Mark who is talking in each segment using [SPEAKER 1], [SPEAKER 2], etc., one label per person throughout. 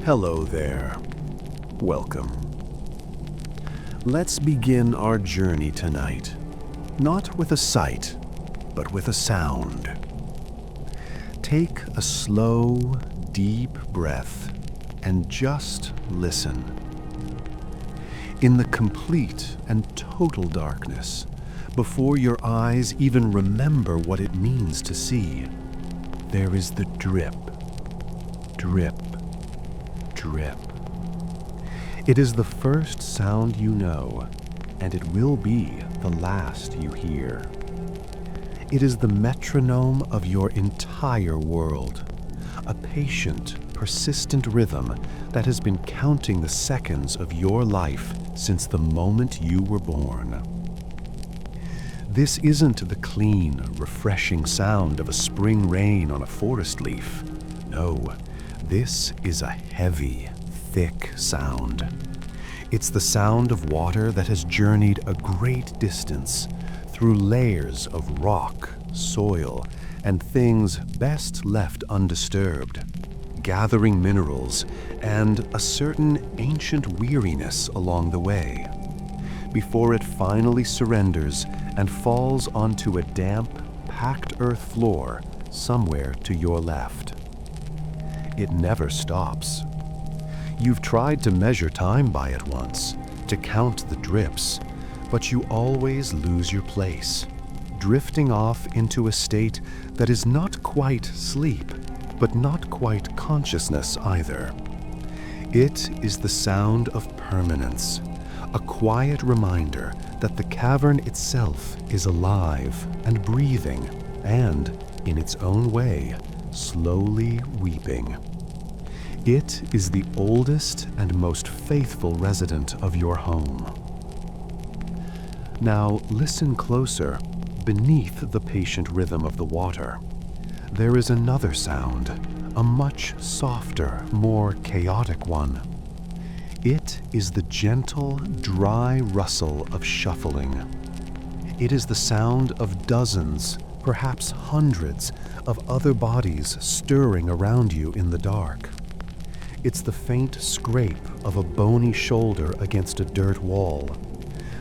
[SPEAKER 1] Hello there. Welcome. Let's begin our journey tonight, not with a sight, but with a sound. Take a slow, deep breath and just listen. In the complete and total darkness, before your eyes even remember what it means to see, there is the drip, drip, drip. It is the first sound you know, and it will be the last you hear. It is the metronome of your entire world, a patient, persistent rhythm that has been counting the seconds of your life since the moment you were born. This isn't the clean, refreshing sound of a spring rain on a forest leaf. No, this is a heavy, thick sound. It's the sound of water that has journeyed a great distance through layers of rock, soil, and things best left undisturbed, gathering minerals and a certain ancient weariness along the way, before it finally surrenders and falls onto a damp, packed earth floor somewhere to your left. It never stops. You've tried to measure time by it once, to count the drips, but you always lose your place, drifting off into a state that is not quite sleep, but not quite consciousness either. It is the sound of permanence, a quiet reminder that the cavern itself is alive and breathing and, in its own way, slowly weeping. It is the oldest and most faithful resident of your home. Now listen closer, beneath the patient rhythm of the water. There is another sound, a much softer, more chaotic one. It is the gentle, dry rustle of shuffling. It is the sound of dozens, perhaps hundreds, of other bodies stirring around you in the dark. It's the faint scrape of a bony shoulder against a dirt wall,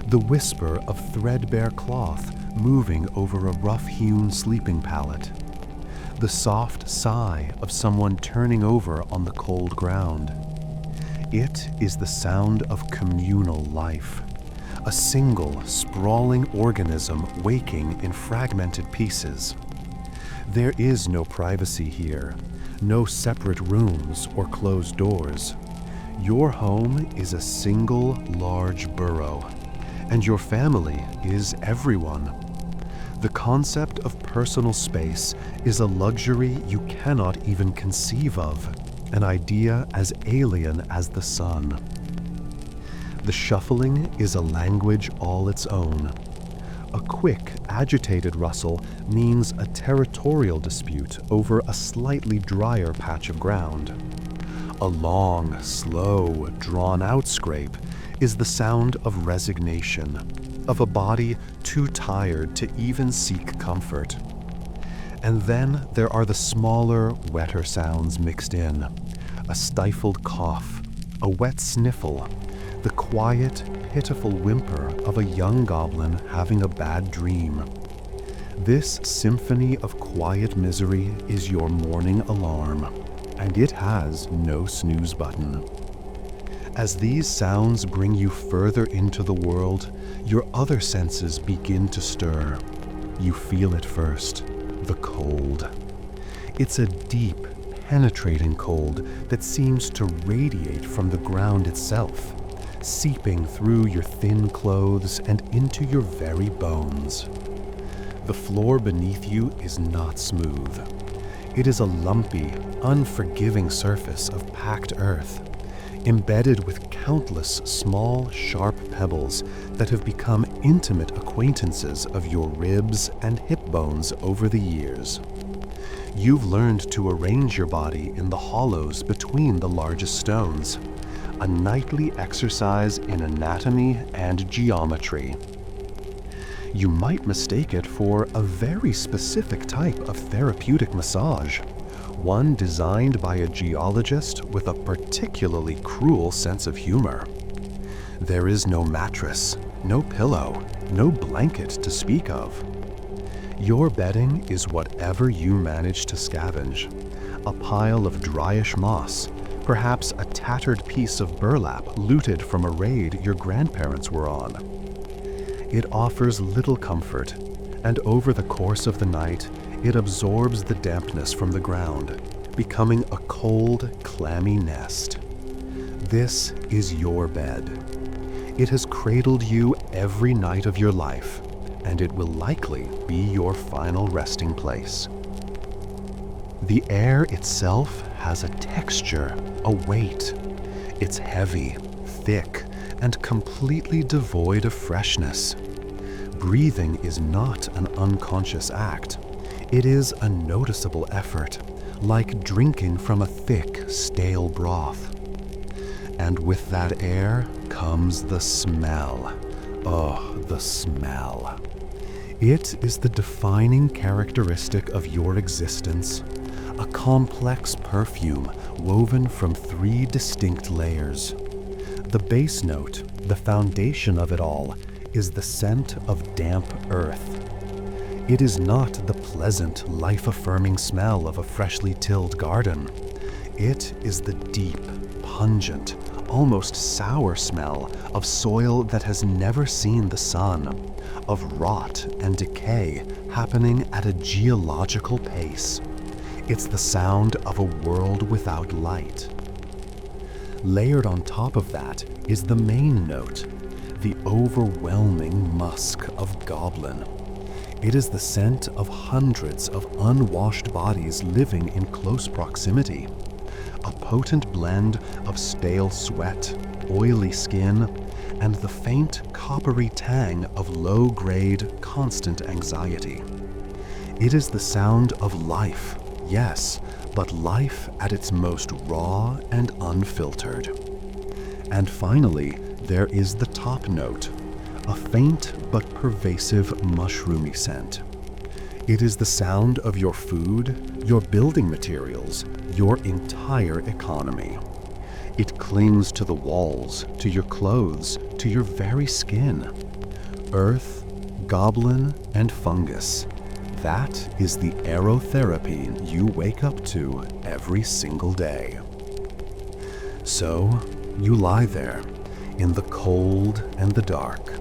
[SPEAKER 1] the whisper of threadbare cloth moving over a rough-hewn sleeping pallet, the soft sigh of someone turning over on the cold ground. It is the sound of communal life, a single, sprawling organism waking in fragmented pieces. There is no privacy here, no separate rooms or closed doors. Your home is a single large burrow, and your family is everyone. The concept of personal space is a luxury you cannot even conceive of, an idea as alien as the sun. The shuffling is a language all its own. A quick, agitated rustle means a territorial dispute over a slightly drier patch of ground. A long, slow, drawn-out scrape is the sound of resignation, of a body too tired to even seek comfort. And then there are the smaller, wetter sounds mixed in. A stifled cough, a wet sniffle, the quiet, pitiful whimper of a young goblin having a bad dream. This symphony of quiet misery is your morning alarm, and it has no snooze button. As these sounds bring you further into the world, your other senses begin to stir. You feel it first, the cold. It's a deep, penetrating cold that seems to radiate from the ground itself, seeping through your thin clothes and into your very bones. The floor beneath you is not smooth. It is a lumpy, unforgiving surface of packed earth, embedded with countless small, sharp pebbles that have become intimate acquaintances of your ribs and hip bones over the years. You've learned to arrange your body in the hollows between the largest stones, a nightly exercise in anatomy and geometry. You might mistake it for a very specific type of therapeutic massage, one designed by a geologist with a particularly cruel sense of humor. There is no mattress, no pillow, no blanket to speak of. Your bedding is whatever you manage to scavenge. A pile of dryish moss, perhaps a tattered piece of burlap looted from a raid your grandparents were on. It offers little comfort, and over the course of the night, it absorbs the dampness from the ground, becoming a cold, clammy nest. This is your bed. It has cradled you every night of your life, and it will likely be your final resting place. The air itself has a texture, a weight. It's heavy, thick, and completely devoid of freshness. Breathing is not an unconscious act. It is a noticeable effort, like drinking from a thick, stale broth. And with that air comes the smell. Oh, the smell. It is the defining characteristic of your existence, a complex perfume woven from 3 distinct layers. The base note, the foundation of it all, is the scent of damp earth. It is not the pleasant, life-affirming smell of a freshly tilled garden. It is the deep, pungent, almost sour smell of soil that has never seen the sun, of rot and decay happening at a geological pace. It's the sound of a world without light. Layered on top of that is the main note, the overwhelming musk of goblin. It is the scent of hundreds of unwashed bodies living in close proximity. A potent blend of stale sweat, oily skin, and the faint coppery tang of low-grade, constant anxiety. It is the sound of life, yes, but life at its most raw and unfiltered. And finally, there is the top note, a faint but pervasive mushroomy scent. It is the sound of your food, your building materials, your entire economy. It clings to the walls, to your clothes, to your very skin. Earth, goblin, and fungus. That is the aerotherapy you wake up to every single day. So, you lie there, in the cold and the dark,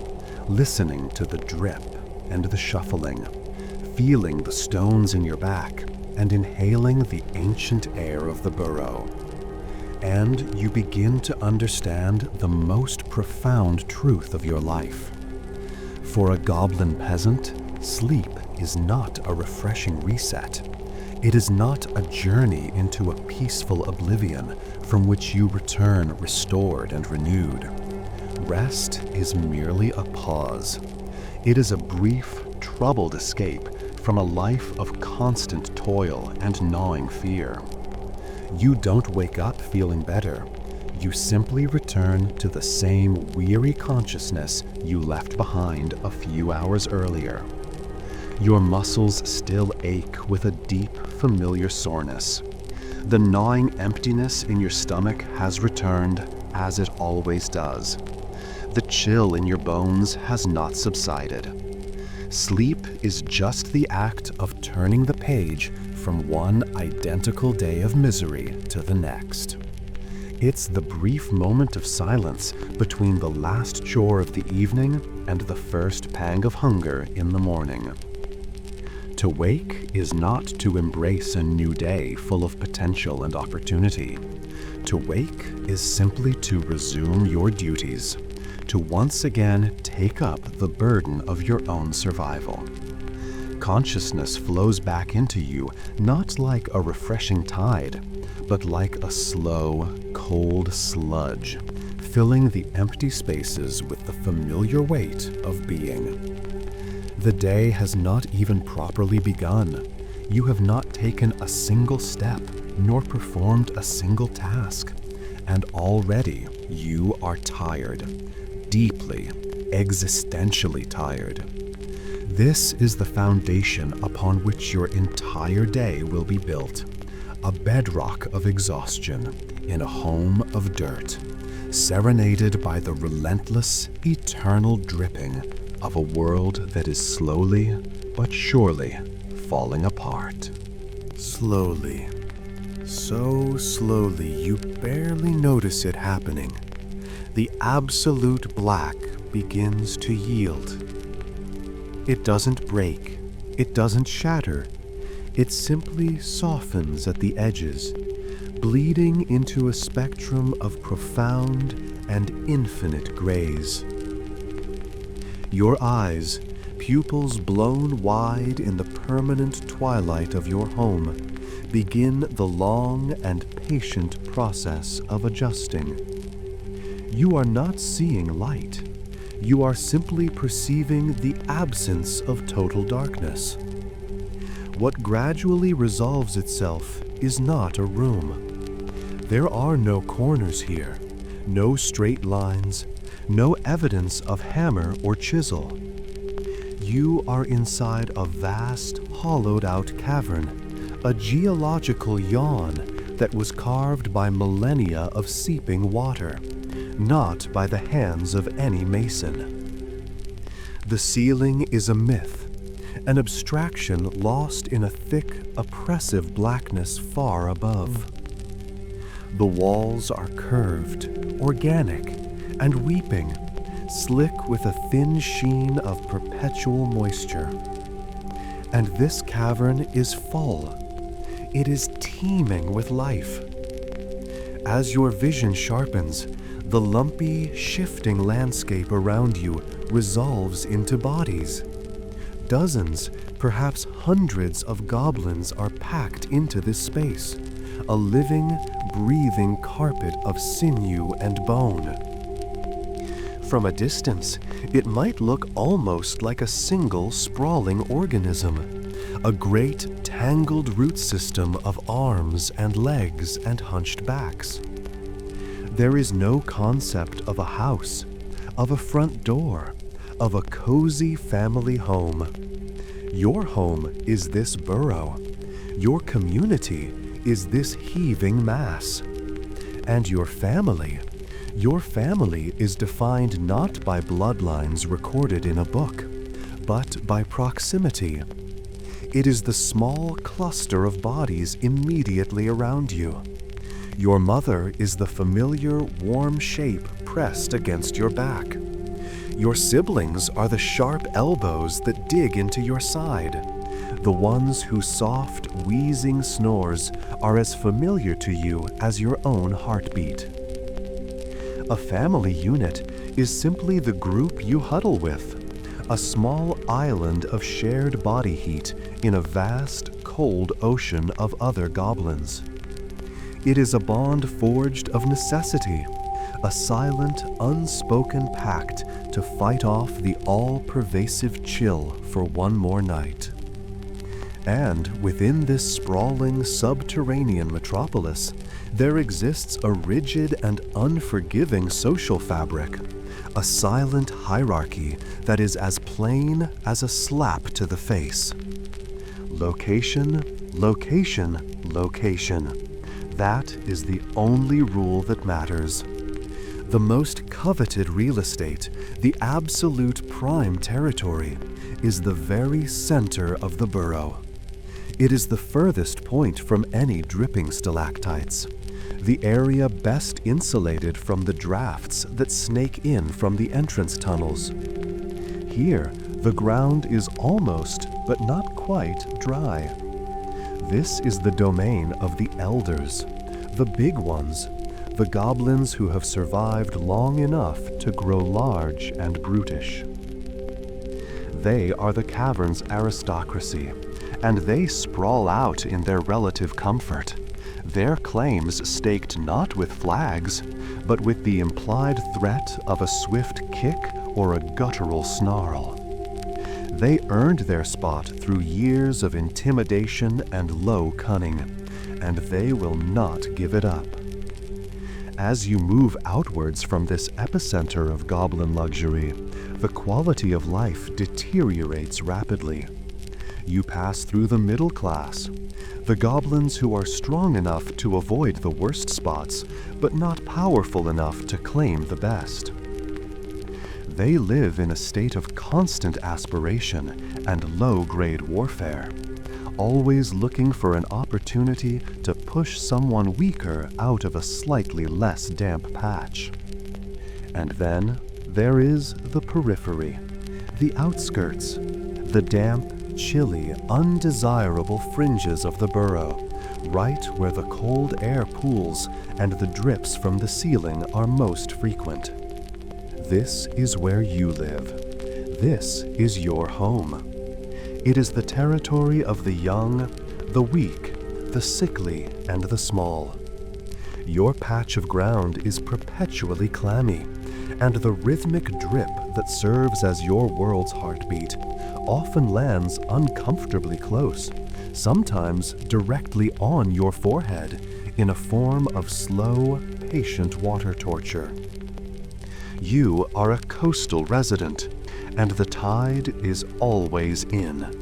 [SPEAKER 1] listening to the drip and the shuffling, feeling the stones in your back, and inhaling the ancient air of the burrow. And you begin to understand the most profound truth of your life. For a goblin peasant, sleep is not a refreshing reset. It is not a journey into a peaceful oblivion from which you return restored and renewed. Rest is merely a pause. It is a brief, troubled escape from a life of constant toil and gnawing fear. You don't wake up feeling better. You simply return to the same weary consciousness you left behind a few hours earlier. Your muscles still ache with a deep, familiar soreness. The gnawing emptiness in your stomach has returned, as it always does. The chill in your bones has not subsided. Sleep is just the act of turning the page from one identical day of misery to the next. It's the brief moment of silence between the last chore of the evening and the first pang of hunger in the morning. To wake is not to embrace a new day full of potential and opportunity. To wake is simply to resume your duties, to once again take up the burden of your own survival. Consciousness flows back into you not like a refreshing tide, but like a slow, cold sludge, filling the empty spaces with the familiar weight of being. The day has not even properly begun. You have not taken a single step, nor performed a single task, and already you are tired. Deeply, existentially tired. This is the foundation upon which your entire day will be built, a bedrock of exhaustion in a home of dirt, serenaded by the relentless, eternal dripping of a world that is slowly but surely falling apart. Slowly, so slowly you barely notice it happening, the absolute black begins to yield. It doesn't break, it doesn't shatter, it simply softens at the edges, bleeding into a spectrum of profound and infinite grays. Your eyes, pupils blown wide in the permanent twilight of your home, begin the long and patient process of adjusting. You are not seeing light. You are simply perceiving the absence of total darkness. What gradually resolves itself is not a room. There are no corners here, no straight lines, no evidence of hammer or chisel. You are inside a vast, hollowed-out cavern, a geological yawn that was carved by millennia of seeping water, not by the hands of any mason. The ceiling is a myth, an abstraction lost in a thick, oppressive blackness far above. The walls are curved, organic, and weeping, slick with a thin sheen of perpetual moisture. And this cavern is full. It is teeming with life. As your vision sharpens, the lumpy, shifting landscape around you resolves into bodies. Dozens, perhaps hundreds of goblins are packed into this space, a living, breathing carpet of sinew and bone. From a distance, it might look almost like a single sprawling organism, a great tangled root system of arms and legs and hunched backs. There is no concept of a house, of a front door, of a cozy family home. Your home is this burrow. Your community is this heaving mass. And your family is defined not by bloodlines recorded in a book, but by proximity. It is the small cluster of bodies immediately around you. Your mother is the familiar, warm shape pressed against your back. Your siblings are the sharp elbows that dig into your side, the ones whose soft, wheezing snores are as familiar to you as your own heartbeat. A family unit is simply the group you huddle with, a small island of shared body heat in a vast, cold ocean of other goblins. It is a bond forged of necessity, a silent, unspoken pact to fight off the all-pervasive chill for one more night. And within this sprawling subterranean metropolis, there exists a rigid and unforgiving social fabric, a silent hierarchy that is as plain as a slap to the face. Location, location, location. That is the only rule that matters. The most coveted real estate, the absolute prime territory, is the very center of the burrow. It is the furthest point from any dripping stalactites, the area best insulated from the drafts that snake in from the entrance tunnels. Here, the ground is almost, but not quite, dry. This is the domain of the elders, the big ones, the goblins who have survived long enough to grow large and brutish. They are the cavern's aristocracy, and they sprawl out in their relative comfort, their claims staked not with flags, but with the implied threat of a swift kick or a guttural snarl. They earned their spot through years of intimidation and low cunning, and they will not give it up. As you move outwards from this epicenter of goblin luxury, the quality of life deteriorates rapidly. You pass through the middle class, the goblins who are strong enough to avoid the worst spots, but not powerful enough to claim the best. They live in a state of constant aspiration and low-grade warfare, always looking for an opportunity to push someone weaker out of a slightly less damp patch. And then there is the periphery, the outskirts, the damp, chilly, undesirable fringes of the burrow, right where the cold air pools and the drips from the ceiling are most frequent. This is where you live. This is your home. It is the territory of the young, the weak, the sickly, and the small. Your patch of ground is perpetually clammy, and the rhythmic drip that serves as your world's heartbeat often lands uncomfortably close, sometimes directly on your forehead, in a form of slow, patient water torture. You are a coastal resident, and the tide is always in.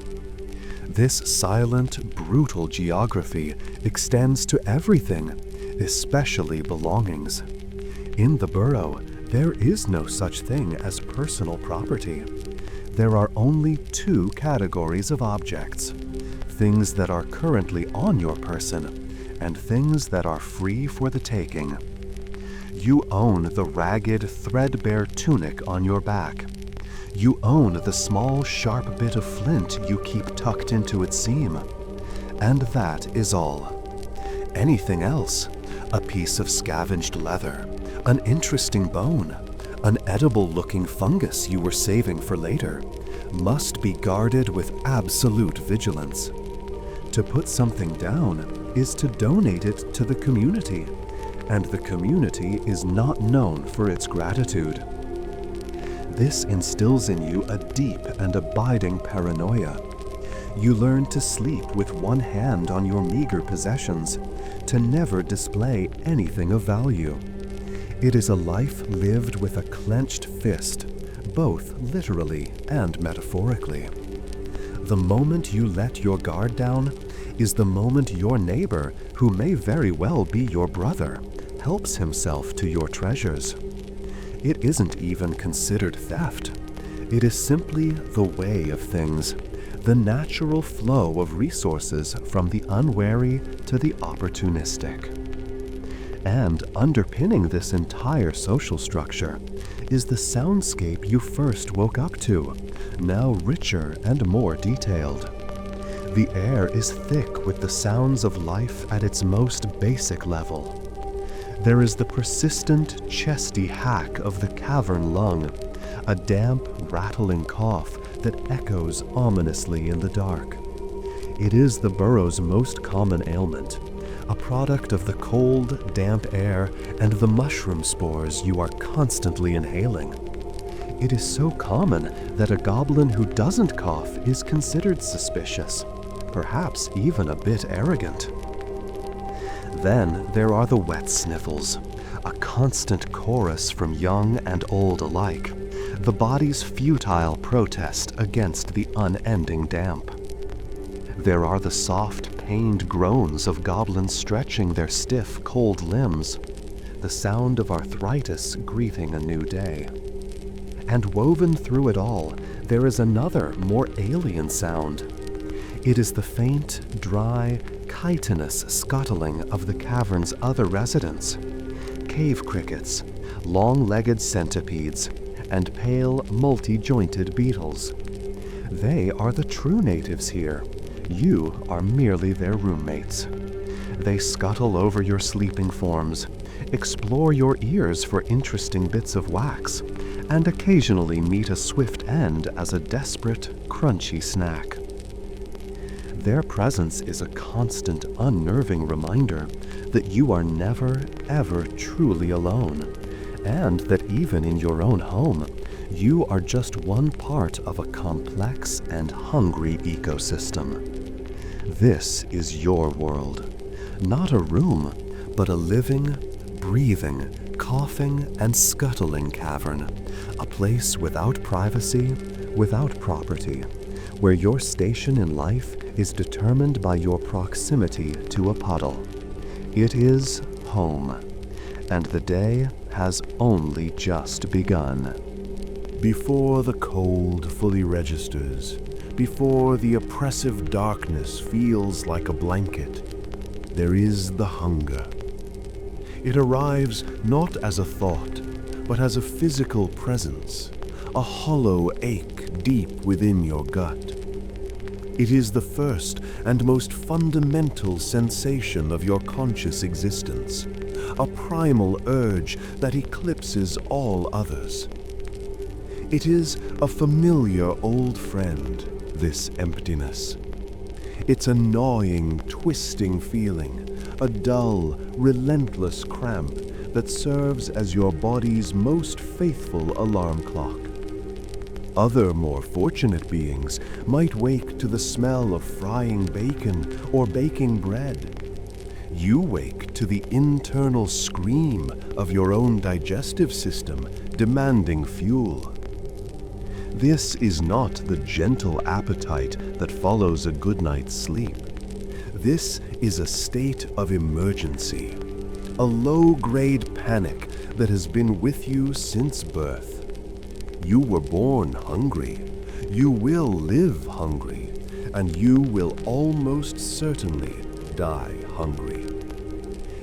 [SPEAKER 1] This silent, brutal geography extends to everything, especially belongings. In the burrow, there is no such thing as personal property. There are only two categories of objects: things that are currently on your person, and things that are free for the taking. You own the ragged, threadbare tunic on your back. You own the small, sharp bit of flint you keep tucked into its seam. And that is all. Anything else, a piece of scavenged leather, an interesting bone, an edible-looking fungus you were saving for later, must be guarded with absolute vigilance. To put something down is to donate it to the community, and the community is not known for its gratitude. This instills in you a deep and abiding paranoia. You learn to sleep with one hand on your meager possessions, to never display anything of value. It is a life lived with a clenched fist, both literally and metaphorically. The moment you let your guard down is the moment your neighbor, who may very well be your brother, helps himself to your treasures. It isn't even considered theft. It is simply the way of things, the natural flow of resources from the unwary to the opportunistic. And underpinning this entire social structure is the soundscape you first woke up to, now richer and more detailed. The air is thick with the sounds of life at its most basic level. There is the persistent, chesty hack of the cavern lung, a damp, rattling cough that echoes ominously in the dark. It is the burrow's most common ailment, a product of the cold, damp air and the mushroom spores you are constantly inhaling. It is so common that a goblin who doesn't cough is considered suspicious, perhaps even a bit arrogant. Then there are the wet sniffles, a constant chorus from young and old alike, the body's futile protest against the unending damp. There are the soft, pained groans of goblins stretching their stiff, cold limbs, the sound of arthritis greeting a new day. And woven through it all, there is another, more alien sound. It is the faint, dry, chitinous scuttling of the cavern's other residents: cave crickets, long-legged centipedes, and pale, multi-jointed beetles. They are the true natives here. You are merely their roommates. They scuttle over your sleeping forms, explore your ears for interesting bits of wax, and occasionally meet a swift end as a desperate, crunchy snack. Their presence is a constant, unnerving reminder that you are never, ever truly alone, and that even in your own home, you are just one part of a complex and hungry ecosystem. This is your world, not a room, but a living, breathing, coughing, and scuttling cavern, a place without privacy, without property, where your station in life is determined by your proximity to a puddle. It is home, and the day has only just begun. Before the cold fully registers, before the oppressive darkness feels like a blanket, there is the hunger. It arrives not as a thought, but as a physical presence, a hollow ache deep within your gut. It is the first and most fundamental sensation of your conscious existence, a primal urge that eclipses all others. It is a familiar old friend, this emptiness. It's a gnawing, twisting feeling, a dull, relentless cramp that serves as your body's most faithful alarm clock. Other more fortunate beings might wake to the smell of frying bacon or baking bread. You wake to the internal scream of your own digestive system demanding fuel. This is not the gentle appetite that follows a good night's sleep. This is a state of emergency, a low-grade panic that has been with you since birth. You were born hungry, you will live hungry, and you will almost certainly die hungry.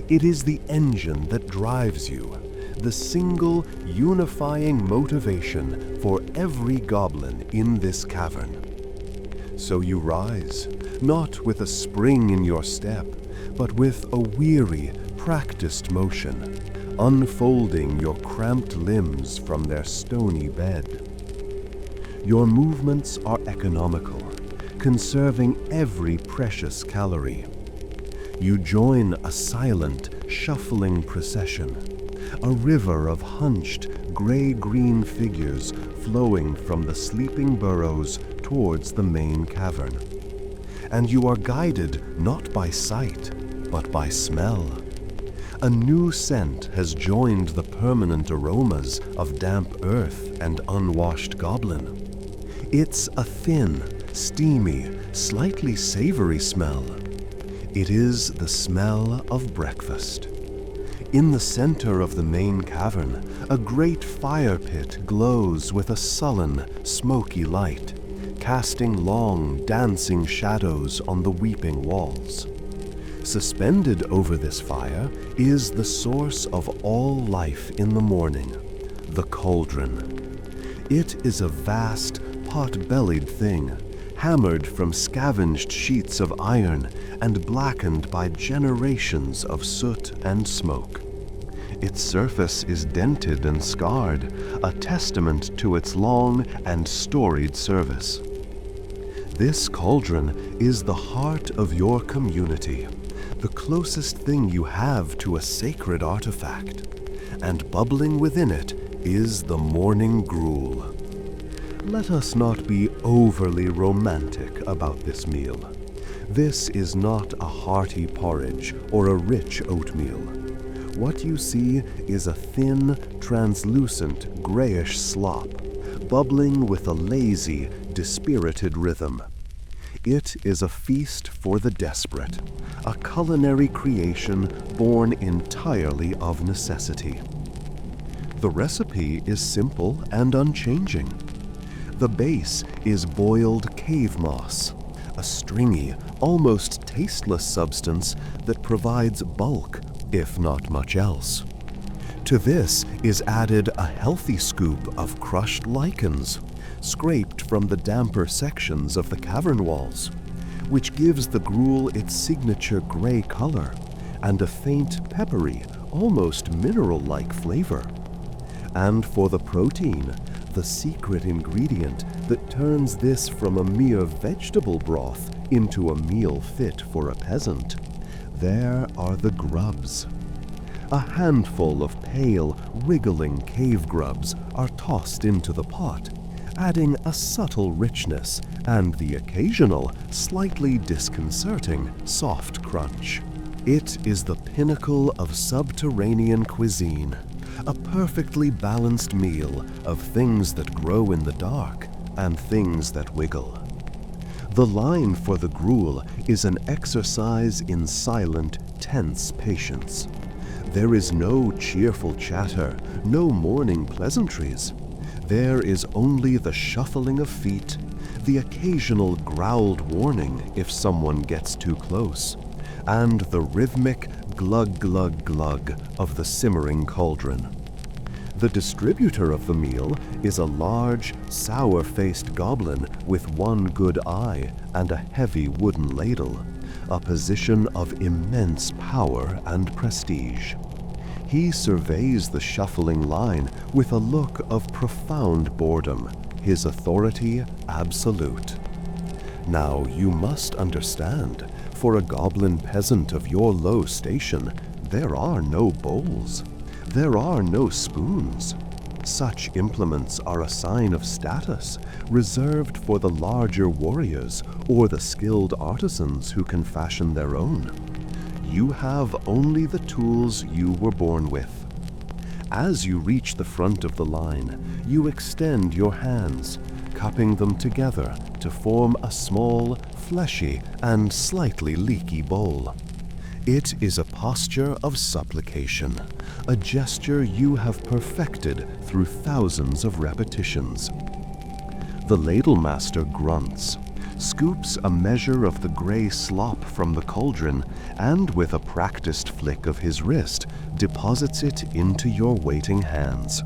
[SPEAKER 1] It is the engine that drives you, the single unifying motivation for every goblin in this cavern. So you rise, not with a spring in your step, but with a weary, practiced motion, unfolding your cramped limbs from their stony bed. Your movements are economical, conserving every precious calorie. You join a silent, shuffling procession, a river of hunched, gray-green figures flowing from the sleeping burrows towards the main cavern. And you are guided not by sight, but by smell. A new scent has joined the permanent aromas of damp earth and unwashed goblin. It's a thin, steamy, slightly savory smell. It is the smell of breakfast. In the center of the main cavern, a great fire pit glows with a sullen, smoky light, casting long, dancing shadows on the weeping walls. Suspended over this fire is the source of all life in the morning, the cauldron. It is a vast, pot-bellied thing, hammered from scavenged sheets of iron and blackened by generations of soot and smoke. Its surface is dented and scarred, a testament to its long and storied service. This cauldron is the heart of your community, the closest thing you have to a sacred artifact, and bubbling within it is the morning gruel. Let us not be overly romantic about this meal. This is not a hearty porridge or a rich oatmeal. What you see is a thin, translucent, grayish slop, bubbling with a lazy, dispirited rhythm. It is a feast for the desperate, a culinary creation born entirely of necessity. The recipe is simple and unchanging. The base is boiled cave moss, a stringy, almost tasteless substance that provides bulk, if not much else. To this is added a healthy scoop of crushed lichens, scraped from the damper sections of the cavern walls, which gives the gruel its signature gray color and a faint peppery, almost mineral-like flavor. And for the protein, the secret ingredient that turns this from a mere vegetable broth into a meal fit for a peasant, there are the grubs. A handful of pale, wriggling cave grubs are tossed into the pot, adding a subtle richness and the occasional, slightly disconcerting, soft crunch. It is the pinnacle of subterranean cuisine, a perfectly balanced meal of things that grow in the dark and things that wiggle. The line for the gruel is an exercise in silent, tense patience. There is no cheerful chatter, no morning pleasantries. There is only the shuffling of feet, the occasional growled warning if someone gets too close, and the rhythmic glug glug glug of the simmering cauldron. The distributor of the meal is a large, sour-faced goblin with one good eye and a heavy wooden ladle, a position of immense power and prestige. He surveys the shuffling line with a look of profound boredom, his authority absolute. Now you must understand, for a goblin peasant of your low station, there are no bowls. There are no spoons. Such implements are a sign of status, reserved for the larger warriors or the skilled artisans who can fashion their own. You have only the tools you were born with. As you reach the front of the line, you extend your hands, cupping them together to form a small, fleshy, and slightly leaky bowl. It is a posture of supplication, a gesture you have perfected through thousands of repetitions. The ladle master grunts, scoops a measure of the gray slop from the cauldron, and with a practiced flick of his wrist, deposits it into your waiting hands.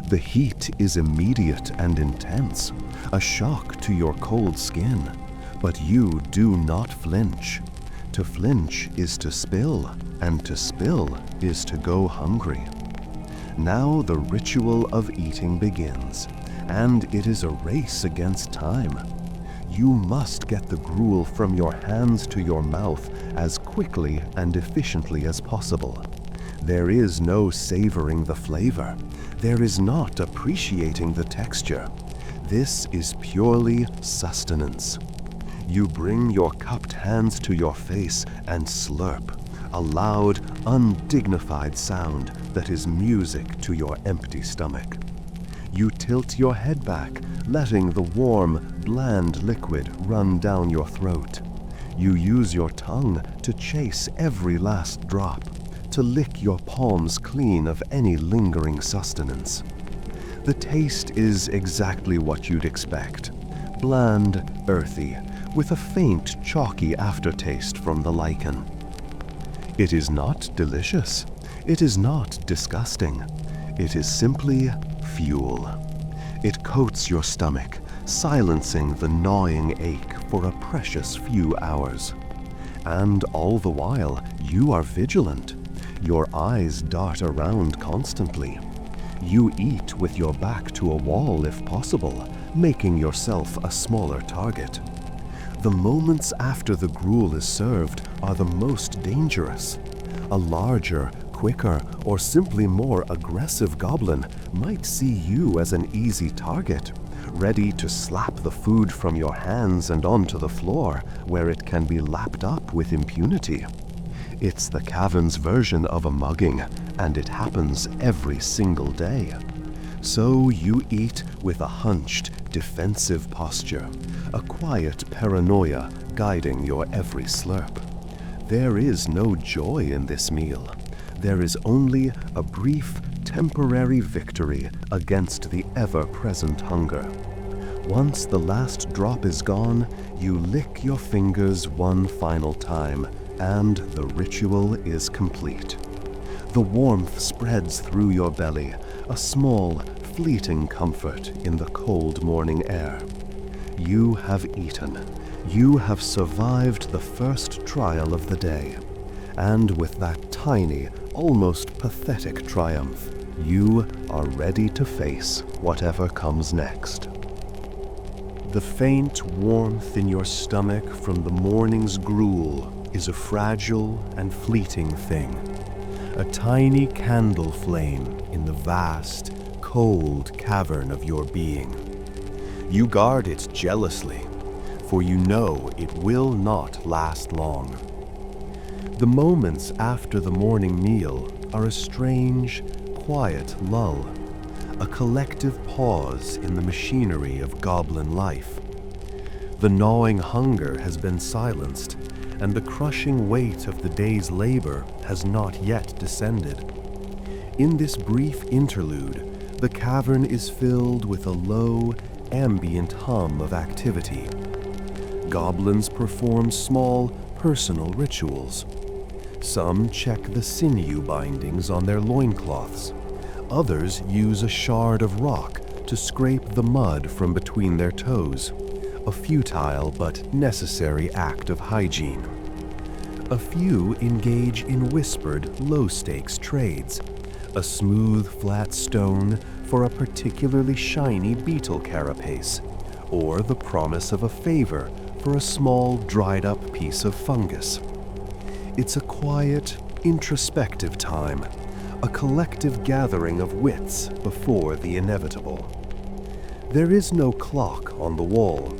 [SPEAKER 1] The heat is immediate and intense, a shock to your cold skin, but you do not flinch. To flinch is to spill, and to spill is to go hungry. Now the ritual of eating begins, and it is a race against time. You must get the gruel from your hands to your mouth as quickly and efficiently as possible. There is no savoring the flavor. There is not appreciating the texture. This is purely sustenance. You bring your cupped hands to your face and slurp, a loud, undignified sound that is music to your empty stomach. You tilt your head back, letting the warm, bland liquid run down your throat. You use your tongue to chase every last drop, to lick your palms clean of any lingering sustenance. The taste is exactly what you'd expect, bland, earthy, with a faint, chalky aftertaste from the lichen. It is not delicious. It is not disgusting. It is simply fuel. It coats your stomach, silencing the gnawing ache for a precious few hours. And all the while, you are vigilant. Your eyes dart around constantly. You eat with your back to a wall if possible, making yourself a smaller target. The moments after the gruel is served are the most dangerous. A larger, quicker, or simply more aggressive goblin might see you as an easy target, ready to slap the food from your hands and onto the floor, where it can be lapped up with impunity. It's the Cavern's version of a mugging, and it happens every single day. So you eat with a hunched, defensive posture, a quiet paranoia guiding your every slurp. There is no joy in this meal. There is only a brief, temporary victory against the ever-present hunger. Once the last drop is gone, you lick your fingers one final time, and the ritual is complete. The warmth spreads through your belly, a small, fleeting comfort in the cold morning air. You have eaten. You have survived the first trial of the day. And with that tiny, almost pathetic triumph, you are ready to face whatever comes next. The faint warmth in your stomach from the morning's gruel is a fragile and fleeting thing, a tiny candle flame in the vast, cold cavern of your being. You guard it jealously, for you know it will not last long. The moments after the morning meal are a strange, quiet lull, a collective pause in the machinery of goblin life. The gnawing hunger has been silenced, and the crushing weight of the day's labor has not yet descended. In this brief interlude, the cavern is filled with a low, ambient hum of activity. Goblins perform small, personal rituals. Some check the sinew bindings on their loincloths. Others use a shard of rock to scrape the mud from between their toes, a futile but necessary act of hygiene. A few engage in whispered, low-stakes trades, a smooth, flat stone for a particularly shiny beetle carapace, or the promise of a favor for a small, dried-up piece of fungus. It's a quiet, introspective time, a collective gathering of wits before the inevitable. There is no clock on the wall,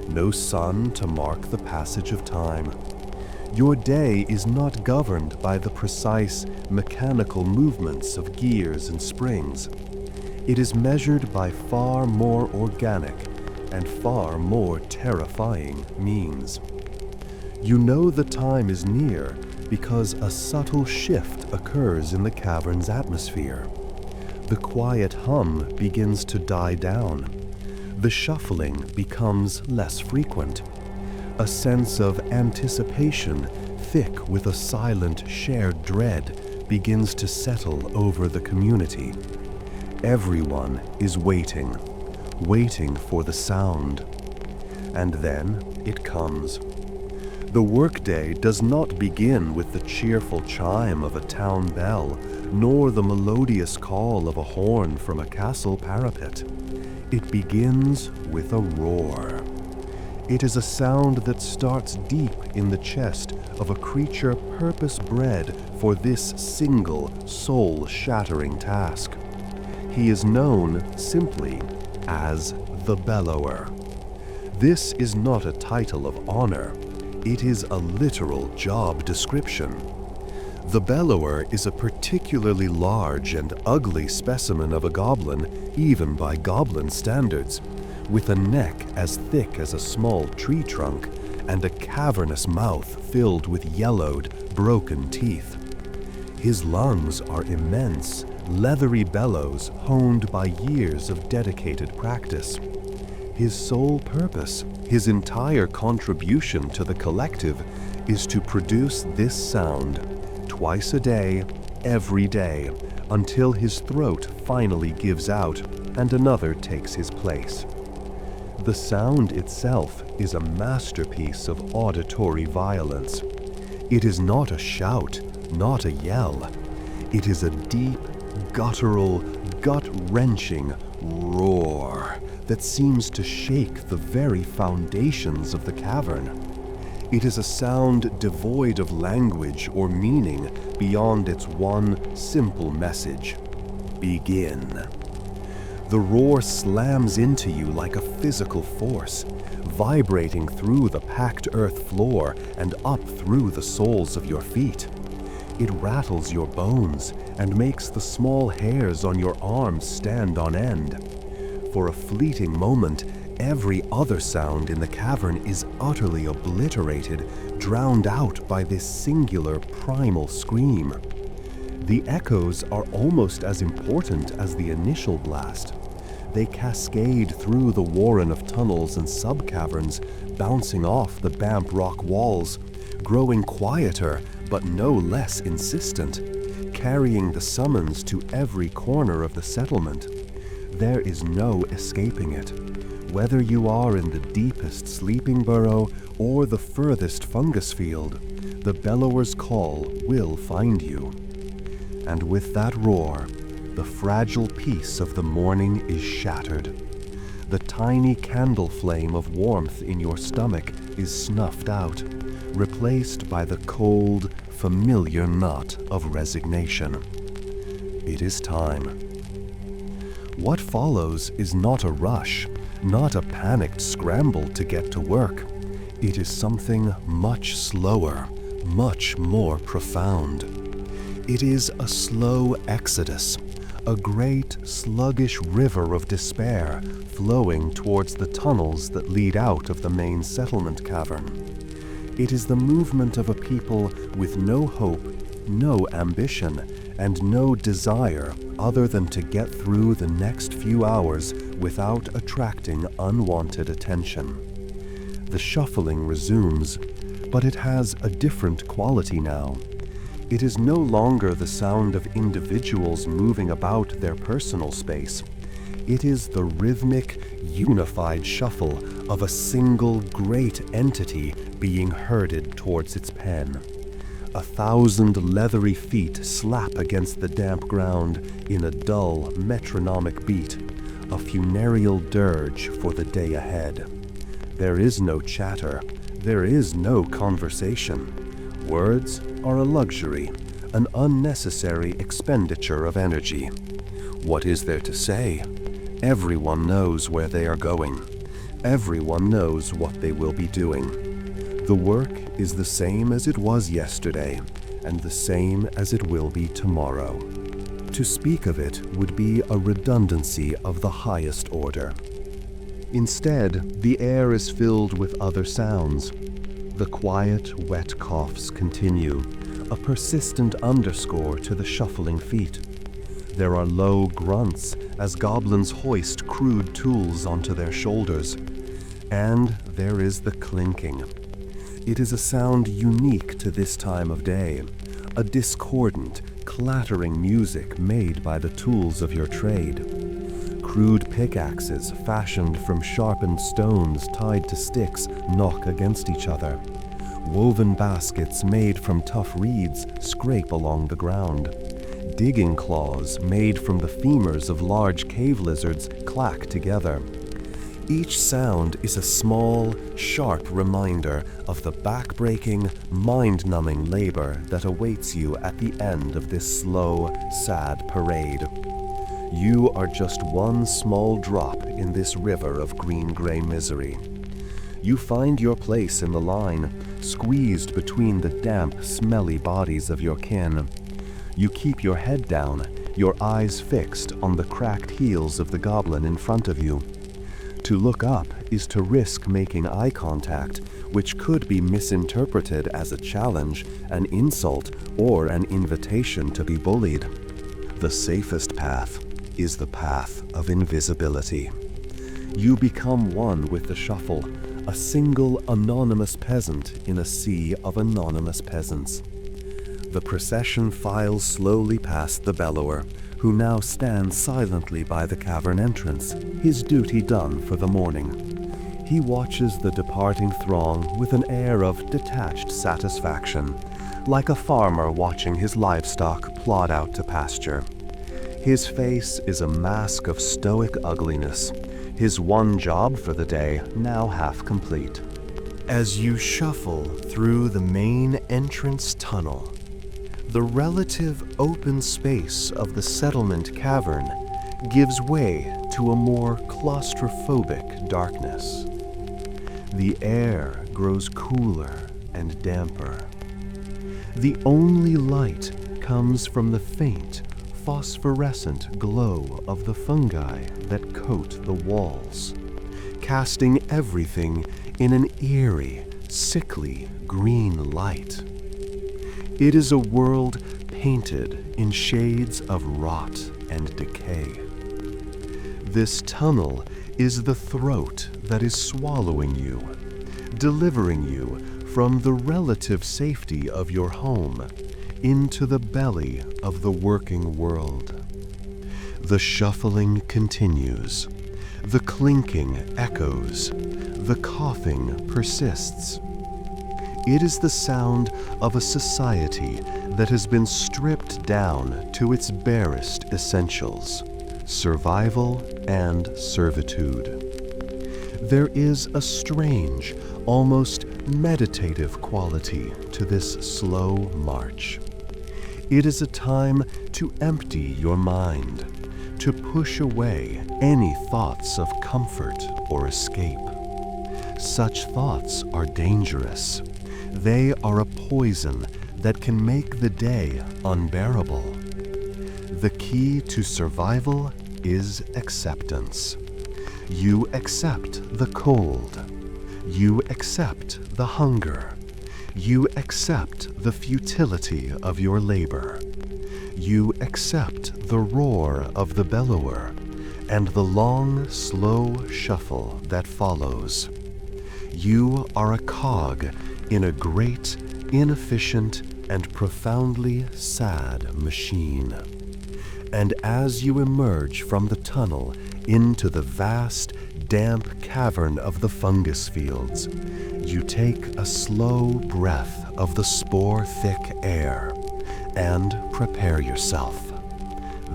[SPEAKER 1] no sun to mark the passage of time. Your day is not governed by the precise mechanical movements of gears and springs. It is measured by far more organic and far more terrifying means. You know the time is near because a subtle shift occurs in the cavern's atmosphere. The quiet hum begins to die down. The shuffling becomes less frequent. A sense of anticipation, thick with a silent shared dread, begins to settle over the community. Everyone is waiting for the sound. And then it comes. The workday does not begin with the cheerful chime of a town bell, nor the melodious call of a horn from a castle parapet. It begins with a roar. It is a sound that starts deep in the chest of a creature purpose-bred for this single, soul-shattering task. He is known simply as the Bellower. This is not a title of honor. It is a literal job description. The Bellower is a particularly large and ugly specimen of a goblin, even by goblin standards, with a neck as thick as a small tree trunk and a cavernous mouth filled with yellowed, broken teeth. His lungs are immense, leathery bellows honed by years of dedicated practice. His sole purpose, his entire contribution to the collective, is to produce this sound twice a day, every day, until his throat finally gives out and another takes his place. The sound itself is a masterpiece of auditory violence. It is not a shout, not a yell. It is a deep, guttural, gut-wrenching roar that seems to shake the very foundations of the cavern. It is a sound devoid of language or meaning beyond its one simple message: begin. The roar slams into you like a physical force, vibrating through the packed earth floor and up through the soles of your feet. It rattles your bones and makes the small hairs on your arms stand on end. For a fleeting moment, every other sound in the cavern is utterly obliterated, drowned out by this singular primal scream. The echoes are almost as important as the initial blast. They cascade through the warren of tunnels and sub-caverns, bouncing off the damp rock walls, growing quieter but no less insistent, carrying the summons to every corner of the settlement. There is no escaping it. Whether you are in the deepest sleeping burrow or the furthest fungus field, the bellower's call will find you. And with that roar, the fragile peace of the morning is shattered. The tiny candle flame of warmth in your stomach is snuffed out, replaced by the cold, familiar knot of resignation. It is time. What follows is not a rush, not a panicked scramble to get to work. It is something much slower, much more profound. It is a slow exodus, a great, sluggish river of despair flowing towards the tunnels that lead out of the main settlement cavern. It is the movement of a people with no hope, no ambition, and no desire other than to get through the next few hours without attracting unwanted attention. The shuffling resumes, but it has a different quality now. It is no longer the sound of individuals moving about their personal space. It is the rhythmic, unified shuffle of a single great entity being herded towards its pen. 1,000 leathery feet slap against the damp ground in a dull, metronomic beat, a funereal dirge for the day ahead. There is no chatter, there is no conversation. Words are a luxury, an unnecessary expenditure of energy. What is there to say? Everyone knows where they are going. Everyone knows what they will be doing. The work is the same as it was yesterday, and the same as it will be tomorrow. To speak of it would be a redundancy of the highest order. Instead, the air is filled with other sounds. The quiet, wet coughs continue, a persistent underscore to the shuffling feet. There are low grunts as goblins hoist crude tools onto their shoulders. And there is the clinking. It is a sound unique to this time of day, a discordant, clattering music made by the tools of your trade. Crude pickaxes fashioned from sharpened stones tied to sticks knock against each other. Woven baskets made from tough reeds scrape along the ground. Digging claws made from the femurs of large cave lizards clack together. Each sound is a small, sharp reminder of the back-breaking, mind-numbing labor that awaits you at the end of this slow, sad parade. You are just one small drop in this river of green-gray misery. You find your place in the line, squeezed between the damp, smelly bodies of your kin. You keep your head down, your eyes fixed on the cracked heels of the goblin in front of you. To look up is to risk making eye contact, which could be misinterpreted as a challenge, an insult, or an invitation to be bullied. The safest path is the path of invisibility. You become one with the shuffle, a single anonymous peasant in a sea of anonymous peasants. The procession files slowly past the bellower, who now stands silently by the cavern entrance, his duty done for the morning. He watches the departing throng with an air of detached satisfaction, like a farmer watching his livestock plod out to pasture. His face is a mask of stoic ugliness, his one job for the day now half complete. As you shuffle through the main entrance tunnel, the relative open space of the settlement cavern gives way to a more claustrophobic darkness. The air grows cooler and damper. The only light comes from the faint, phosphorescent glow of the fungi that coat the walls, casting everything in an eerie, sickly green light. It is a world painted in shades of rot and decay. This tunnel is the throat that is swallowing you, delivering you from the relative safety of your home into the belly of the working world. The shuffling continues. The clinking echoes. The coughing persists. It is the sound of a society that has been stripped down to its barest essentials, survival and servitude. There is a strange, almost meditative quality to this slow march. It is a time to empty your mind, to push away any thoughts of comfort or escape. Such thoughts are dangerous. They are a poison that can make the day unbearable. The key to survival is acceptance. You accept the cold. You accept the hunger. You accept the futility of your labor. You accept the roar of the bellower and the long, slow shuffle that follows. You are a cog in a great, inefficient, and profoundly sad machine. And as you emerge from the tunnel into the vast, damp cavern of the fungus fields, you take a slow breath of the spore-thick air and prepare yourself.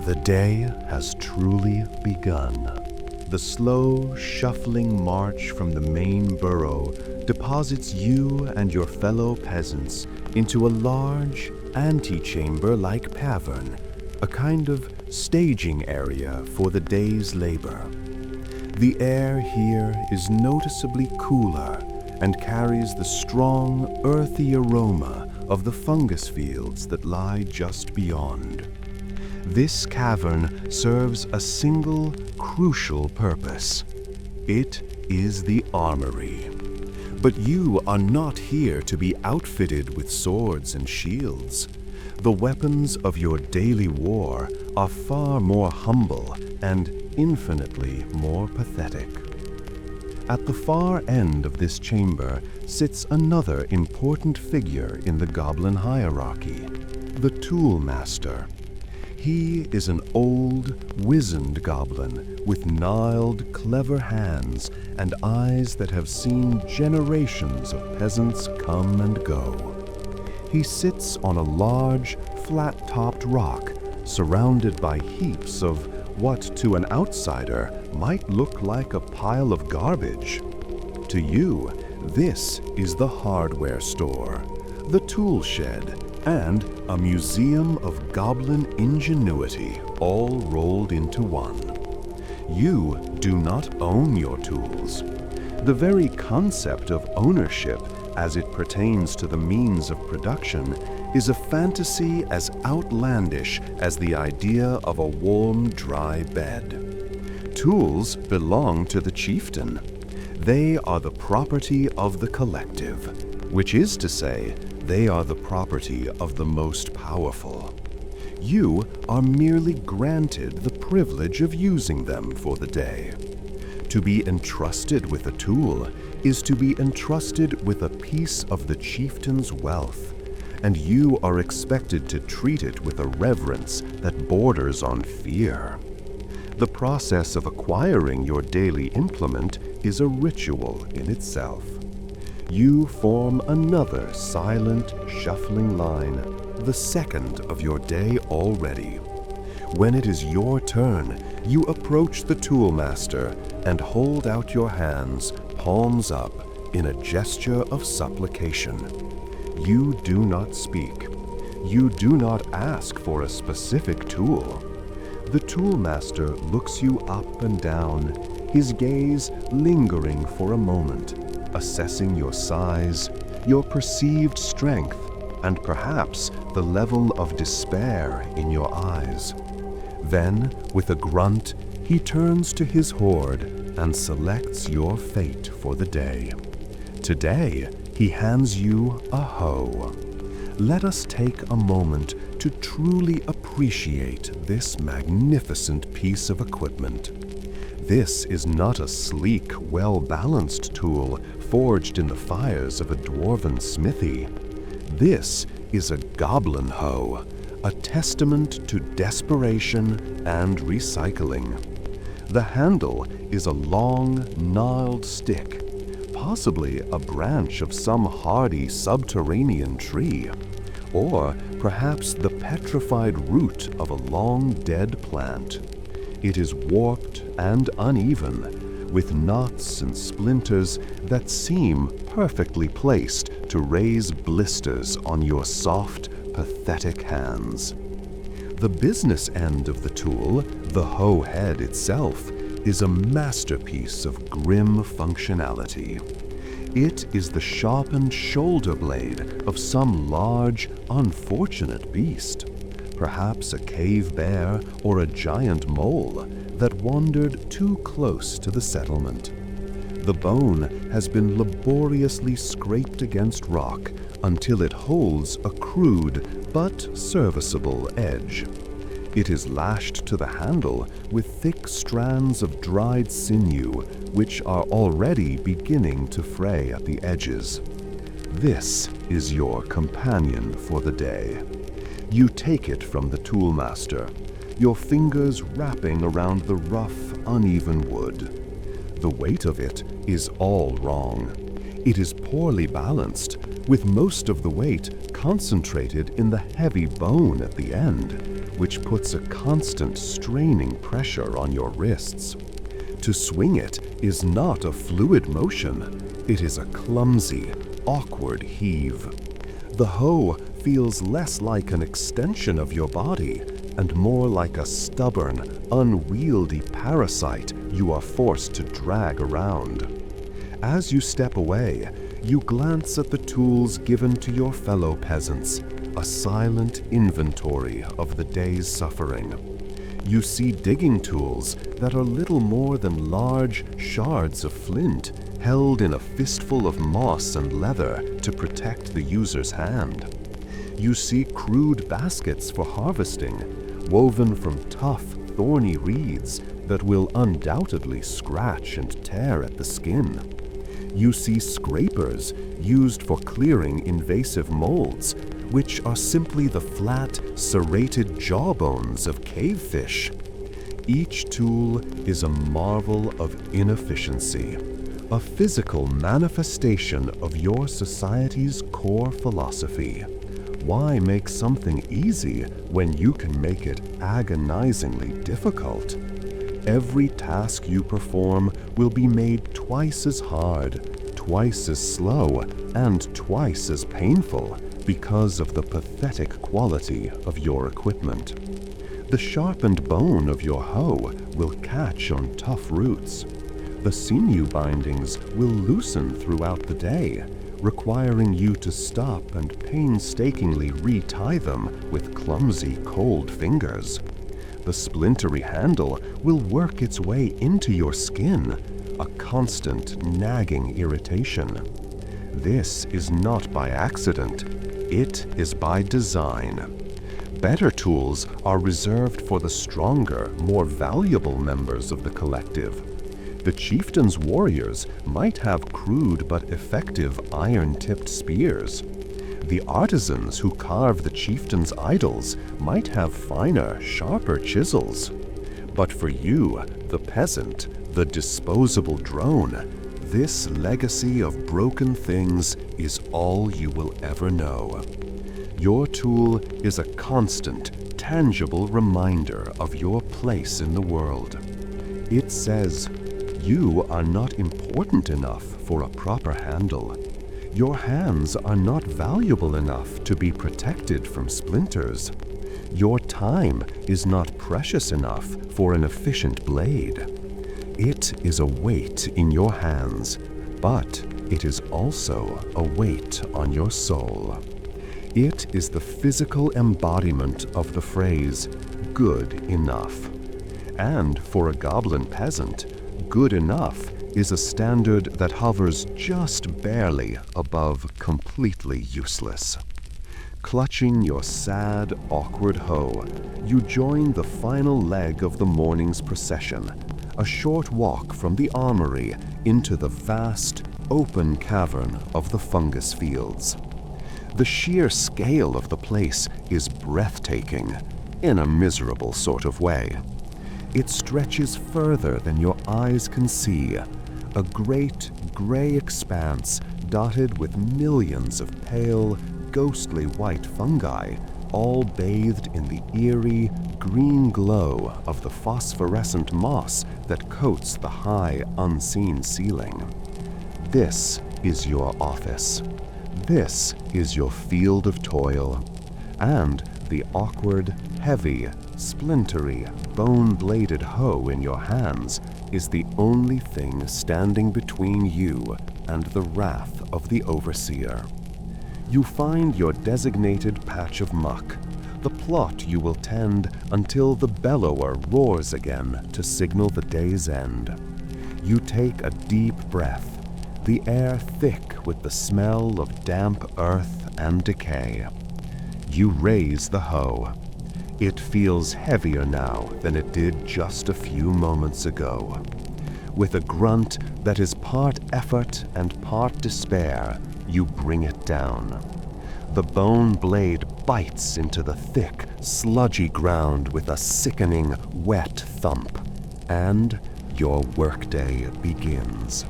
[SPEAKER 1] The day has truly begun. The slow, shuffling march from the main burrow deposits you and your fellow peasants into a large, antechamber-like cavern, a kind of staging area for the day's labor. The air here is noticeably cooler and carries the strong, earthy aroma of the fungus fields that lie just beyond. This cavern serves a single, crucial purpose. It is the armory. But you are not here to be outfitted with swords and shields. The weapons of your daily war are far more humble and infinitely more pathetic. At the far end of this chamber sits another important figure in the goblin hierarchy, the tool master. He is an old, wizened goblin with gnarled, clever hands and eyes that have seen generations of peasants come and go. He sits on a large, flat-topped rock surrounded by heaps of what to an outsider might look like a pile of garbage. To you, this is the hardware store, the tool shed, and a museum of goblin ingenuity all rolled into one. You do not own your tools. The very concept of ownership as it pertains to the means of production is a fantasy as outlandish as the idea of a warm, dry bed. Tools belong to the chieftain. They are the property of the collective, which is to say, they are the property of the most powerful. You are merely granted the privilege of using them for the day. To be entrusted with a tool is to be entrusted with a piece of the chieftain's wealth, and you are expected to treat it with a reverence that borders on fear. The process of acquiring your daily implement is a ritual in itself. You form another silent, shuffling line, the second of your day already. When it is your turn, you approach the toolmaster and hold out your hands, palms up, in a gesture of supplication. You do not speak. You do not ask for a specific tool. The toolmaster looks you up and down, his gaze lingering for a moment, assessing your size, your perceived strength, and perhaps the level of despair in your eyes. Then, with a grunt, he turns to his hoard and selects your fate for the day. Today, he hands you a hoe. Let us take a moment to truly appreciate this magnificent piece of equipment. This is not a sleek, well-balanced tool forged in the fires of a dwarven smithy. This is a goblin hoe, a testament to desperation and recycling. The handle is a long, gnarled stick, possibly a branch of some hardy subterranean tree, or perhaps the petrified root of a long-dead plant. It is warped and uneven, with knots and splinters that seem perfectly placed to raise blisters on your soft, pathetic hands. The business end of the tool, the hoe head itself, is a masterpiece of grim functionality. It is the sharpened shoulder blade of some large, unfortunate beast. perhaps a cave bear or a giant mole that wandered too close to the settlement. The bone has been laboriously scraped against rock until it holds a crude but serviceable edge. It is lashed to the handle with thick strands of dried sinew, which are already beginning to fray at the edges. This is your companion for the day. You take it from the toolmaster, your fingers wrapping around the rough, uneven wood. The weight of it is all wrong. It is poorly balanced, with most of the weight concentrated in the heavy bone at the end, which puts a constant straining pressure on your wrists. To swing it is not a fluid motion, it is a clumsy, awkward heave. The hoe feels less like an extension of your body and more like a stubborn, unwieldy parasite you are forced to drag around. As you step away, you glance at the tools given to your fellow peasants, a silent inventory of the day's suffering. You see digging tools that are little more than large shards of flint held in a fistful of moss and leather to protect the user's hand. You see crude baskets for harvesting, woven from tough, thorny reeds that will undoubtedly scratch and tear at the skin. You see scrapers used for clearing invasive molds, which are simply the flat, serrated jawbones of cavefish. Each tool is a marvel of inefficiency, a physical manifestation of your society's core philosophy. Why make something easy when you can make it agonizingly difficult? Every task you perform will be made twice as hard, twice as slow, and twice as painful because of the pathetic quality of your equipment. The sharpened bone of your hoe will catch on tough roots. The sinew bindings will loosen throughout the day, requiring you to stop and painstakingly retie them with clumsy, cold fingers. The splintery handle will work its way into your skin, a constant, nagging irritation. This is not by accident, it is by design. Better tools are reserved for the stronger, more valuable members of the collective. The chieftain's warriors might have crude but effective iron-tipped spears. The artisans who carve the chieftain's idols might have finer, sharper chisels. But for you, the peasant, the disposable drone, this legacy of broken things is all you will ever know. Your tool is a constant, tangible reminder of your place in the world. It says, you are not important enough for a proper handle. Your hands are not valuable enough to be protected from splinters. Your time is not precious enough for an efficient blade. It is a weight in your hands, but it is also a weight on your soul. It is the physical embodiment of the phrase, good enough. And for a goblin peasant, good enough is a standard that hovers just barely above completely useless. Clutching your sad, awkward hoe, you join the final leg of the morning's procession, a short walk from the armory into the vast, open cavern of the fungus fields. The sheer scale of the place is breathtaking, in a miserable sort of way. It stretches further than your eyes can see, a great gray expanse dotted with millions of pale, ghostly white fungi, all bathed in the eerie, green glow of the phosphorescent moss that coats the high, unseen ceiling. This is your office. This is your field of toil. And the awkward, heavy, splintery, bone-bladed hoe in your hands is the only thing standing between you and the wrath of the overseer. You find your designated patch of muck, the plot you will tend until the bellower roars again to signal the day's end. You take a deep breath, the air thick with the smell of damp earth and decay. You raise the hoe. It feels heavier now than it did just a few moments ago. With a grunt that is part effort and part despair, you bring it down. The bone blade bites into the thick, sludgy ground with a sickening, wet thump, and your workday begins.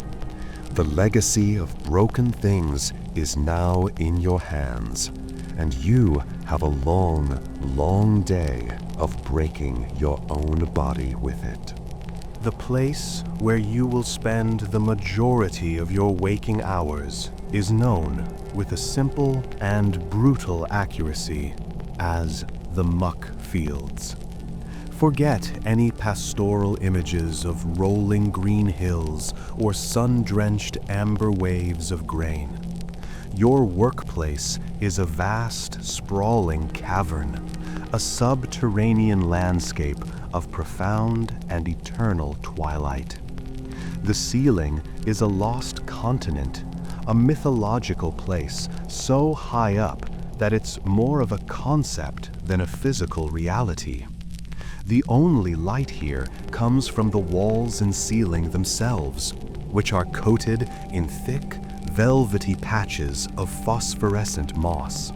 [SPEAKER 1] The legacy of broken things is now in your hands, and you have a long, long day of breaking your own body with it. The place where you will spend the majority of your waking hours is known with a simple and brutal accuracy as the Muck-Fields. Forget any pastoral images of rolling green hills or sun-drenched amber waves of grain. Your workplace is a vast, sprawling cavern, a subterranean landscape of profound and eternal twilight. The ceiling is a lost continent, a mythological place so high up that it's more of a concept than a physical reality. The only light here comes from the walls and ceiling themselves, which are coated in thick, velvety patches of phosphorescent moss.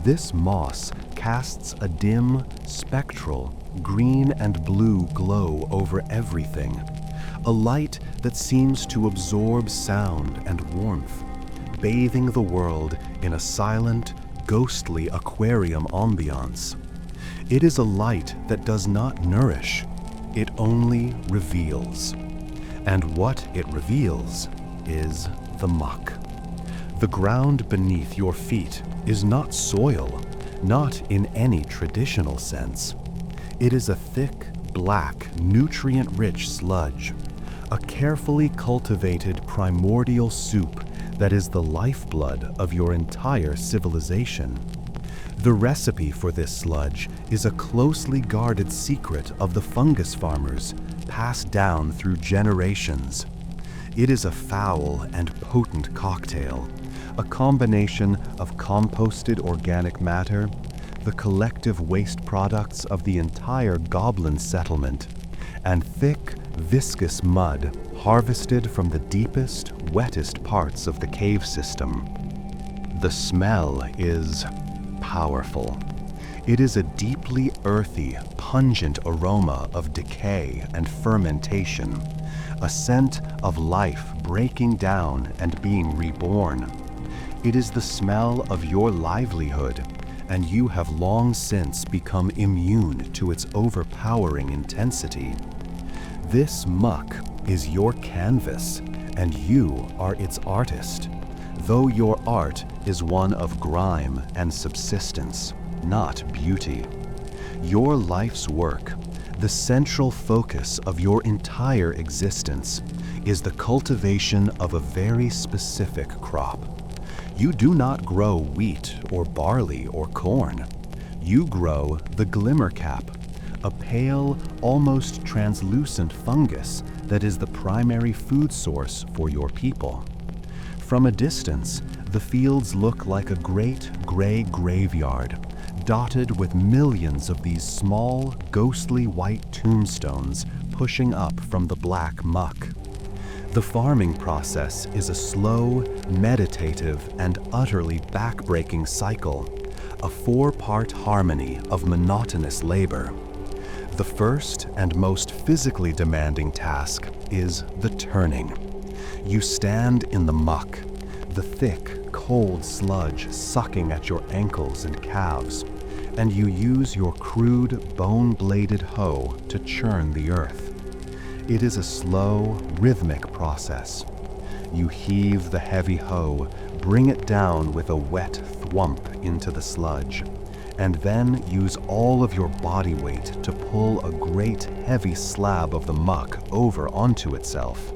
[SPEAKER 1] This moss casts a dim, spectral, green and blue glow over everything, a light that seems to absorb sound and warmth, bathing the world in a silent, ghostly aquarium ambiance. It is a light that does not nourish, it only reveals. And what it reveals is the muck. The ground beneath your feet is not soil, not in any traditional sense. It is a thick, black, nutrient-rich sludge, a carefully cultivated primordial soup that is the lifeblood of your entire civilization. The recipe for this sludge is a closely guarded secret of the fungus farmers, passed down through generations. It is a foul and potent cocktail, a combination of composted organic matter, the collective waste products of the entire goblin settlement, and thick, viscous mud harvested from the deepest, wettest parts of the cave system. The smell is powerful. It is a deeply earthy, pungent aroma of decay and fermentation, a scent of life breaking down and being reborn. It is the smell of your livelihood, and you have long since become immune to its overpowering intensity. This muck is your canvas, and you are its artist, though your art is one of grime and subsistence, not beauty. Your life's work, the central focus of your entire existence, is the cultivation of a very specific crop. You do not grow wheat or barley or corn. You grow the glimmercap, a pale, almost translucent fungus that is the primary food source for your people. From a distance, the fields look like a great gray graveyard, dotted with millions of these small, ghostly white tombstones pushing up from the black muck. The farming process is a slow, meditative, and utterly backbreaking cycle, a four-part harmony of monotonous labor. The first and most physically demanding task is the turning. You stand in the muck, the thick, cold sludge sucking at your ankles and calves, and you use your crude, bone-bladed hoe to churn the earth. It is a slow, rhythmic process. You heave the heavy hoe, bring it down with a wet thwump into the sludge, and then use all of your body weight to pull a great heavy slab of the muck over onto itself.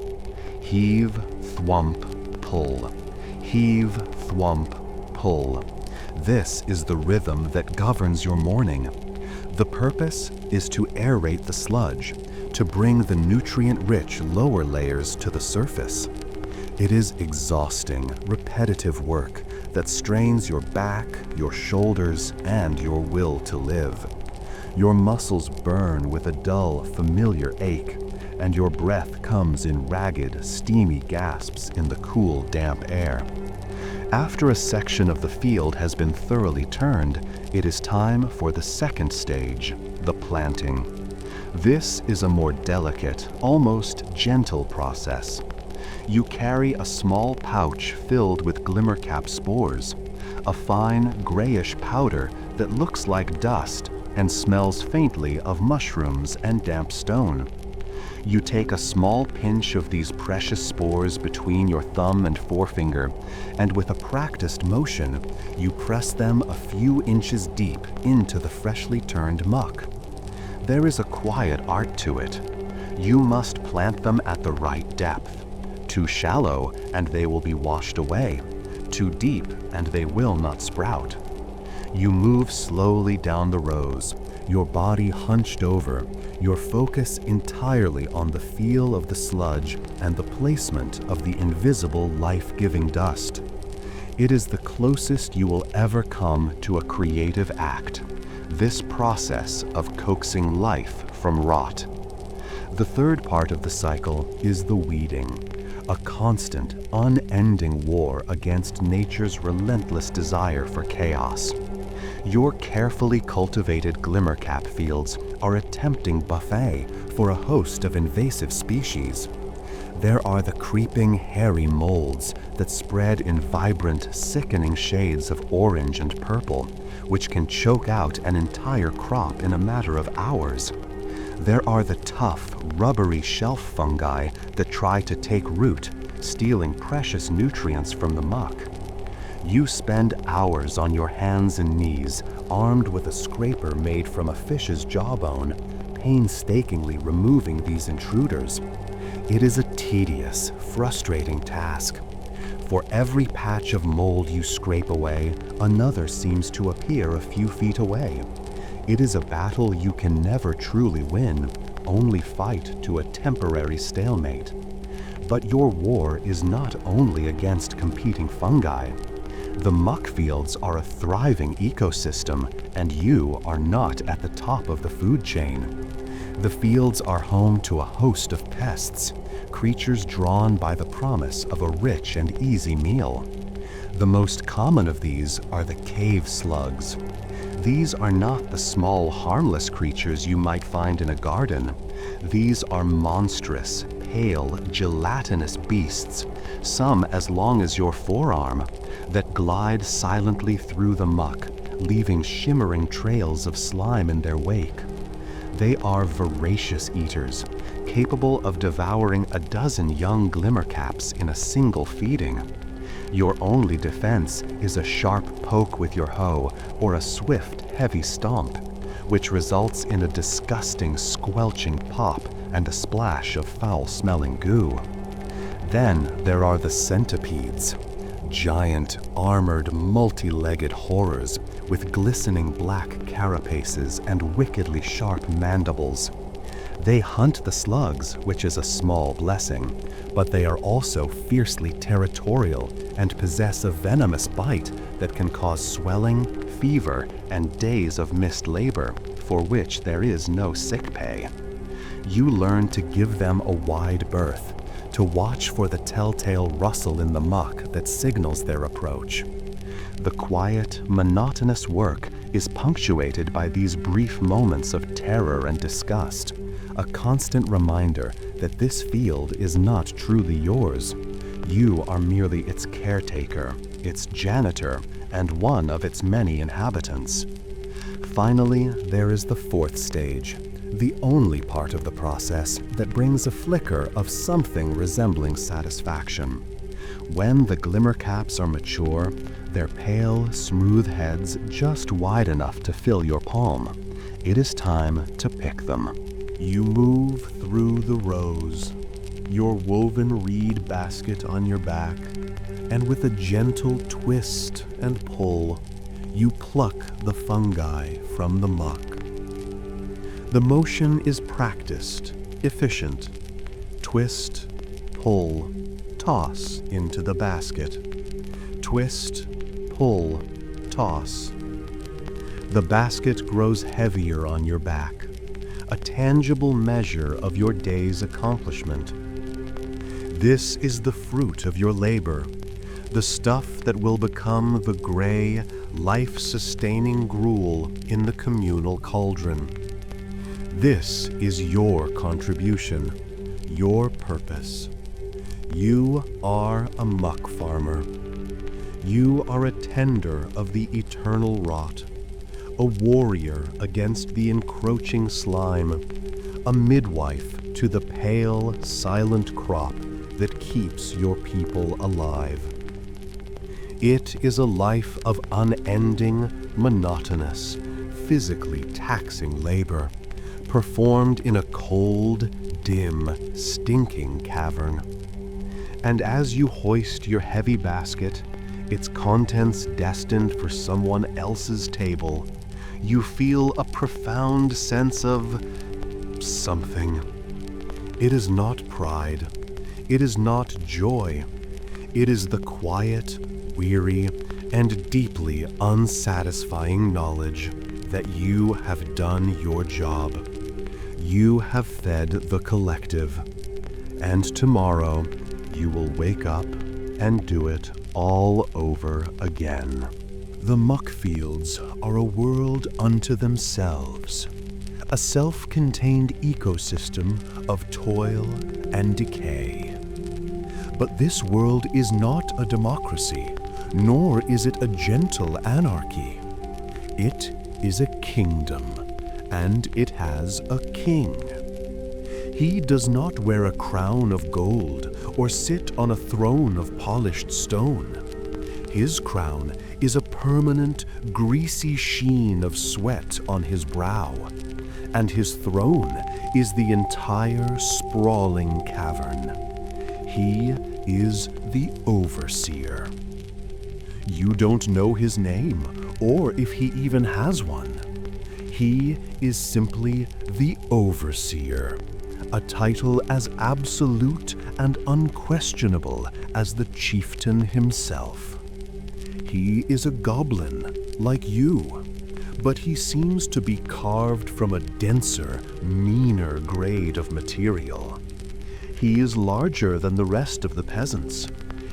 [SPEAKER 1] Heave, thwump, pull. Heave, thwump, pull. This is the rhythm that governs your morning. The purpose is to aerate the sludge, to bring the nutrient-rich lower layers to the surface. It is exhausting, repetitive work that strains your back, your shoulders, and your will to live. Your muscles burn with a dull, familiar ache, and your breath comes in ragged, steamy gasps in the cool, damp air. After a section of the field has been thoroughly turned, it is time for the second stage, the planting. This is a more delicate, almost gentle process. You carry a small pouch filled with glimmercap spores, a fine, grayish powder that looks like dust and smells faintly of mushrooms and damp stone. You take a small pinch of these precious spores between your thumb and forefinger, and with a practiced motion, you press them a few inches deep into the freshly turned muck. There is a quiet art to it. You must plant them at the right depth. Too shallow, and they will be washed away. Too deep, and they will not sprout. You move slowly down the rows, your body hunched over, your focus entirely on the feel of the sludge and the placement of the invisible life-giving dust. It is the closest you will ever come to a creative act, this process of coaxing life from rot. The third part of the cycle is the weeding, a constant, unending war against nature's relentless desire for chaos. Your carefully cultivated glimmercap fields are a tempting buffet for a host of invasive species. There are the creeping, hairy molds that spread in vibrant, sickening shades of orange and purple, which can choke out an entire crop in a matter of hours. There are the tough, rubbery shelf fungi that try to take root, stealing precious nutrients from the muck. You spend hours on your hands and knees, armed with a scraper made from a fish's jawbone, painstakingly removing these intruders. It is a tedious, frustrating task. For every patch of mold you scrape away, another seems to appear a few feet away. It is a battle you can never truly win, only fight to a temporary stalemate. But your war is not only against competing fungi. The Muck-Fields are a thriving ecosystem, and you are not at the top of the food chain. The fields are home to a host of pests, creatures drawn by the promise of a rich and easy meal. The most common of these are the cave slugs. These are not the small, harmless creatures you might find in a garden. These are monstrous, pale, gelatinous beasts, some as long as your forearm, that glide silently through the muck, leaving shimmering trails of slime in their wake. They are voracious eaters, capable of devouring a dozen young glimmercaps in a single feeding. Your only defense is a sharp poke with your hoe or a swift, heavy stomp, which results in a disgusting, squelching pop and a splash of foul-smelling goo. Then there are the centipedes, giant, armored, multi-legged horrors with glistening black carapaces and wickedly sharp mandibles. They hunt the slugs, which is a small blessing, but they are also fiercely territorial and possess a venomous bite that can cause swelling, fever, and days of missed labor, for which there is no sick pay. You learn to give them a wide berth, to watch for the telltale rustle in the muck that signals their approach. The quiet, monotonous work is punctuated by these brief moments of terror and disgust, a constant reminder that this field is not truly yours. You are merely its caretaker, its janitor, and one of its many inhabitants. Finally, there is the fourth stage, the only part of the process that brings a flicker of something resembling satisfaction. When the glimmercaps are mature, their pale, smooth heads just wide enough to fill your palm, it is time to pick them. You move through the rows, your woven reed basket on your back, and with a gentle twist and pull, you pluck the fungi from the muck. The motion is practiced, efficient. Twist, pull, toss into the basket. Twist, pull, toss. The basket grows heavier on your back, a tangible measure of your day's accomplishment. This is the fruit of your labor, the stuff that will become the gray, life-sustaining gruel in the communal cauldron. This is your contribution, your purpose. You are a muck farmer. You are a tender of the eternal rot, a warrior against the encroaching slime, a midwife to the pale, silent crop that keeps your people alive. It is a life of unending, monotonous, physically taxing labor, performed in a cold, dim, stinking cavern. And as you hoist your heavy basket, its contents destined for someone else's table, you feel a profound sense of something. It is not pride. It is not joy. It is the quiet, weary, and deeply unsatisfying knowledge that you have done your job. You have fed the collective, and tomorrow you will wake up and do it all over again. The Muck-Fields are a world unto themselves, a self-contained ecosystem of toil and decay. But this world is not a democracy, nor is it a gentle anarchy. It is a kingdom, and it has a king. He does not wear a crown of gold or sit on a throne of polished stone. His crown is a permanent, greasy sheen of sweat on his brow, and his throne is the entire sprawling cavern. He is the overseer. You don't know his name, or if he even has one. He is simply the overseer, a title as absolute and unquestionable as the chieftain himself. He is a goblin, like you, but he seems to be carved from a denser, meaner grade of material. He is larger than the rest of the peasants,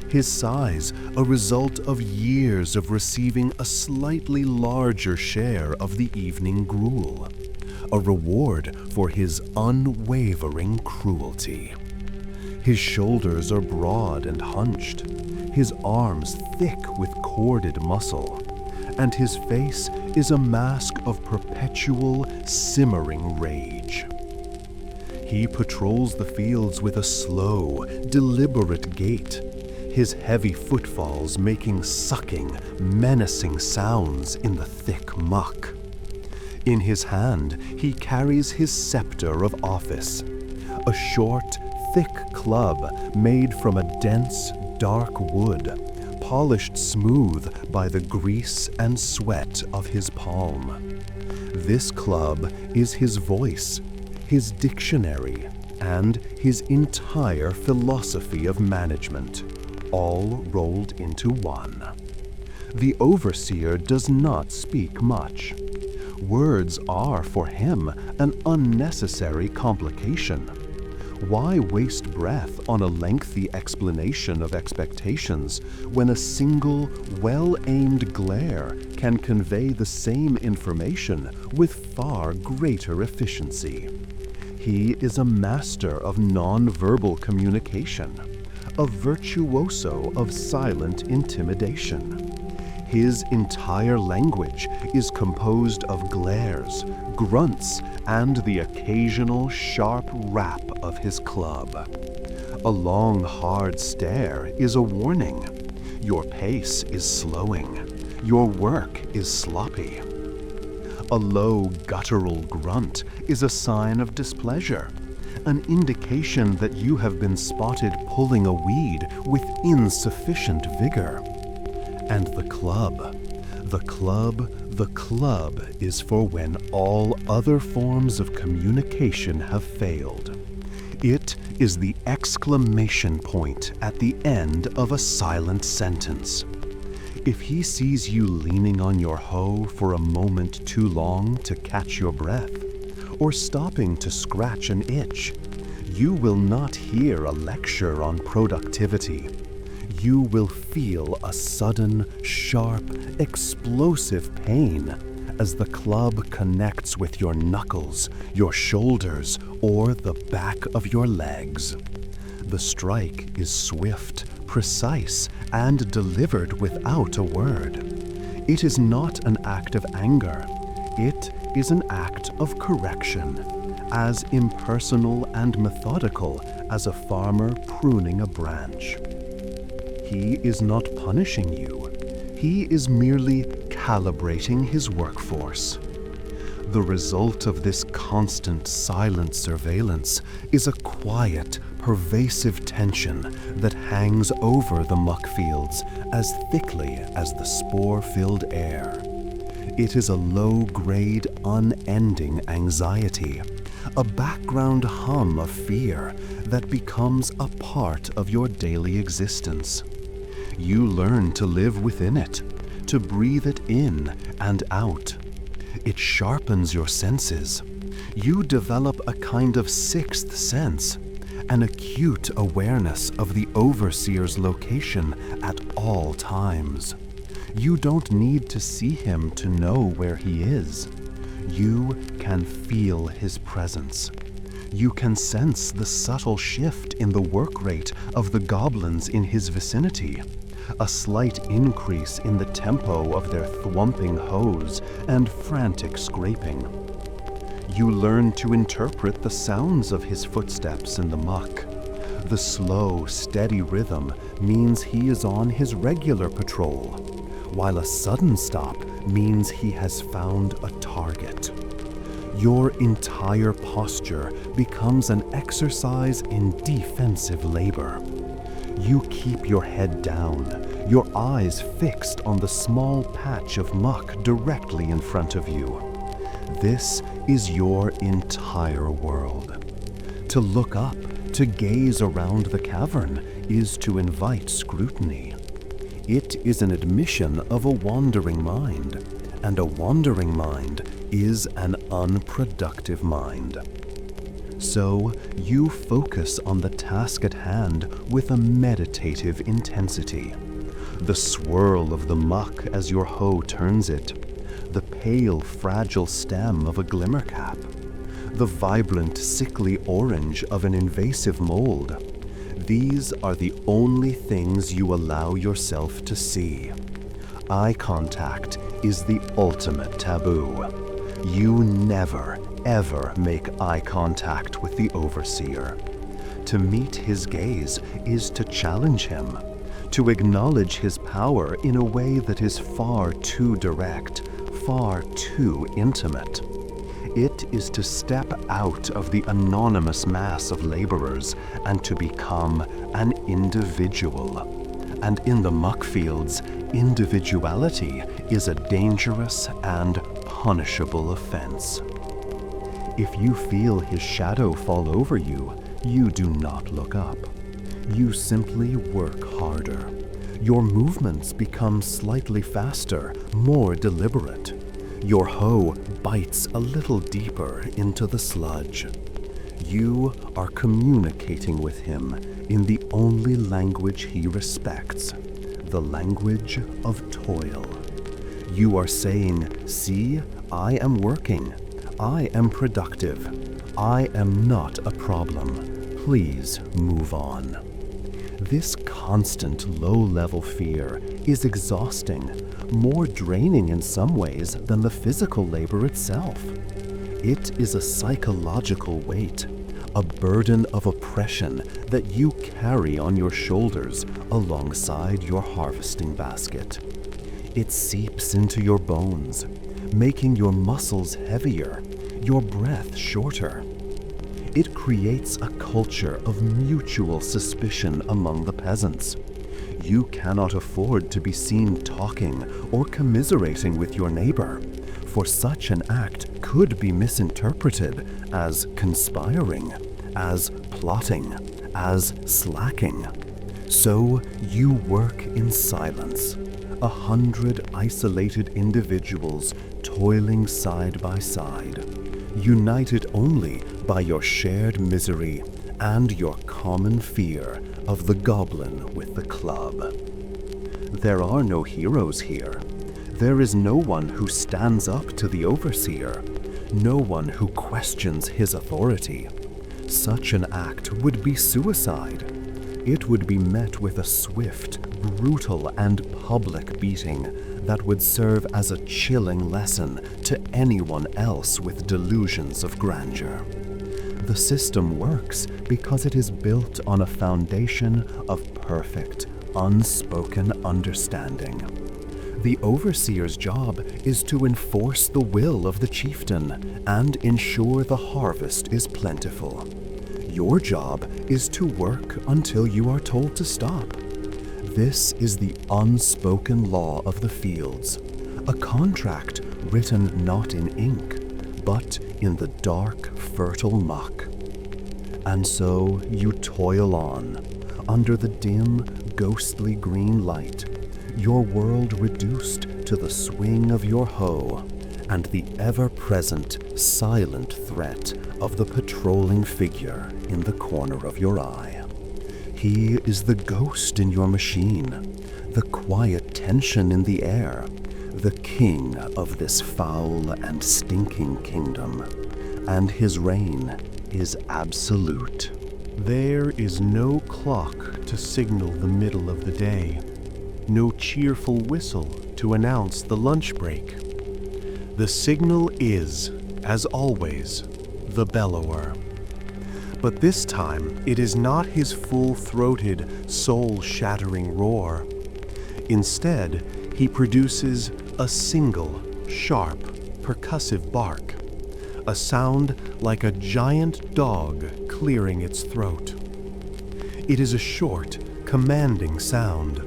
[SPEAKER 1] his size a result of years of receiving a slightly larger share of the evening gruel, a reward for his unwavering cruelty. His shoulders are broad and hunched, his arms thick with corded muscle, and his face is a mask of perpetual, simmering rage. He patrols the fields with a slow, deliberate gait, his heavy footfalls making sucking, menacing sounds in the thick muck. In his hand, he carries his scepter of office, a short, thick club made from a dense, dark wood, polished smooth by the grease and sweat of his palm. This club is his voice, his dictionary, and his entire philosophy of management, all rolled into one. The overseer does not speak much. Words are, for him, an unnecessary complication. Why waste breath on a lengthy explanation of expectations when a single, well-aimed glare can convey the same information with far greater efficiency? He is a master of non-verbal communication, a virtuoso of silent intimidation. His entire language is composed of glares, grunts, and the occasional sharp rap of his club. A long, hard stare is a warning. Your pace is slowing. Your work is sloppy. A low, guttural grunt is a sign of displeasure, an indication that you have been spotted pulling a weed with insufficient vigor. And the club, The club is for when all other forms of communication have failed. It is the exclamation point at the end of a silent sentence. If he sees you leaning on your hoe for a moment too long to catch your breath, or stopping to scratch an itch, you will not hear a lecture on productivity. You will feel a sudden, sharp, explosive pain as the club connects with your knuckles, your shoulders, or the back of your legs. The strike is swift, precise, and delivered without a word. It is not an act of anger. It is an act of correction, as impersonal and methodical as a farmer pruning a branch. He is not punishing you. He is merely calibrating his workforce. The result of this constant silent surveillance is a quiet, pervasive tension that hangs over the Muck-Fields as thickly as the spore-filled air. It is a low-grade, unending anxiety, a background hum of fear that becomes a part of your daily existence. You learn to live within it, to breathe it in and out. It sharpens your senses. You develop a kind of sixth sense, an acute awareness of the overseer's location at all times. You don't need to see him to know where he is. You can feel his presence. You can sense the subtle shift in the work rate of the goblins in his vicinity, a slight increase in the tempo of their thwomping hoes and frantic scraping. You learn to interpret the sounds of his footsteps in the muck. The slow, steady rhythm means he is on his regular patrol, while a sudden stop means he has found a target. Your entire posture becomes an exercise in defensive labor. You keep your head down, your eyes fixed on the small patch of muck directly in front of you. This is your entire world. To look up, to gaze around the cavern, is to invite scrutiny. It is an admission of a wandering mind, and a wandering mind is an unproductive mind. So you focus on the task at hand with a meditative intensity. The swirl of the muck as your hoe turns it, the pale, fragile stem of a glimmercap, the vibrant, sickly orange of an invasive mold. These are the only things you allow yourself to see. Eye contact is the ultimate taboo. You never, ever make eye contact with the overseer. To meet his gaze is to challenge him, to acknowledge his power in a way that is far too direct, far too intimate. It is to step out of the anonymous mass of laborers and to become an individual. And in the Muck-Fields, individuality is a dangerous and punishable offense. If you feel his shadow fall over you, you do not look up. You simply work harder. Your movements become slightly faster, more deliberate. Your hoe bites a little deeper into the sludge. You are communicating with him in the only language he respects, the language of toil. You are saying, "See, I am working. I am productive. I am not a problem. Please move on." This constant low-level fear is exhausting, more draining in some ways than the physical labor itself. It is a psychological weight, a burden of oppression that you carry on your shoulders alongside your harvesting basket. It seeps into your bones, making your muscles heavier, your breath shorter. It creates a culture of mutual suspicion among the peasants. You cannot afford to be seen talking or commiserating with your neighbor, for such an act could be misinterpreted as conspiring, as plotting, as slacking. So you work in silence, 100 isolated individuals toiling side by side, united only by your shared misery and your common fear of the goblin with the club. There are no heroes here. There is no one who stands up to the overseer, no one who questions his authority. Such an act would be suicide. It would be met with a swift, brutal, and public beating that would serve as a chilling lesson to anyone else with delusions of grandeur. The system works because it is built on a foundation of perfect, unspoken understanding. The overseer's job is to enforce the will of the chieftain and ensure the harvest is plentiful. Your job is to work until you are told to stop. This is the unspoken law of the fields, a contract written not in ink, but in the dark, fertile muck. And so you toil on, under the dim, ghostly green light, your world reduced to the swing of your hoe and the ever-present, silent threat of the patrolling figure in the corner of your eye. He is the ghost in your machine, the quiet tension in the air, the king of this foul and stinking kingdom, and his reign is absolute.
[SPEAKER 2] There is no clock to signal the middle of the day, no cheerful whistle to announce the lunch break. The signal is, as always, the bellower. But this time it is not his full-throated, soul-shattering roar. Instead, he produces a single, sharp, percussive bark, a sound like a giant dog clearing its throat. It is a short, commanding sound,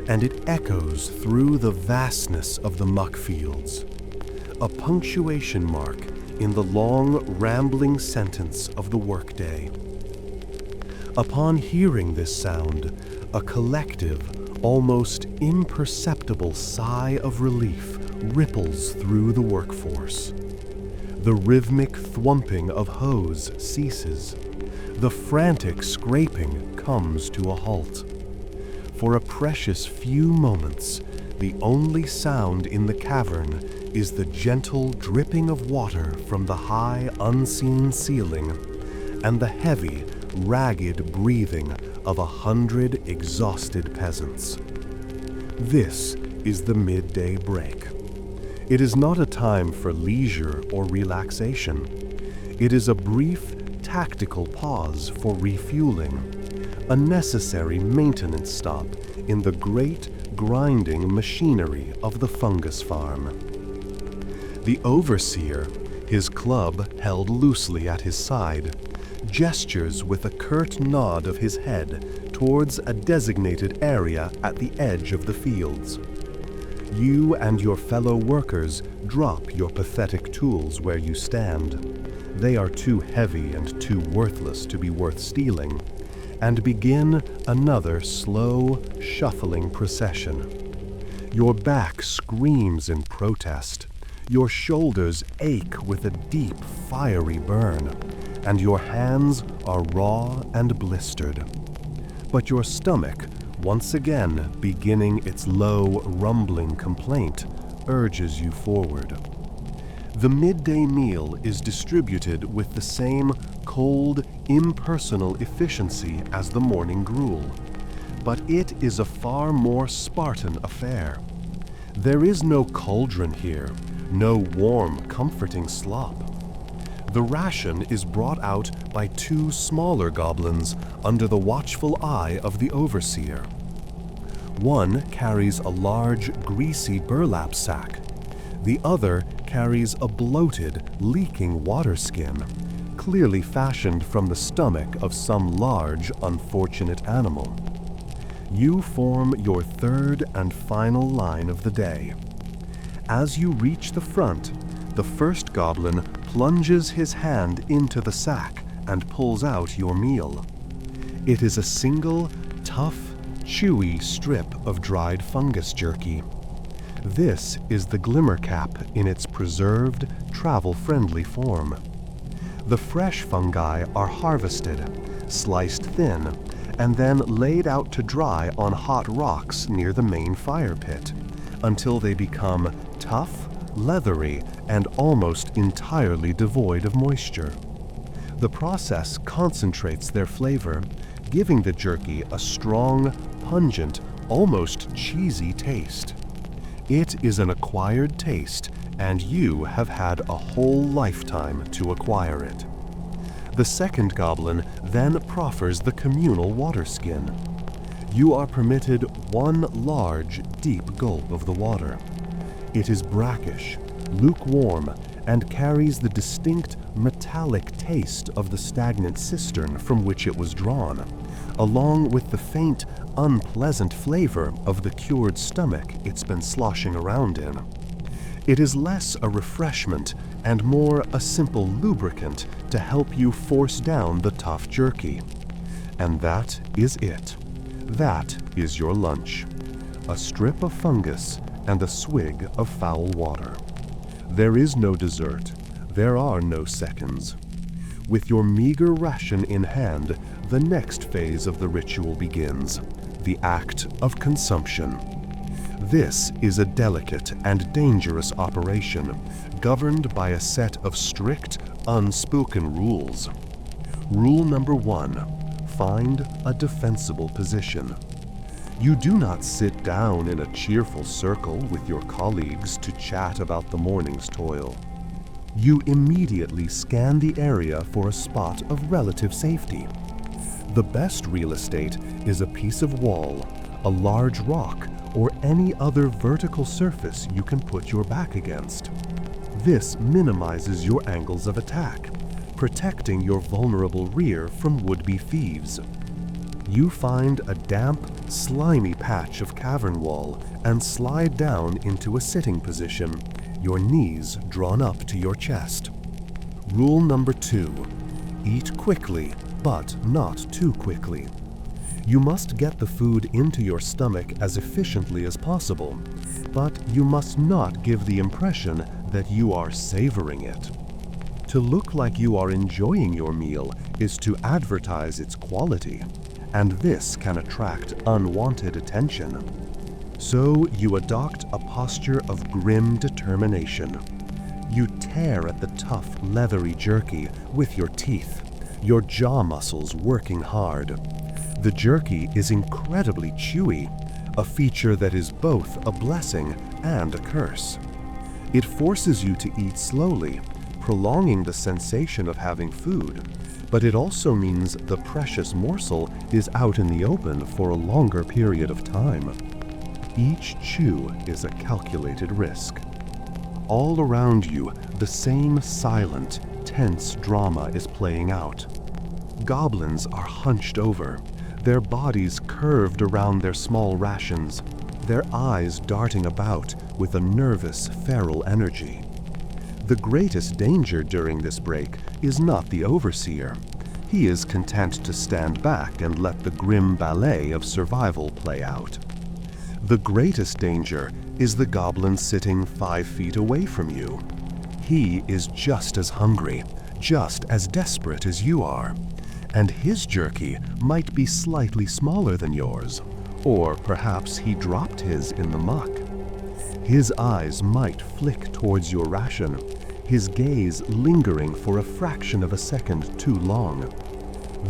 [SPEAKER 2] and it echoes through the vastness of the Muck-Fields, a punctuation mark in the long, rambling sentence of the workday. Upon hearing this sound, a collective, almost imperceptible sigh of relief ripples through the workforce. The rhythmic thwumping of hoes ceases. The frantic scraping comes to a halt. For a precious few moments, the only sound in the cavern is the gentle dripping of water from the high, unseen ceiling and the heavy, ragged breathing of 100 exhausted peasants. This is the midday break. It is not a time for leisure or relaxation. It is a brief, tactical pause for refueling, a necessary maintenance stop in the great, grinding machinery of the fungus farm. The overseer, his club held loosely at his side, gestures with a curt nod of his head towards a designated area at the edge of the fields. You and your fellow workers drop your pathetic tools where you stand. They are too heavy and too worthless to be worth stealing, and begin another slow, shuffling procession. Your back screams in protest. Your shoulders ache with a deep, fiery burn, and your hands are raw and blistered. But your stomach, once again beginning its low, rumbling complaint, urges you forward. The midday meal is distributed with the same cold, impersonal efficiency as the morning gruel, but it is a far more Spartan affair. There is no cauldron here, no warm, comforting slop. The ration is brought out by two smaller goblins under the watchful eye of the overseer. One carries a large, greasy burlap sack. The other carries a bloated, leaking water skin, clearly fashioned from the stomach of some large, unfortunate animal. You form your third and final line of the day. As you reach the front, the first goblin plunges his hand into the sack and pulls out your meal. It is a single, tough, chewy strip of dried fungus jerky. This is the glimmercap in its preserved, travel-friendly form. The fresh fungi are harvested, sliced thin, and then laid out to dry on hot rocks near the main fire pit until they become tough, leathery, and almost entirely devoid of moisture. The process concentrates their flavor, giving the jerky a strong, pungent, almost cheesy taste. It is an acquired taste, and you have had a whole lifetime to acquire it. The second goblin then proffers the communal water skin. You are permitted one large, deep gulp of the water. It is brackish, lukewarm, and carries the distinct metallic taste of the stagnant cistern from which it was drawn, along with the faint, unpleasant flavor of the cured stomach it's been sloshing around in. It is less a refreshment and more a simple lubricant to help you force down the tough jerky. And that is it. That is your lunch. A strip of fungus and a swig of foul water. There is no dessert. There are no seconds. With your meager ration in hand, the next phase of the ritual begins, the act of consumption. This is a delicate and dangerous operation, governed by a set of strict, unspoken rules. Rule number 1, find a defensible position. You do not sit down in a cheerful circle with your colleagues to chat about the morning's toil. You immediately scan the area for a spot of relative safety. The best real estate is a piece of wall, a large rock, or any other vertical surface you can put your back against. This minimizes your angles of attack, protecting your vulnerable rear from would-be thieves. You find a damp, slimy patch of cavern wall and slide down into a sitting position, your knees drawn up to your chest. Rule number 2, eat quickly, but not too quickly. You must get the food into your stomach as efficiently as possible, but you must not give the impression that you are savoring it. To look like you are enjoying your meal is to advertise its quality, and this can attract unwanted attention. So you adopt a posture of grim determination. You tear at the tough, leathery jerky with your teeth, your jaw muscles working hard. The jerky is incredibly chewy, a feature that is both a blessing and a curse. It forces you to eat slowly, prolonging the sensation of having food, but it also means the precious morsel is out in the open for a longer period of time. Each chew is a calculated risk. All around you, the same silent, tense drama is playing out. Goblins are hunched over, their bodies curved around their small rations, their eyes darting about with a nervous, feral energy. The greatest danger during this break is not the overseer. He is content to stand back and let the grim ballet of survival play out. The greatest danger is the goblin sitting 5 feet away from you. He is just as hungry, just as desperate as you are, and his jerky might be slightly smaller than yours, or perhaps he dropped his in the muck. His eyes might flick towards your ration, his gaze lingering for a fraction of a second too long.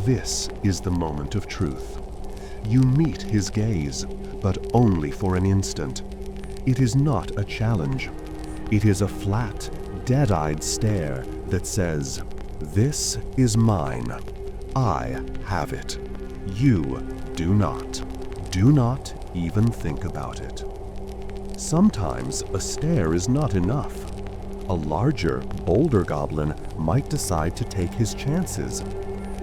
[SPEAKER 2] This is the moment of truth. You meet his gaze, but only for an instant. It is not a challenge. It is a flat, dead-eyed stare that says, "This is mine. I have it. You do not. Do not even think about it." Sometimes a stare is not enough. A larger, bolder goblin might decide to take his chances.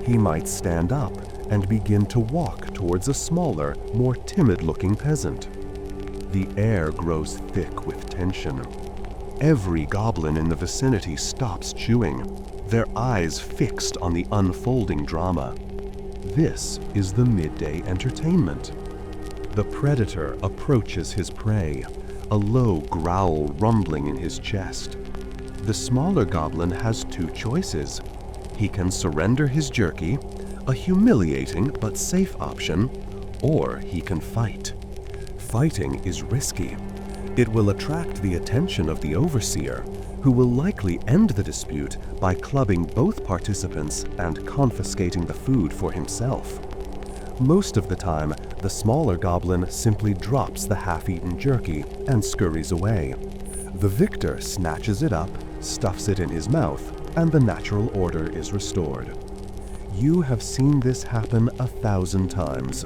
[SPEAKER 2] He might stand up
[SPEAKER 1] and begin to walk towards a smaller, more timid-looking peasant. The air grows thick with tension. Every goblin in the vicinity stops chewing, their eyes fixed on the unfolding drama. This is the midday entertainment. The predator approaches his prey, a low growl rumbling in his chest. The smaller goblin has two choices. He can surrender his jerky, a humiliating but safe option, or he can fight. Fighting is risky. It will attract the attention of the overseer, who will likely end the dispute by clubbing both participants and confiscating the food for himself. Most of the time, the smaller goblin simply drops the half-eaten jerky and scurries away. The victor snatches it up, stuffs it in his mouth, and the natural order is restored. You have seen this happen 1,000 times.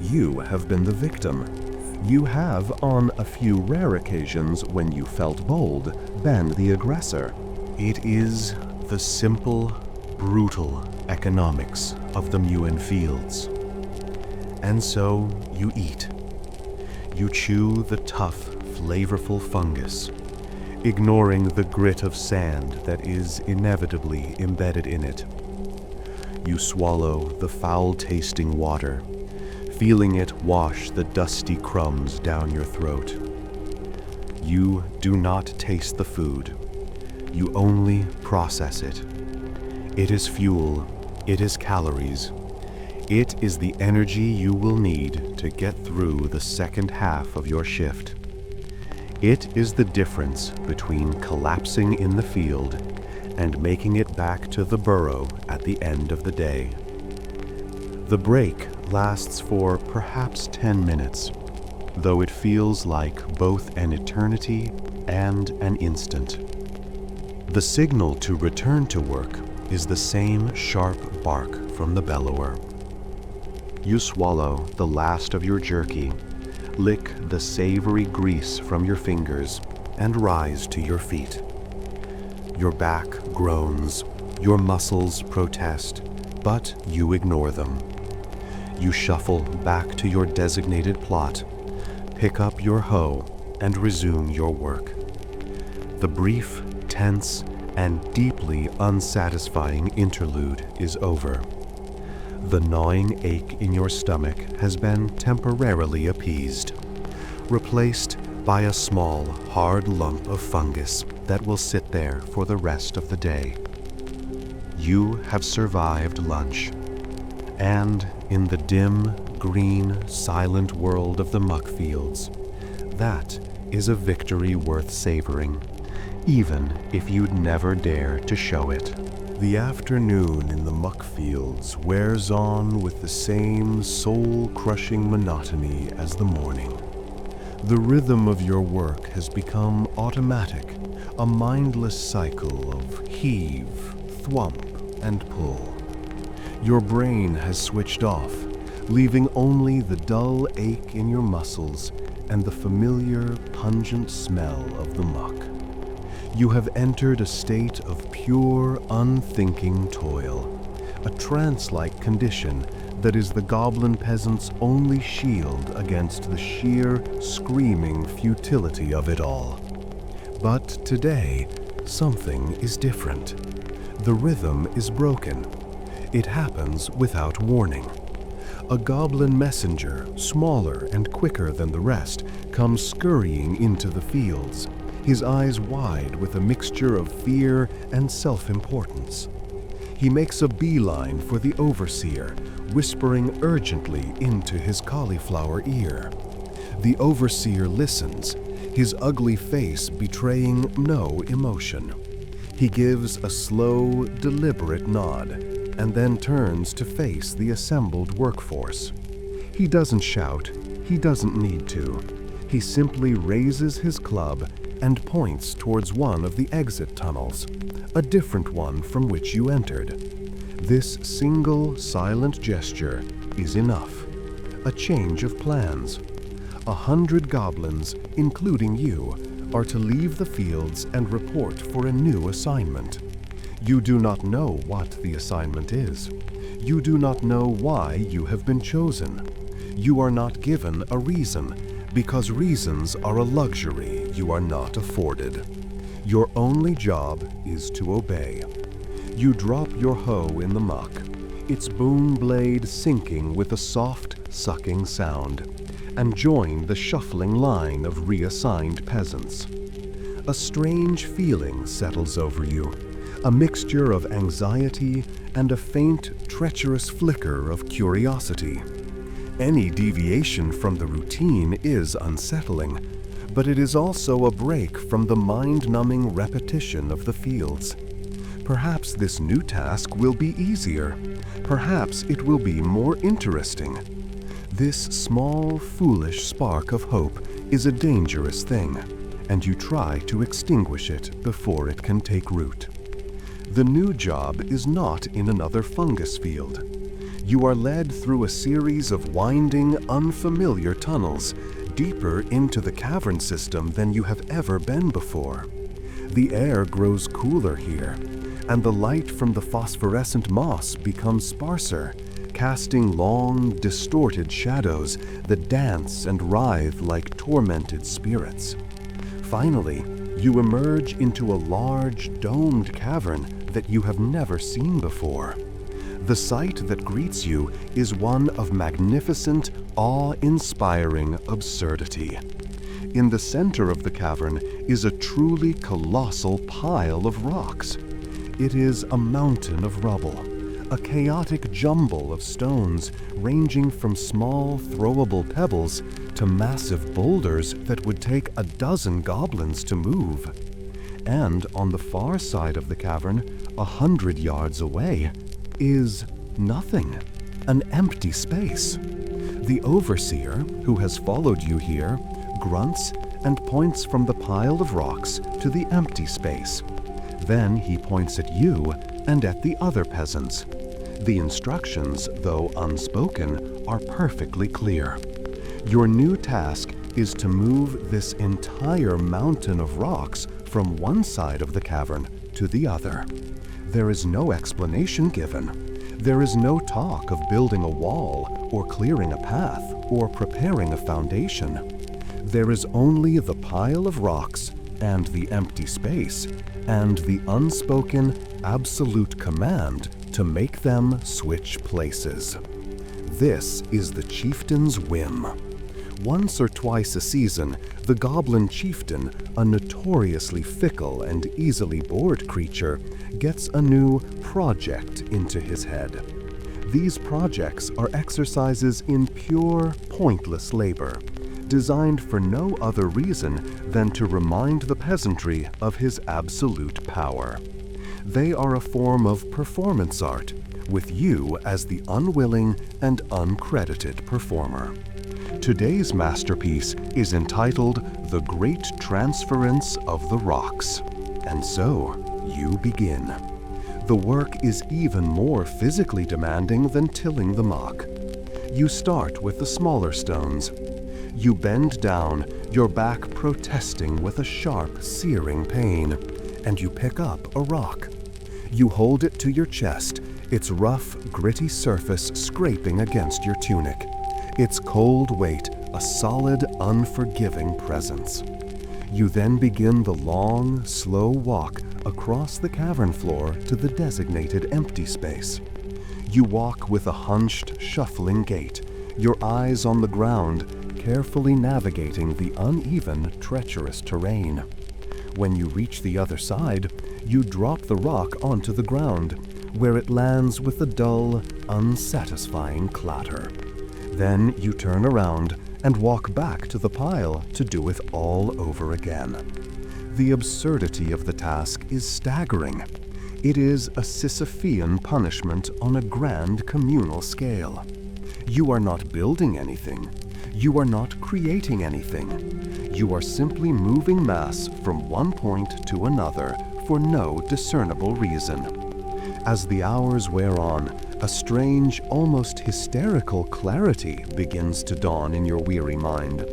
[SPEAKER 1] You have been the victim. You have, on a few rare occasions when you felt bold, been the aggressor. It is the simple, brutal economics of the Muck-Fields. And so you eat. You chew the tough, flavorful fungus, ignoring the grit of sand that is inevitably embedded in it. You swallow the foul-tasting water, feeling it wash the dusty crumbs down your throat. You do not taste the food. You only process it. It is fuel. It is calories. It is the energy you will need to get through the second half of your shift. It is the difference between collapsing in the field and making it back to the burrow at the end of the day. The break lasts for perhaps 10 minutes, though it feels like both an eternity and an instant. The signal to return to work is the same sharp bark from the bellower. You swallow the last of your jerky, lick the savory grease from your fingers, and rise to your feet. Your back groans, your muscles protest, but you ignore them. You shuffle back to your designated plot, pick up your hoe, and resume your work. The brief, tense, and deeply unsatisfying interlude is over. The gnawing ache in your stomach has been temporarily appeased, replaced by a small, hard lump of fungus that will sit there for the rest of the day. You have survived lunch, and in the dim, green, silent world of the Muck-Fields, that is a victory worth savoring, even if you'd never dare to show it. The afternoon in the Muck-Fields wears on with the same soul-crushing monotony as the morning. The rhythm of your work has become automatic, a mindless cycle of heave, thwump, and pull. Your brain has switched off, leaving only the dull ache in your muscles and the familiar, pungent smell of the muck. You have entered a state of pure, unthinking toil, a trance-like condition that is the goblin peasant's only shield against the sheer, screaming futility of it all. But today, something is different. The rhythm is broken. It happens without warning. A goblin messenger, smaller and quicker than the rest, comes scurrying into the fields, his eyes wide with a mixture of fear and self-importance. He makes a beeline for the overseer, whispering urgently into his cauliflower ear. The overseer listens, his ugly face betraying no emotion. He gives a slow, deliberate nod, and then turns to face the assembled workforce. He doesn't shout, he doesn't need to. He simply raises his club and points towards one of the exit tunnels, a different one from which you entered. This single, silent gesture is enough. A change of plans. 100 goblins, including you, are to leave the fields and report for a new assignment. You do not know what the assignment is. You do not know why you have been chosen. You are not given a reason, because reasons are a luxury you are not afforded. Your only job is to obey. You drop your hoe in the muck, its boom blade sinking with a soft, sucking sound, and join the shuffling line of reassigned peasants. A strange feeling settles over you, a mixture of anxiety and a faint, treacherous flicker of curiosity. Any deviation from the routine is unsettling, but it is also a break from the mind-numbing repetition of the fields. Perhaps this new task will be easier. Perhaps it will be more interesting. This small, foolish spark of hope is a dangerous thing, and you try to extinguish it before it can take root. The new job is not in another fungus field. You are led through a series of winding, unfamiliar tunnels, deeper into the cavern system than you have ever been before. The air grows cooler here, and the light from the phosphorescent moss becomes sparser, casting long, distorted shadows that dance and writhe like tormented spirits. Finally, you emerge into a large, domed cavern that you have never seen before. The sight that greets you is one of magnificent, awe-inspiring absurdity. In the center of the cavern is a truly colossal pile of rocks. It is a mountain of rubble, a chaotic jumble of stones ranging from small, throwable pebbles to massive boulders that would take a dozen goblins to move. And on the far side of the cavern, 100 yards away, is nothing, an empty space. The overseer, who has followed you here, grunts and points from the pile of rocks to the empty space. Then he points at you and at the other peasants. The instructions, though unspoken, are perfectly clear. Your new task is to move this entire mountain of rocks from one side of the cavern to the other. There is no explanation given. There is no talk of building a wall or clearing a path or preparing a foundation. There is only the pile of rocks and the empty space and the unspoken, absolute command to make them switch places. This is the chieftain's whim. Once or twice a season, the goblin chieftain, a notoriously fickle and easily bored creature, gets a new project into his head. These projects are exercises in pure, pointless labor, designed for no other reason than to remind the peasantry of his absolute power. They are a form of performance art, with you as the unwilling and uncredited performer. Today's masterpiece is entitled The Great Transference of the Rocks. And so, you begin. The work is even more physically demanding than tilling the muck. You start with the smaller stones. You bend down, your back protesting with a sharp, searing pain, and you pick up a rock. You hold it to your chest, its rough, gritty surface scraping against your tunic. Its cold weight, a solid, unforgiving presence. You then begin the long, slow walk across the cavern floor to the designated empty space. You walk with a hunched, shuffling gait, your eyes on the ground, carefully navigating the uneven, treacherous terrain. When you reach the other side, you drop the rock onto the ground, where it lands with a dull, unsatisfying clatter. Then you turn around and walk back to the pile to do it all over again. The absurdity of the task is staggering. It is a Sisyphean punishment on a grand communal scale. You are not building anything. You are not creating anything. You are simply moving mass from one point to another for no discernible reason. As the hours wear on, a strange, almost hysterical clarity begins to dawn in your weary mind.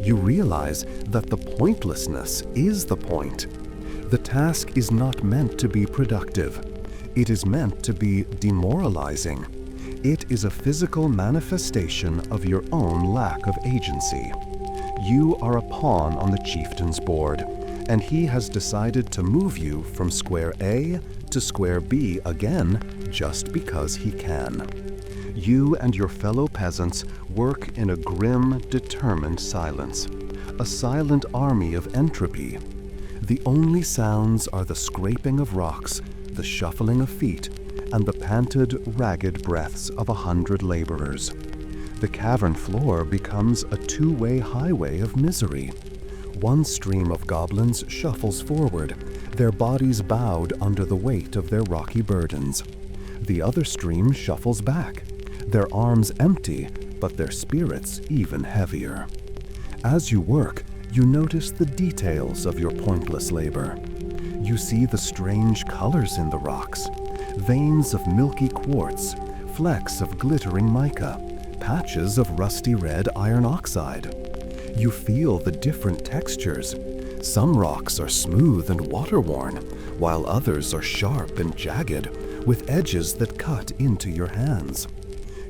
[SPEAKER 1] You realize that the pointlessness is the point. The task is not meant to be productive. It is meant to be demoralizing. It is a physical manifestation of your own lack of agency. You are a pawn on the chieftain's board, and he has decided to move you from square A to square B again just because he can. You and your fellow peasants work in a grim, determined silence, a silent army of entropy. The only sounds are the scraping of rocks, the shuffling of feet, and the panted, ragged breaths of 100 laborers. The cavern floor becomes a two-way highway of misery. One stream of goblins shuffles forward, their bodies bowed under the weight of their rocky burdens. The other stream shuffles back, their arms empty, but their spirits even heavier. As you work, you notice the details of your pointless labor. You see the strange colors in the rocks, veins of milky quartz, flecks of glittering mica, patches of rusty red iron oxide. You feel the different textures. Some rocks are smooth and water-worn, while others are sharp and jagged, with edges that cut into your hands.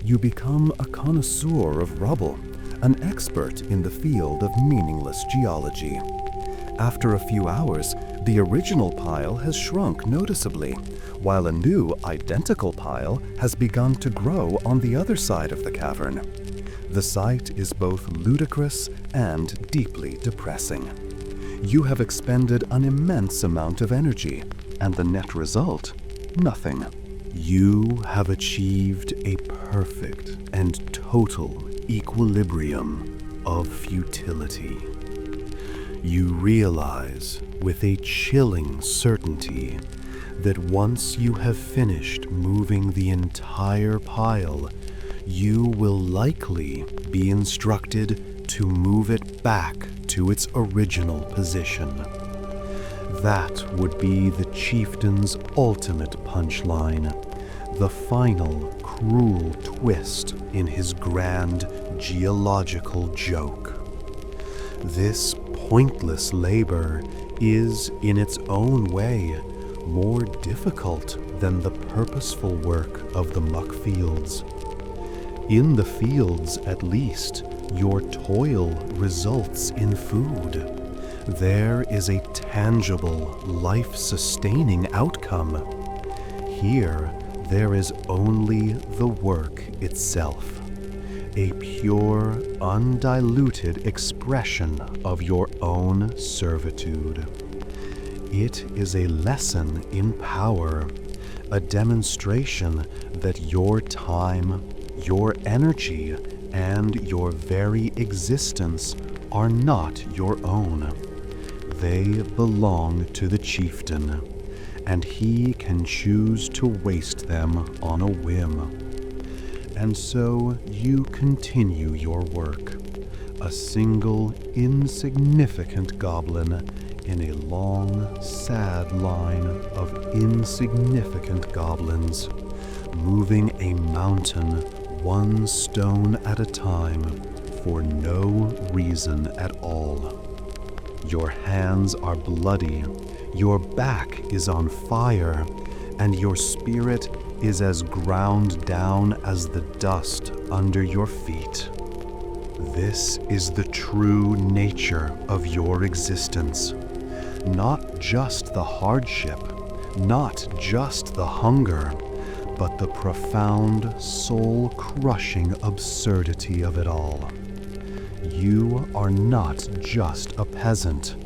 [SPEAKER 1] You become a connoisseur of rubble, an expert in the field of meaningless geology. After a few hours, the original pile has shrunk noticeably, while a new, identical pile has begun to grow on the other side of the cavern. The sight is both ludicrous and deeply depressing. You have expended an immense amount of energy, and the net result, nothing. You have achieved a perfect and total equilibrium of futility. You realize with a chilling certainty that once you have finished moving the entire pile, you will likely be instructed to move it back to its original position. That would be the chieftain's ultimate punchline, the final cruel twist in his grand geological joke. This pointless labor is, in its own way, more difficult than the purposeful work of the Muck-Fields. In the fields, at least, your toil results in food. There is a tangible, life-sustaining outcome. Here, there is only the work itself, a pure, undiluted expression of your own servitude. It is a lesson in power, a demonstration that your time, your energy, and your very existence are not your own. They belong to the chieftain, and he can choose to waste them on a whim. And so you continue your work, a single insignificant goblin in a long, sad line of insignificant goblins, moving a mountain one stone at a time for no reason at all. Your hands are bloody, your back is on fire, and your spirit is as ground down as the dust under your feet. This is the true nature of your existence. Not just the hardship, not just the hunger, but the profound, soul-crushing absurdity of it all. You are not just a peasant.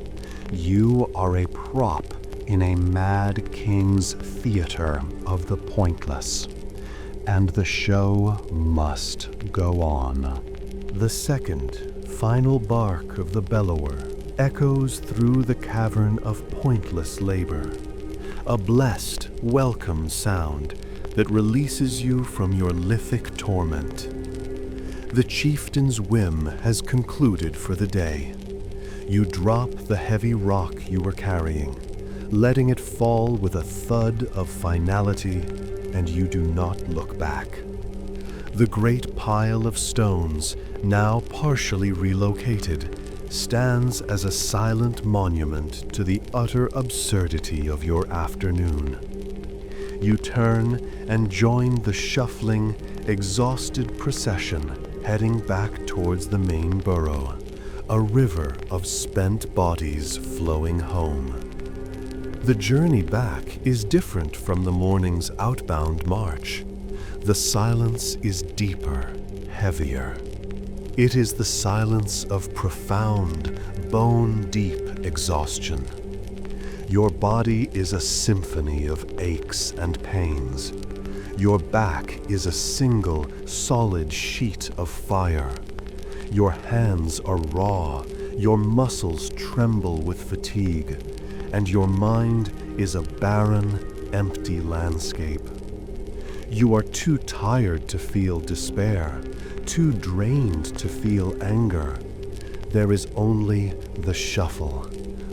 [SPEAKER 1] You are a prop in a mad king's theater of the pointless. And the show must go on. The second, final bark of the bellower echoes through the cavern of pointless labor, a blessed, welcome sound that releases you from your lithic torment. The chieftain's whim has concluded for the day. You drop the heavy rock you were carrying, letting it fall with a thud of finality, and you do not look back. The great pile of stones, now partially relocated, stands as a silent monument to the utter absurdity of your afternoon. You turn and join the shuffling,
[SPEAKER 2] exhausted procession heading back towards the main burrow, a river of spent bodies flowing home. The journey back is different from the morning's outbound march. The silence is deeper, heavier. It is the silence of profound, bone-deep exhaustion. Your body is a symphony of aches and pains. Your back is a single, solid sheet of fire. Your hands are raw, your muscles tremble with fatigue, and your mind is a barren, empty landscape. You are too tired to feel despair, too drained to feel anger. There is only the shuffle,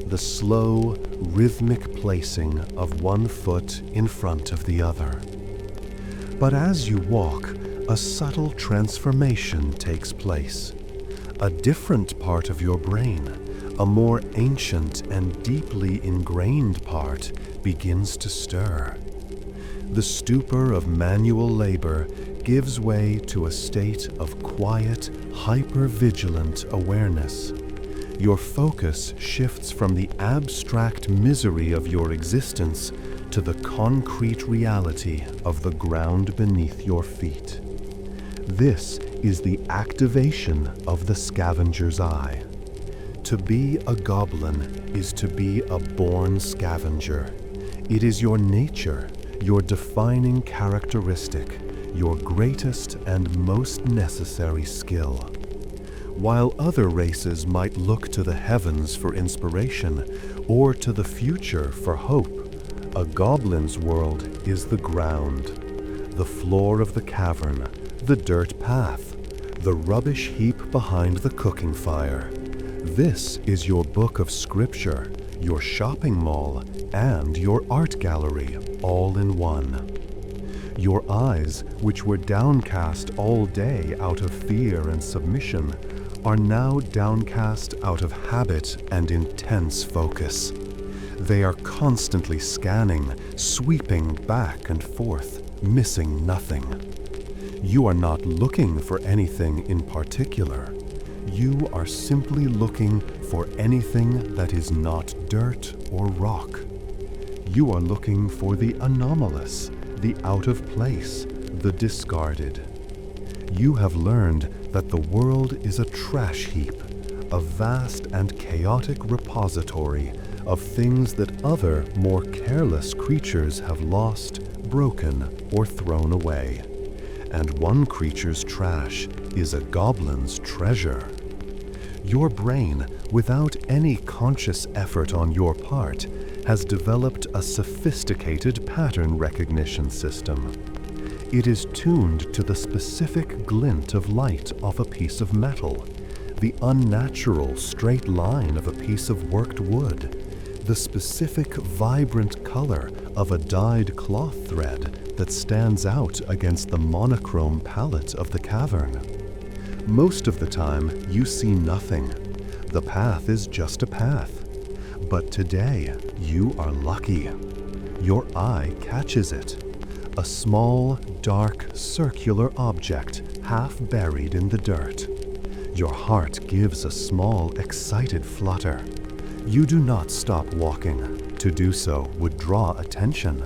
[SPEAKER 2] the slow, rhythmic placing of one foot in front of the other. But as you walk, a subtle transformation takes place. A different part of your brain, a more ancient and deeply ingrained part, begins to stir. The stupor of manual labor gives way to a state of quiet, hyper-vigilant awareness. Your focus shifts from the abstract misery of your existence to the concrete reality of the ground beneath your feet. This is the activation of the scavenger's eye. To be a goblin is to be a born scavenger. It is your nature, your defining characteristic, your greatest and most necessary skill. While other races might look to the heavens for inspiration or to the future for hope, a goblin's world is the ground, the floor of the cavern, the dirt path, the rubbish heap behind the cooking fire. This is your book of scripture, your shopping mall, and your art gallery, all in one. Your eyes, which were downcast all day out of fear and submission, are now downcast out of habit and intense focus. They are constantly scanning, sweeping back and forth, missing nothing. You are not looking for anything in particular. You are simply looking for anything that is not dirt or rock. You are looking for the anomalous, the out of place, the discarded. You have learned that the world is a trash heap, a vast and chaotic repository of things that other, more careless creatures have lost, broken, or thrown away. And one creature's trash is a goblin's treasure. Your brain, without any conscious effort on your part, has developed a sophisticated pattern recognition system. It is tuned to the specific glint of light off a piece of metal, the unnatural straight line of a piece of worked wood, the specific vibrant color of a dyed cloth thread that stands out against the monochrome palette of the cavern. Most of the time, you see nothing. The path is just a path. But today, you are lucky. Your eye catches it. A small, dark, circular object half buried in the dirt. Your heart gives a small, excited flutter. You do not stop walking. To do so would draw attention.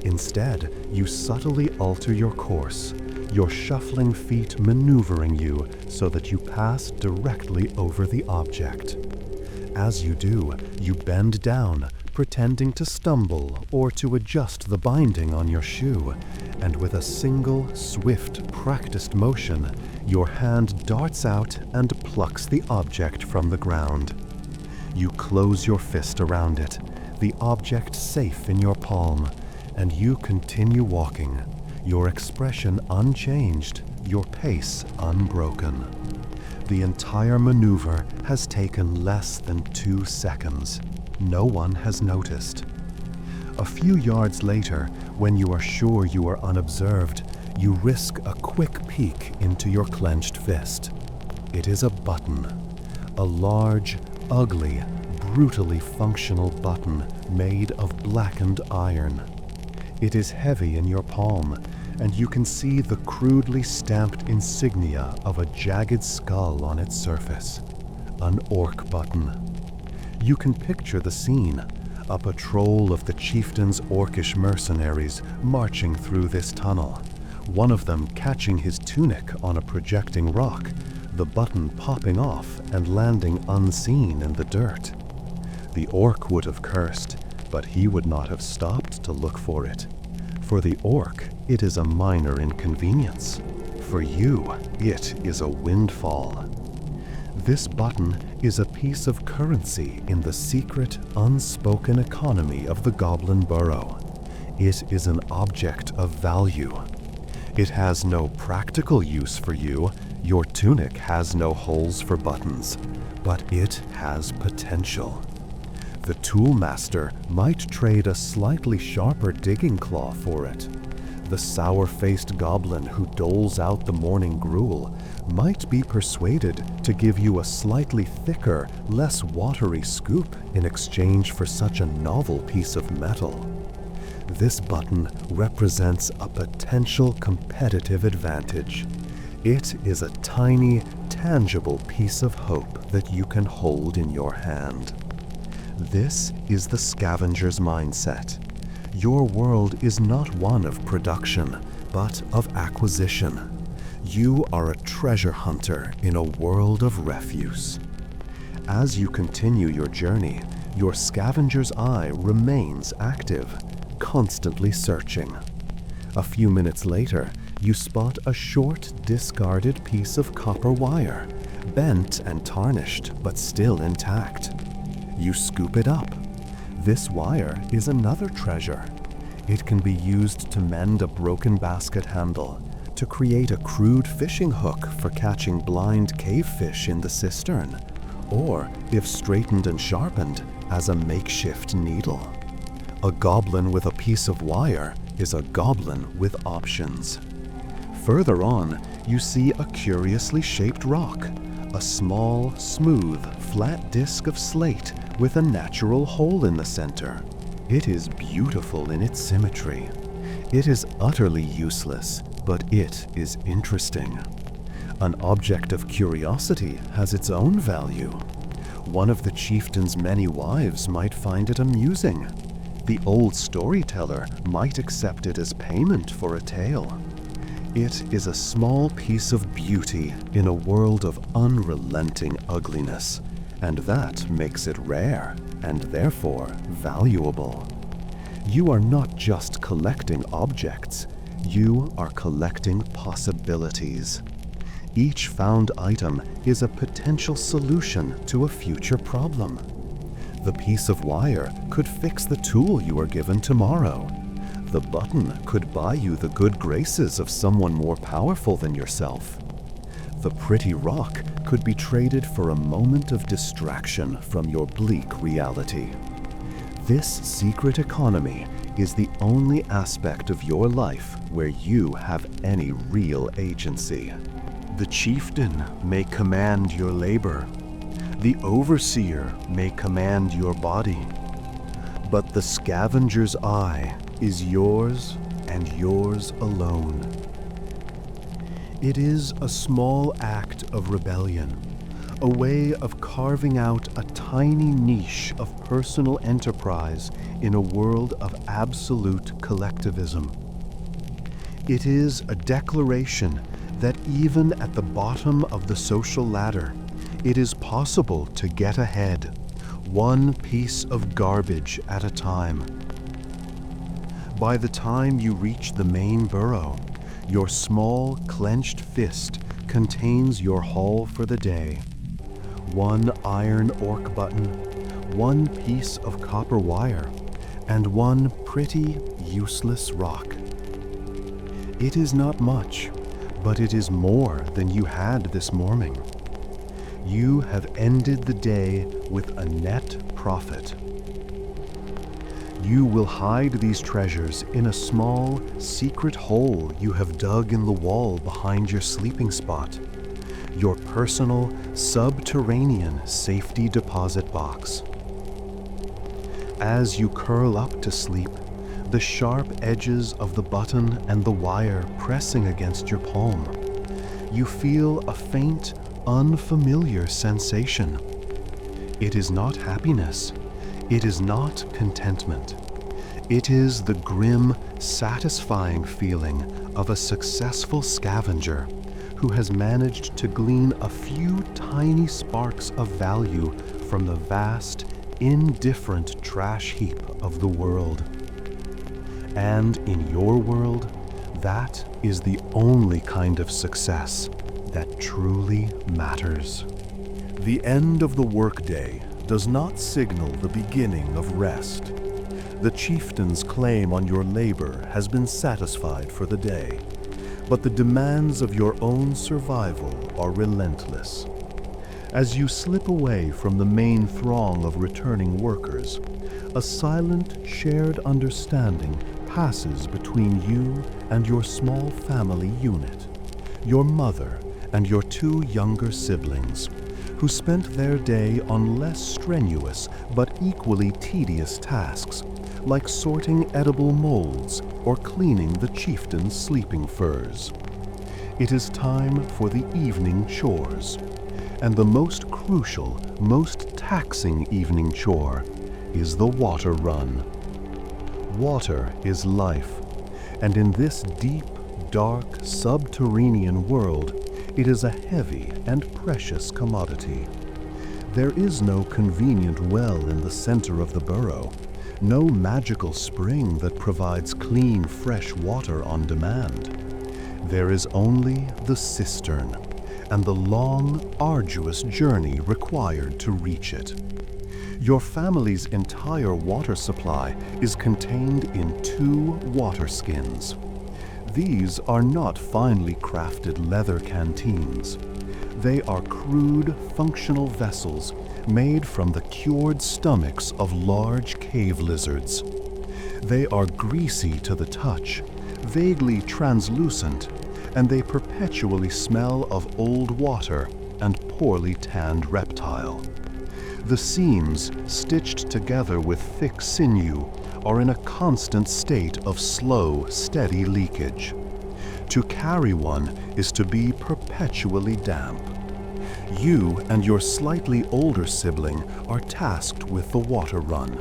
[SPEAKER 2] Instead, you subtly alter your course, your shuffling feet maneuvering you so that you pass directly over the object. As you do, you bend down, pretending to stumble or to adjust the binding on your shoe, and with a single, swift, practiced motion, your hand darts out and plucks the object from the ground. You close your fist around it, the object safe in your palm, and you continue walking, your expression unchanged, your pace unbroken. The entire maneuver has taken less than 2 seconds. No one has noticed. A few yards later, when you are sure you are unobserved, you risk a quick peek into your clenched fist. It is a button, a large, ugly, brutally functional button made of blackened iron. It is heavy in your palm,
[SPEAKER 1] and you can see the crudely stamped insignia of a jagged skull on its surface, an orc button. You can picture the scene, a patrol of the chieftain's orcish mercenaries marching through this tunnel, one of them catching his tunic on a projecting rock, the button popping off and landing unseen in the dirt. The orc would have cursed, but he would not have stopped to look for it. For the orc, it is a minor inconvenience. For you, it is a windfall. This button is a piece of currency in the secret, unspoken economy of the goblin burrow. It is an object of value. It has no practical use for you. Your tunic has no holes for buttons, but it has potential. The toolmaster might trade a slightly sharper digging claw for it. The sour-faced goblin who doles out the morning gruel might be persuaded to give you a slightly thicker, less watery scoop in exchange for such a novel piece of metal. This button represents a potential competitive advantage. It is a tiny, tangible piece of hope that you can hold in your hand. This is the scavenger's mindset. Your world is not one of production, but of acquisition. You are a treasure hunter in a world of refuse. As you continue your journey, your scavenger's eye remains active, constantly searching. A few minutes later, you spot a short, discarded piece of copper wire, bent and tarnished, but still intact. You scoop it up. This wire is another treasure. It can be used to mend a broken basket handle, to create a crude fishing hook for catching blind cave fish in the cistern, or, if straightened and sharpened, as a makeshift needle. A goblin with a piece of wire is a goblin with options. Further on, you see a curiously shaped rock, a small, smooth, flat disc of slate with a natural hole in the center. It is beautiful in its symmetry. It is utterly useless, but it is interesting. An object of curiosity has its own value. One of the chieftain's many wives might find it amusing. The old storyteller might accept it as payment for a tale. It is a small piece of beauty in a world of unrelenting ugliness, and that makes it rare and therefore valuable. You are not just collecting objects, you are collecting possibilities. Each found item is a potential solution to a future problem. The piece of wire could fix the tool you are given tomorrow. The button could buy you the good graces of someone more powerful than yourself. The pretty rock could be traded for a moment of distraction from your bleak reality. This secret economy is the only aspect of your life where you have any real agency. The chieftain may command your labor. The overseer may command your body. But the scavenger's eye is yours and yours alone. It is a small act of rebellion, a way of carving out a tiny niche of personal enterprise in a world of absolute collectivism. It is a declaration that even at the bottom of the social ladder, it is possible to get ahead, one piece of garbage at a time. By the time you reach the main burrow, your small, clenched fist contains your haul for the day. One iron orc button, one piece of copper wire, and one pretty, useless rock. It is not much, but it is more than you had this morning. You have ended the day with a net profit. You will hide these treasures in a small, secret hole you have dug in the wall behind your sleeping spot, your personal, subterranean safety deposit box. As you curl up to sleep,
[SPEAKER 2] the sharp edges of the button and the wire pressing against your palm. You feel a faint, unfamiliar sensation. It is not happiness. It is not contentment. It is the grim, satisfying feeling of a successful scavenger who has managed to glean a few tiny sparks of value from the vast, indifferent trash heap of the world. And in your world, that is the only kind of success that truly matters. The end of the workday does not signal the beginning of rest. The chieftain's claim on your labor has been satisfied for the day, but the demands of your own survival are relentless. As you slip away from the main throng of returning workers, a silent, shared understanding passes between you and your small family unit, your mother and your 2 younger siblings, who spent their day on less strenuous but equally tedious tasks, like sorting edible molds or cleaning the chieftain's sleeping furs. It is time for the evening chores, and the most crucial, most taxing evening chore is the water run. Water is life, and in this deep, dark, subterranean world, it is a heavy and precious commodity. There is no convenient well in the center of the burrow, no magical spring that provides clean, fresh water on demand. There is only the cistern and the long, arduous journey required to reach it. Your family's entire water supply is contained in 2 water skins. These are not finely crafted leather canteens. They are crude, functional vessels made from the cured stomachs of large cave lizards. They are greasy to the touch, vaguely translucent, and they perpetually smell of old water and poorly tanned reptile. The seams, stitched together with thick sinew, are in a constant state of slow, steady leakage. To carry one is to be perpetually damp. You and your slightly older sibling are tasked with the water run.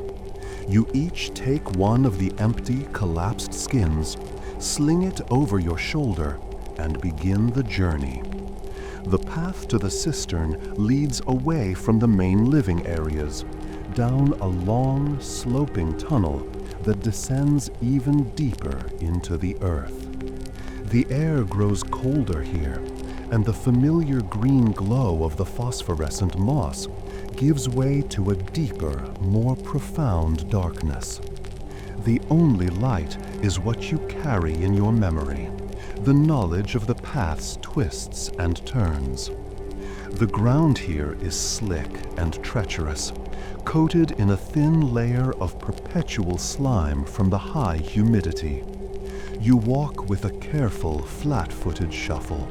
[SPEAKER 2] You each take one of the empty, collapsed skins, sling it over your shoulder, and begin the journey. The path to the cistern leads away from the main living areas, down a long, sloping tunnel that descends even deeper into the earth. The air grows colder here, and the familiar green glow of the phosphorescent moss gives way to a deeper, more profound darkness. The only light is what you carry in your memory, the knowledge of the path's twists and turns. The ground here is slick and treacherous, coated in a thin layer of perpetual slime from the high humidity. You walk with a careful, flat-footed shuffle,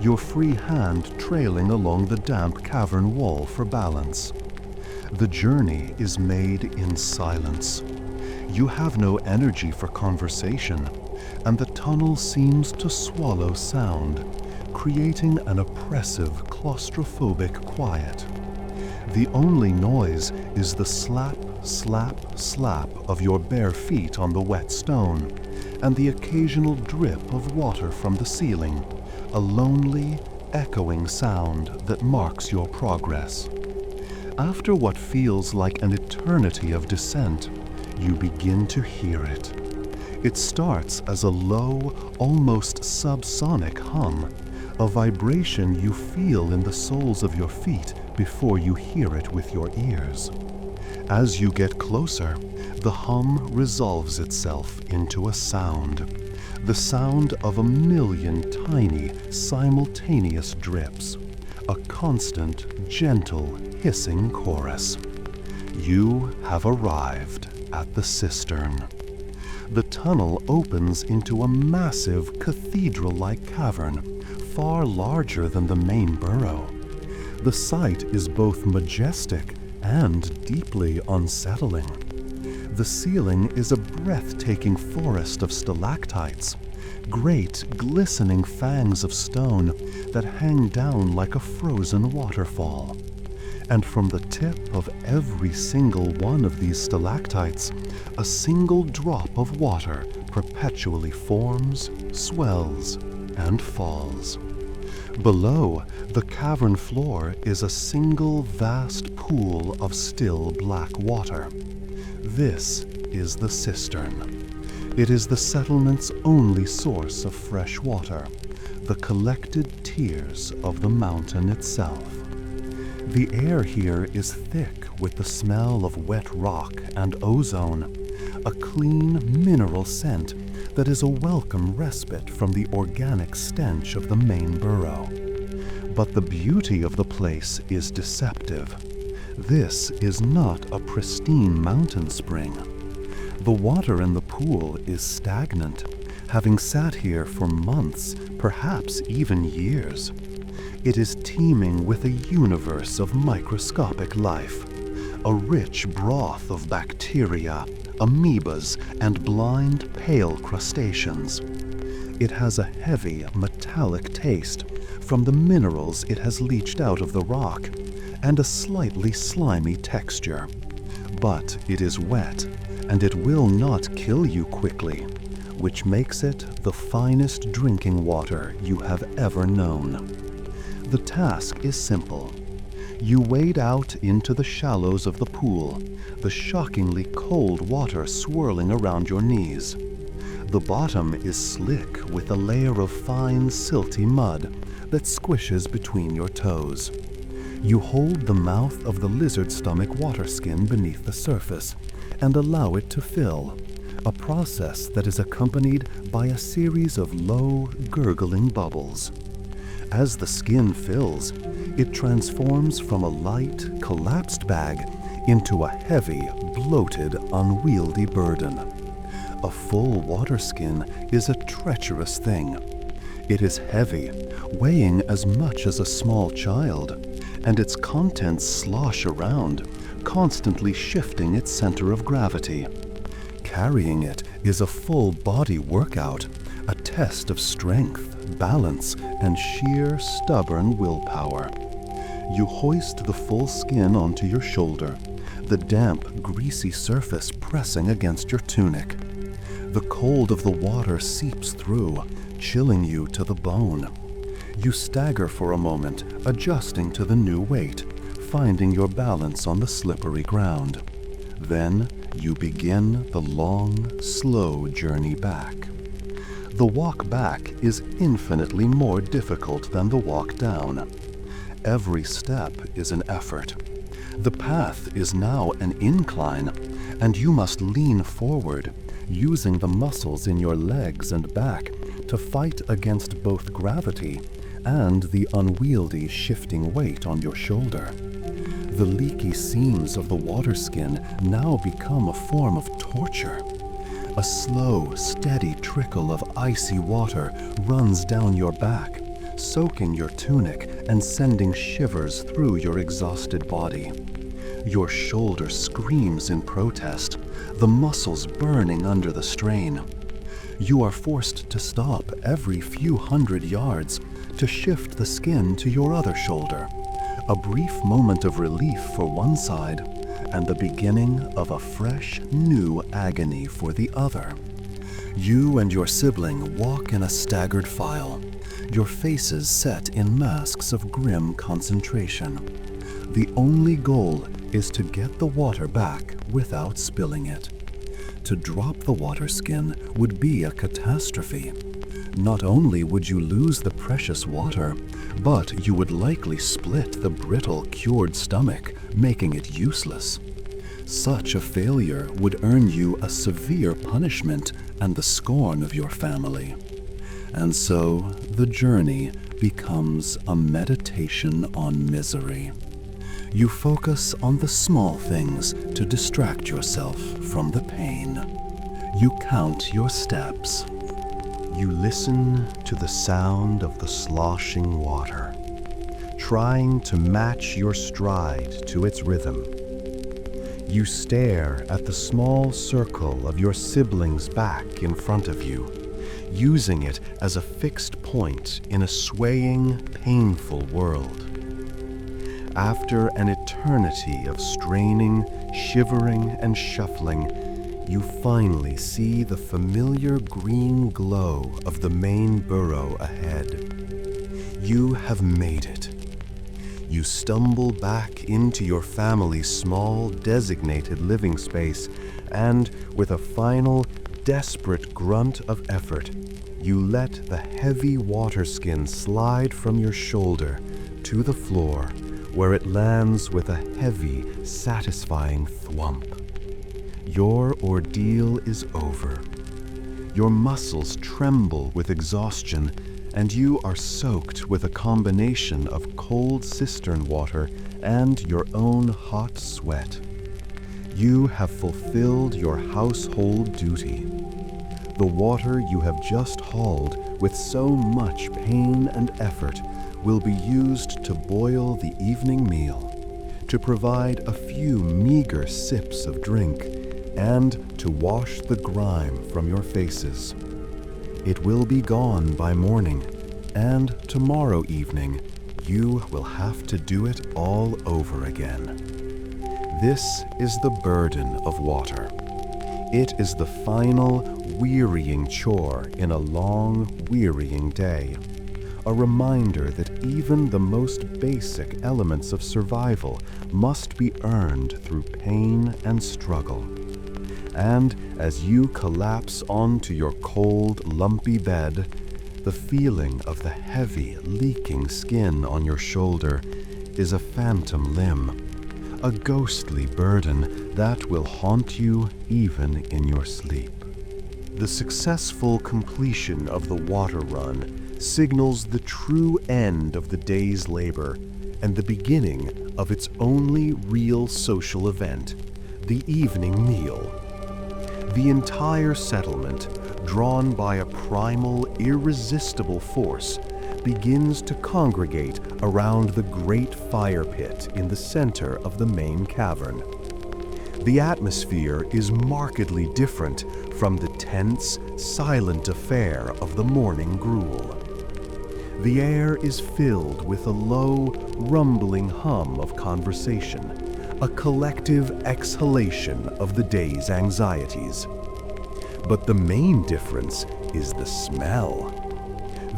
[SPEAKER 2] your free hand trailing along the damp cavern wall for balance. The journey is made in silence. You have no energy for conversation, and the tunnel seems to swallow sound, creating an oppressive, claustrophobic quiet. The only noise is the slap, slap, slap of your bare feet on the wet stone, and the occasional drip of water from the ceiling, a lonely, echoing sound that marks your progress. After what feels like an eternity of descent, you begin to hear it. It starts as a low, almost subsonic hum, a vibration you feel in the soles of your feet before you hear it with your ears. As you get closer, the hum resolves itself into a sound, the sound of 1,000,000 tiny, simultaneous drips, a constant, gentle, hissing chorus. You have arrived at the cistern. The tunnel opens into a massive cathedral-like cavern, far larger than the main burrow. The sight is both majestic and deeply unsettling. The ceiling is a breathtaking forest of stalactites, great glistening fangs of stone that hang down like a frozen waterfall. And from the tip of every single one of these stalactites, a single drop of water perpetually forms, swells, and falls. Below, the cavern floor is a single vast pool of still black water. This is the cistern. It is the settlement's only source of fresh water, the collected tears of the mountain itself. The air here is thick with the smell of wet rock and ozone, a clean mineral scent that is a welcome respite from the organic stench of the main burrow. But the beauty of the place is deceptive. This is not a pristine mountain spring. The water in the pool is stagnant, having sat here for months, perhaps even years. It is teeming with a universe of microscopic life, a rich broth of bacteria, amoebas, and blind, pale crustaceans. It has a heavy, metallic taste from the minerals it has leached out of the rock, and a slightly slimy texture. But it is wet, and it will not kill you quickly, which makes it the finest drinking water you have ever known. The task is simple. You wade out into the shallows of the pool, the shockingly cold water swirling around your knees. The bottom is slick with a layer of fine, silty mud that squishes between your toes. You hold the mouth of the lizard stomach water skin beneath the surface and allow it to fill, a process that is accompanied by a series of low, gurgling bubbles. As the skin fills, it transforms from a light, collapsed bag into a heavy, bloated, unwieldy burden. A full water skin is a treacherous thing. It is heavy, weighing as much as a small child, and its contents slosh around, constantly shifting its center of gravity. Carrying it is a full body workout, a test of strength, balance, and sheer stubborn willpower. You hoist the full skin onto your shoulder, the damp, greasy surface pressing against your tunic. The cold of the water seeps through, chilling you to the bone. You stagger for a moment, adjusting to the new weight, finding your balance on the slippery ground. Then you begin the long, slow journey back. The walk back is infinitely more difficult than the walk down. Every step is an effort. The path is now an incline, and you must lean forward, using the muscles in your legs and back to fight against both gravity and the unwieldy shifting weight on your shoulder. The leaky seams of the water skin now become a form of torture. A slow, steady trickle of icy water runs down your back, soaking your tunic and sending shivers through your exhausted body. Your shoulder screams in protest, the muscles burning under the strain. You are forced to stop every few hundred yards to shift the skin to your other shoulder, a brief moment of relief for one side, and the beginning of a fresh, new agony for the other. You and your sibling walk in a staggered file, your faces set in masks of grim concentration. The only goal is to get the water back without spilling it. To drop the water skin would be a catastrophe. Not only would you lose the precious water, but you would likely split the brittle, cured stomach, making it useless. Such a failure would earn you a severe punishment and the scorn of your family. And so the journey becomes a meditation on misery. You focus on the small things to distract yourself from the pain. You count your steps. You listen to the sound of the sloshing water, trying to match your stride to its rhythm. You stare at the small circle of your siblings back in front of you, using it as a fixed point in a swaying, painful world. After an eternity of straining, shivering, and shuffling, you finally see the familiar green glow of the main burrow ahead. You have made it. You stumble back into your family's small, designated living space, and with a final, desperate grunt of effort, you let the heavy water skin slide from your shoulder to the floor, where it lands with a heavy, satisfying thwump. Your ordeal is over. Your muscles tremble with exhaustion, and you are soaked with a combination of cold cistern water and your own hot sweat. You have fulfilled your household duty. The water you have just hauled with so much pain and effort will be used to boil the evening meal, to provide a few meager sips of drink, and to wash the grime from your faces. It will be gone by morning, and tomorrow evening you will have to do it all over again. This is the burden of water. It is the final, wearying chore in a long, wearying day. A reminder that even the most basic elements of survival must be earned through pain and struggle. And as you collapse onto your cold, lumpy bed, the feeling of the heavy, leaking skin on your shoulder is a phantom limb, a ghostly burden that will haunt you even in your sleep. The successful completion of the water run signals the true end of the day's labor and the beginning of its only real social event, the evening meal. The entire settlement, drawn by a primal, irresistible force, begins to congregate around the great fire pit in the center of the main cavern. The atmosphere is markedly different from the tense, silent affair of the morning gruel. The air is filled with a low, rumbling hum of conversation, a collective exhalation of the day's anxieties. But the main difference is the smell.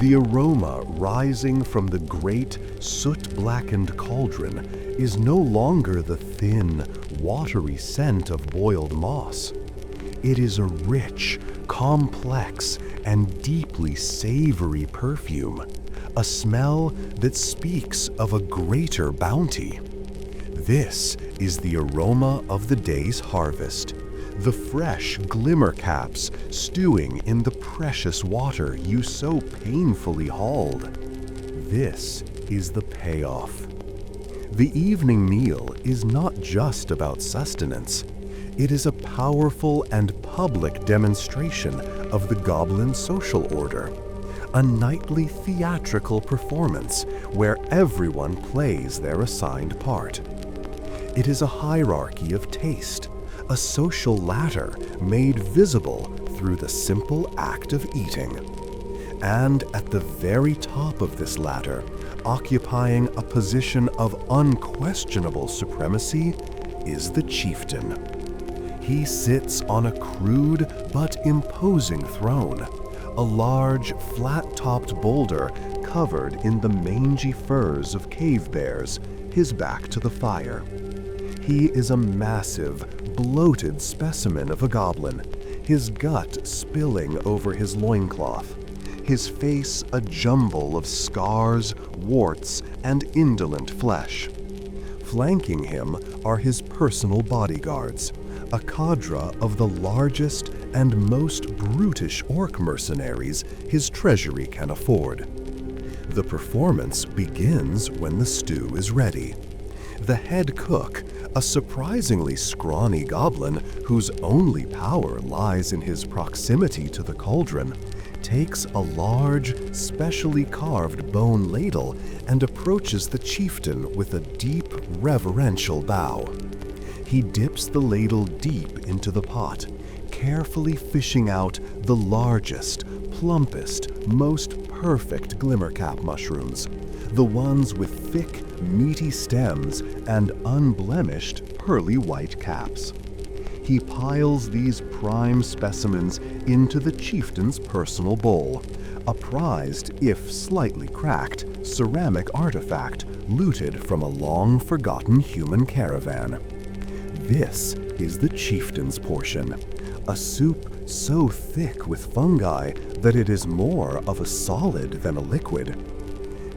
[SPEAKER 2] The aroma rising from the great, soot-blackened cauldron is no longer the thin, watery scent of boiled moss. It is a rich, complex, and deeply savory perfume, a smell that speaks of a greater bounty. This is the aroma of the day's harvest, the fresh glimmer caps stewing in the precious water you so painfully hauled. This is the payoff. The evening meal is not just about sustenance. It is a powerful and public demonstration of the goblin social order, a nightly theatrical performance where everyone plays their assigned part. It is a hierarchy of taste, a social ladder made visible through the simple act of eating. And at the very top of this ladder, occupying a position of unquestionable supremacy, is the chieftain. He sits on a crude but imposing throne, a large, flat-topped boulder covered in the mangy furs of cave bears, his back to the fire. He is a massive, bloated specimen of a goblin, his gut spilling over his loincloth, his face a jumble of scars, warts, and indolent flesh. Flanking him are his personal bodyguards, a cadre of the largest and most brutish orc mercenaries his treasury can afford. The performance begins when the stew is ready. The head cook, a surprisingly scrawny goblin whose only power lies in his proximity to the cauldron, takes a large, specially carved bone ladle and approaches the chieftain with a deep, reverential bow. He dips the ladle deep into the pot, carefully fishing out the largest, plumpest, most perfect glimmercap mushrooms, the ones with thick, meaty stems and unblemished, pearly white caps. He piles these prime specimens into the chieftain's personal bowl, a prized, if slightly cracked, ceramic artifact looted from a long-forgotten human caravan. This is the chieftain's portion, a soup so thick with fungi that it is more of a solid than a liquid.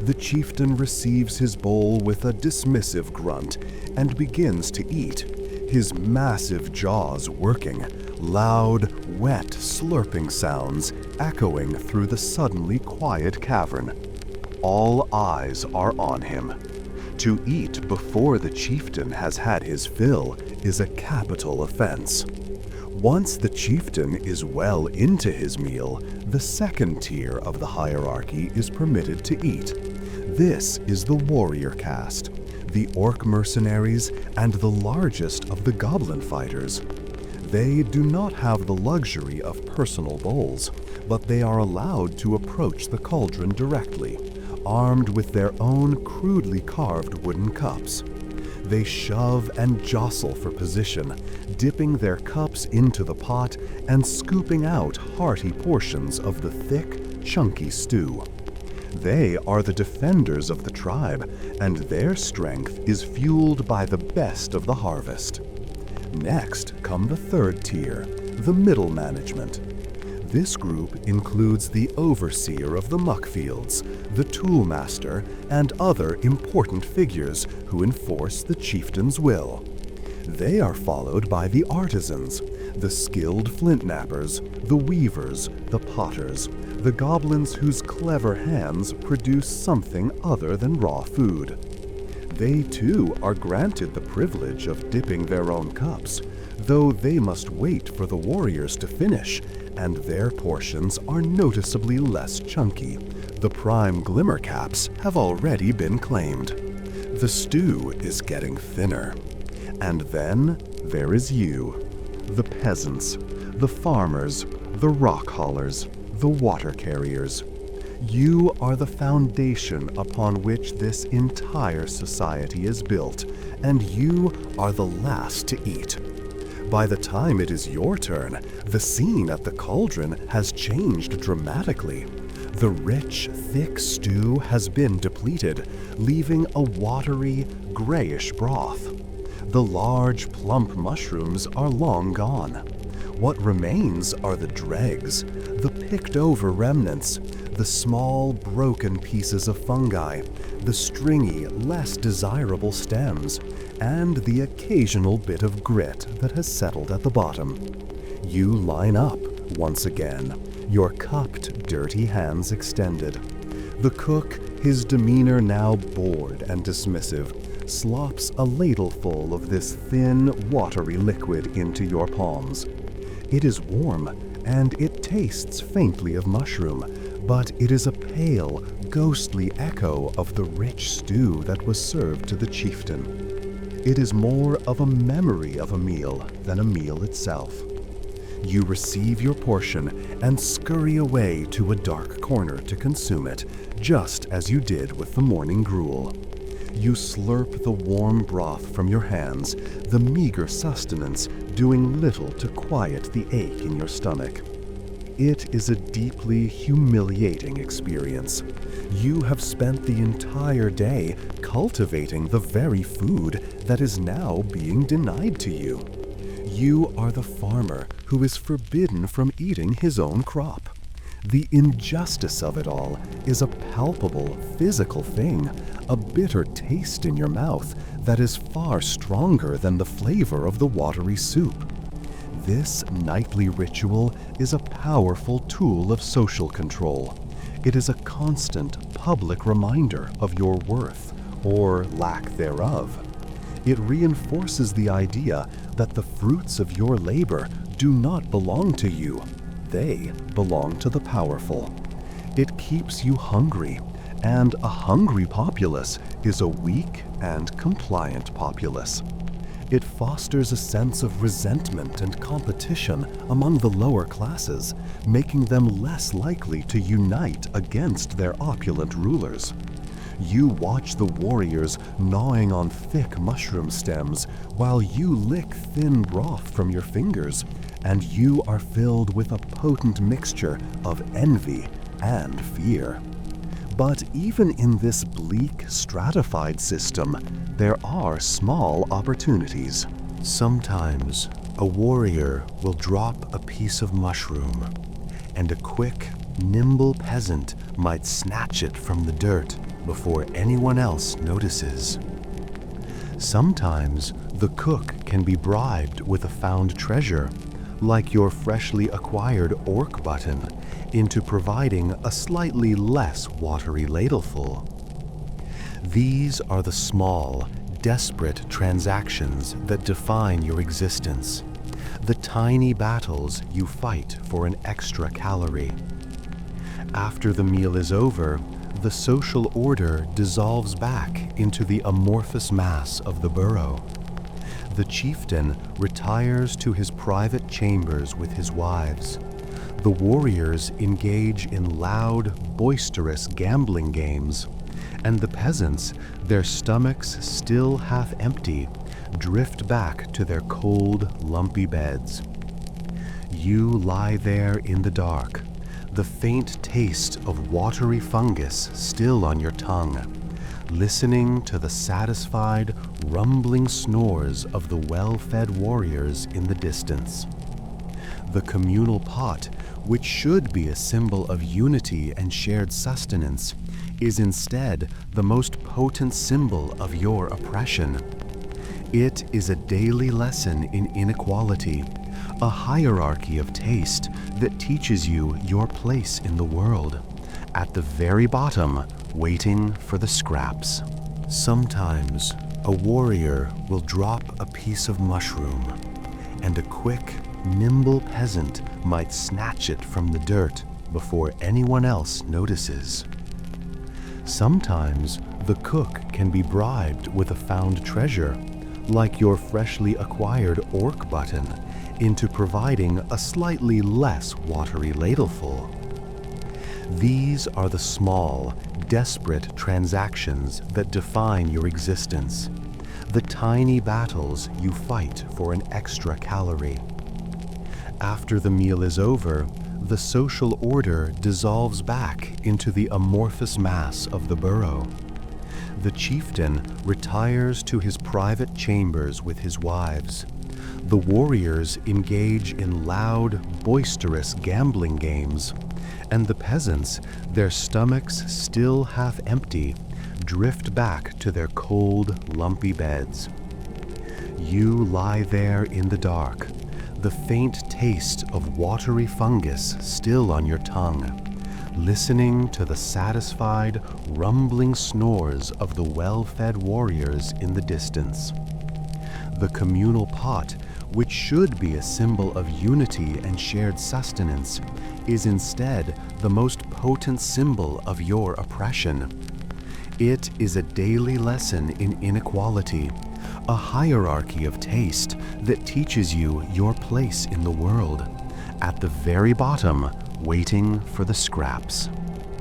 [SPEAKER 2] The chieftain receives his bowl with a dismissive grunt and begins to eat, his massive jaws working, loud, wet slurping sounds echoing through the suddenly quiet cavern. All eyes are on him. To eat before the chieftain has had his fill is a capital offense. Once the chieftain is well into his meal, the second tier of the hierarchy is permitted to eat. This is the warrior caste, the orc mercenaries, and the largest of the goblin fighters. They do not have the luxury of personal bowls, but they are allowed to approach the cauldron directly, armed with their own crudely carved wooden cups. They shove and jostle for position, dipping their cups into the pot and scooping out hearty portions of the thick, chunky stew. They are the defenders of the tribe, and their strength is fueled by the best of the harvest. Next come the third tier, the middle management. This group includes the overseer of the Muck-Fields, the toolmaster, and other important figures who enforce the chieftain's will. They are followed by the artisans, the skilled flint knappers, the weavers, the potters, the goblins whose clever hands produce something other than raw food. They too are granted the privilege of dipping their own cups, though they must wait for the warriors to finish, and their portions are noticeably less chunky. The prime glimmercaps have already been claimed. The stew is getting thinner. And then there is you, the peasants, the farmers, the rock haulers, the water carriers. You are the foundation upon which this entire society is built, and you are the last to eat. By the time it is your turn, the scene at the cauldron has changed dramatically. The rich, thick stew has been depleted, leaving a watery, grayish broth. The large, plump mushrooms are long gone. What remains are the dregs, the picked-over remnants, the small, broken pieces of fungi, the stringy, less desirable stems, and the occasional bit of grit that has settled at the bottom. You line up once again, your cupped, dirty hands extended. The cook, his demeanor now bored and dismissive, slops a ladleful of this thin, watery liquid into your palms. It is warm, and it tastes faintly of mushroom, but it is a pale, ghostly echo of the rich stew that was served to the chieftain. It is more of a memory of a meal than a meal itself. You receive your portion and scurry away to a dark corner to consume it, just as you did with the morning gruel. You slurp the warm broth from your hands, the meager sustenance doing little to quiet the ache in your stomach. It is a deeply humiliating experience. You have spent the entire day cultivating the very food that is now being denied to you. You are the farmer who is forbidden from eating his own crop. The injustice of it all is a palpable, physical thing, a bitter taste in your mouth that is far stronger than the flavor of the watery soup. This nightly ritual is a powerful tool of social control. It is a constant public reminder of your worth, or lack thereof. It reinforces the idea that the fruits of your labor do not belong to you. They belong to the powerful. It keeps you hungry, and a hungry populace is a weak and compliant populace.
[SPEAKER 1] It fosters a sense of resentment and competition among the lower classes, making them less likely to unite against their opulent rulers. You watch the warriors gnawing on thick mushroom stems while you lick thin broth from your fingers, and you are filled with a potent mixture of envy and fear. But even in this bleak, stratified system, there are small opportunities. Sometimes a warrior will drop a piece of mushroom, and a quick, nimble peasant might snatch it from the dirt before anyone else notices. Sometimes the cook can be bribed with a found treasure, like your freshly acquired orc button, into providing a slightly less watery ladleful. These are the small, desperate transactions that define your existence, the tiny battles you fight for an extra calorie. After the meal is over, the social order dissolves back into the amorphous mass of the burrow. The chieftain retires to his private chambers with his wives. The warriors engage in loud, boisterous gambling games, and the peasants, their stomachs still half empty, drift back to their cold, lumpy beds. You lie there in the dark, the faint taste of watery fungus still on your tongue, listening to the satisfied, rumbling snores of the well-fed warriors in the distance. The communal pot, which should be a symbol of unity and shared sustenance, is instead the most potent symbol of your oppression. It is a daily lesson in inequality, a hierarchy of taste that teaches you your place in the world, at the very bottom, waiting for the scraps. Sometimes a warrior will drop a piece of mushroom, and a quick, nimble peasant might snatch it from the dirt before anyone else notices. Sometimes the cook can be bribed with a found treasure, like your freshly acquired orc button, into providing a slightly less watery ladleful. These are the small, desperate transactions that define your existence, the tiny battles you fight for an extra calorie. After the meal is over, the social order dissolves back into the amorphous mass of the burrow. The chieftain retires to his private chambers with his wives. The warriors engage in loud, boisterous gambling games, and the peasants, their stomachs still half empty, drift back to their cold, lumpy beds. You lie there in the dark, the faint taste of watery fungus still on your tongue, listening to the satisfied, rumbling snores of the well-fed warriors in the distance. The communal pot, which should be a symbol of unity and shared sustenance, is instead the most potent symbol of your oppression. It is a daily lesson in inequality, a hierarchy of taste that teaches you your place in the world, at the very bottom, waiting for the scraps.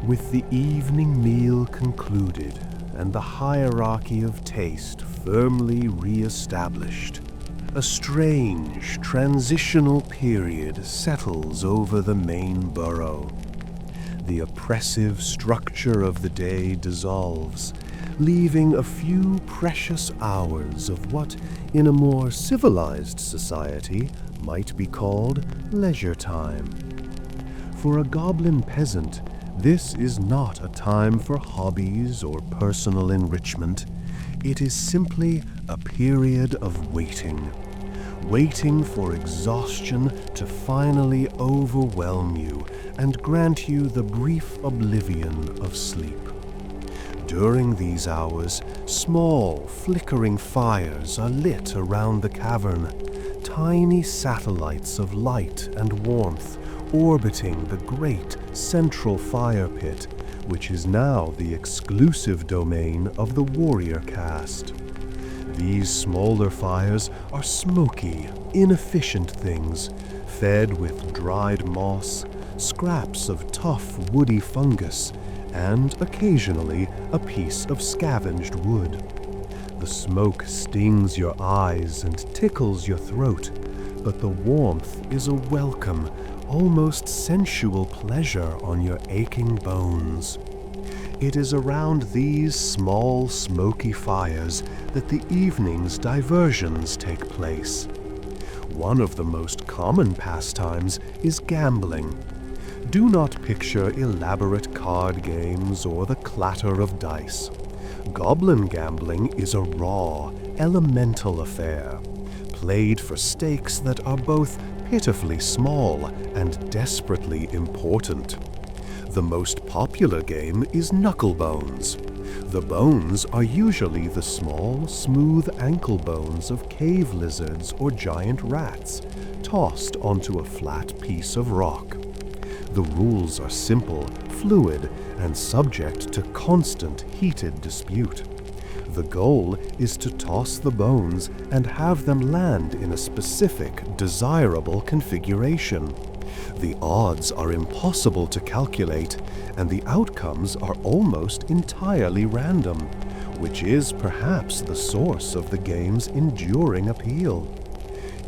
[SPEAKER 2] With the evening meal concluded and the hierarchy of taste firmly re-established, a strange transitional period settles over the main burrow. The oppressive structure of the day dissolves, leaving a few precious hours of what, in a more civilized society, might be called leisure time. For a goblin peasant, this is not a time for hobbies or personal enrichment. It is simply a period of waiting. Waiting for exhaustion to finally overwhelm you and grant you the brief oblivion of sleep. During these hours, small, flickering fires are lit around the cavern, tiny satellites of light and warmth orbiting the great central fire pit, which is now the exclusive domain of the warrior caste. These smaller fires are smoky, inefficient things, fed with dried moss, scraps of tough woody fungus, and occasionally a piece of scavenged wood. The smoke stings your eyes and tickles your throat, but the warmth is a welcome, almost sensual pleasure on your aching bones. It is around these small, smoky fires that the evening's diversions take place. One of the most common pastimes is gambling. Do not picture elaborate card games or the clatter of dice. Goblin gambling is a raw, elemental affair, played for stakes that are both pitifully small and desperately important. The most popular game is knucklebones. The bones are usually the small, smooth ankle bones of cave lizards or giant rats, tossed onto a flat piece of rock. The rules are simple, fluid, and subject to constant heated dispute. The goal is to toss the bones and have them land in a specific, desirable configuration. The odds are impossible to calculate, and the outcomes are almost entirely random, which is perhaps the source of the game's enduring appeal.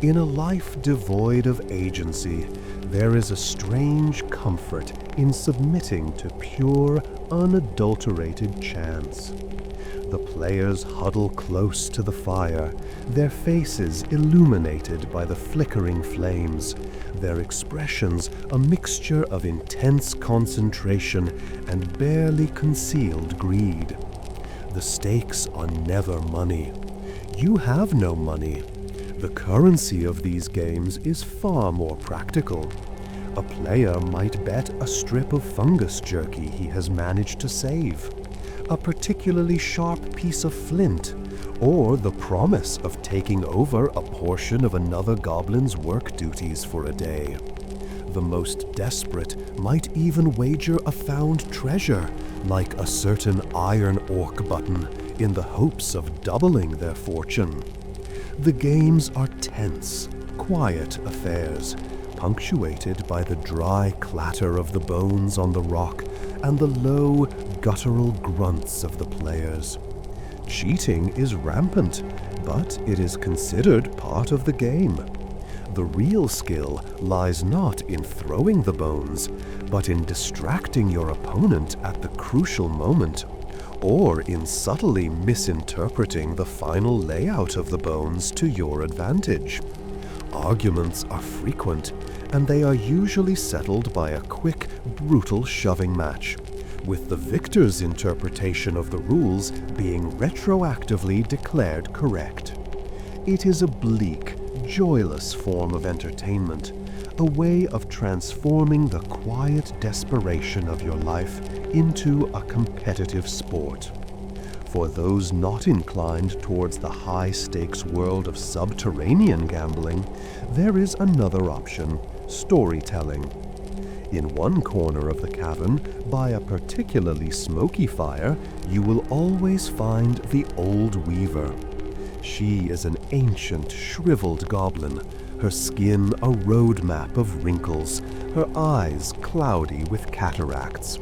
[SPEAKER 2] In a life devoid of agency, there is a strange comfort in submitting to pure, unadulterated chance. The players huddle close to the fire, their faces illuminated by the flickering flames, their expressions a mixture of intense concentration and barely concealed greed. The stakes are never money. You have no money. The currency of these games is far more practical. A player might bet a strip of fungus jerky he has managed to save, a particularly sharp piece of flint, or the promise of taking over a portion of another goblin's work duties for a day. The most desperate might even wager a found treasure, like a certain iron orc button, in the hopes of doubling their fortune. The games are tense, quiet affairs, punctuated by the dry clatter of the bones on the rock and the low, guttural grunts of the players. Cheating is rampant, but it is considered part of the game. The real skill lies not in throwing the bones, but in distracting your opponent at the crucial moment, or in subtly misinterpreting the final layout of the bones to your advantage. Arguments are frequent, and they are usually settled by a quick, brutal shoving match, with the victor's interpretation of the rules being retroactively declared correct. It is a bleak, joyless form of entertainment, a way of transforming the quiet desperation of your life into a competitive sport. For those not inclined towards the high-stakes world of subterranean gambling, there is another option: storytelling. In one corner of the cavern, by a particularly smoky fire, you will always find the Old Weaver. She is an ancient, shriveled goblin, her skin a road map of wrinkles, her eyes cloudy with cataracts.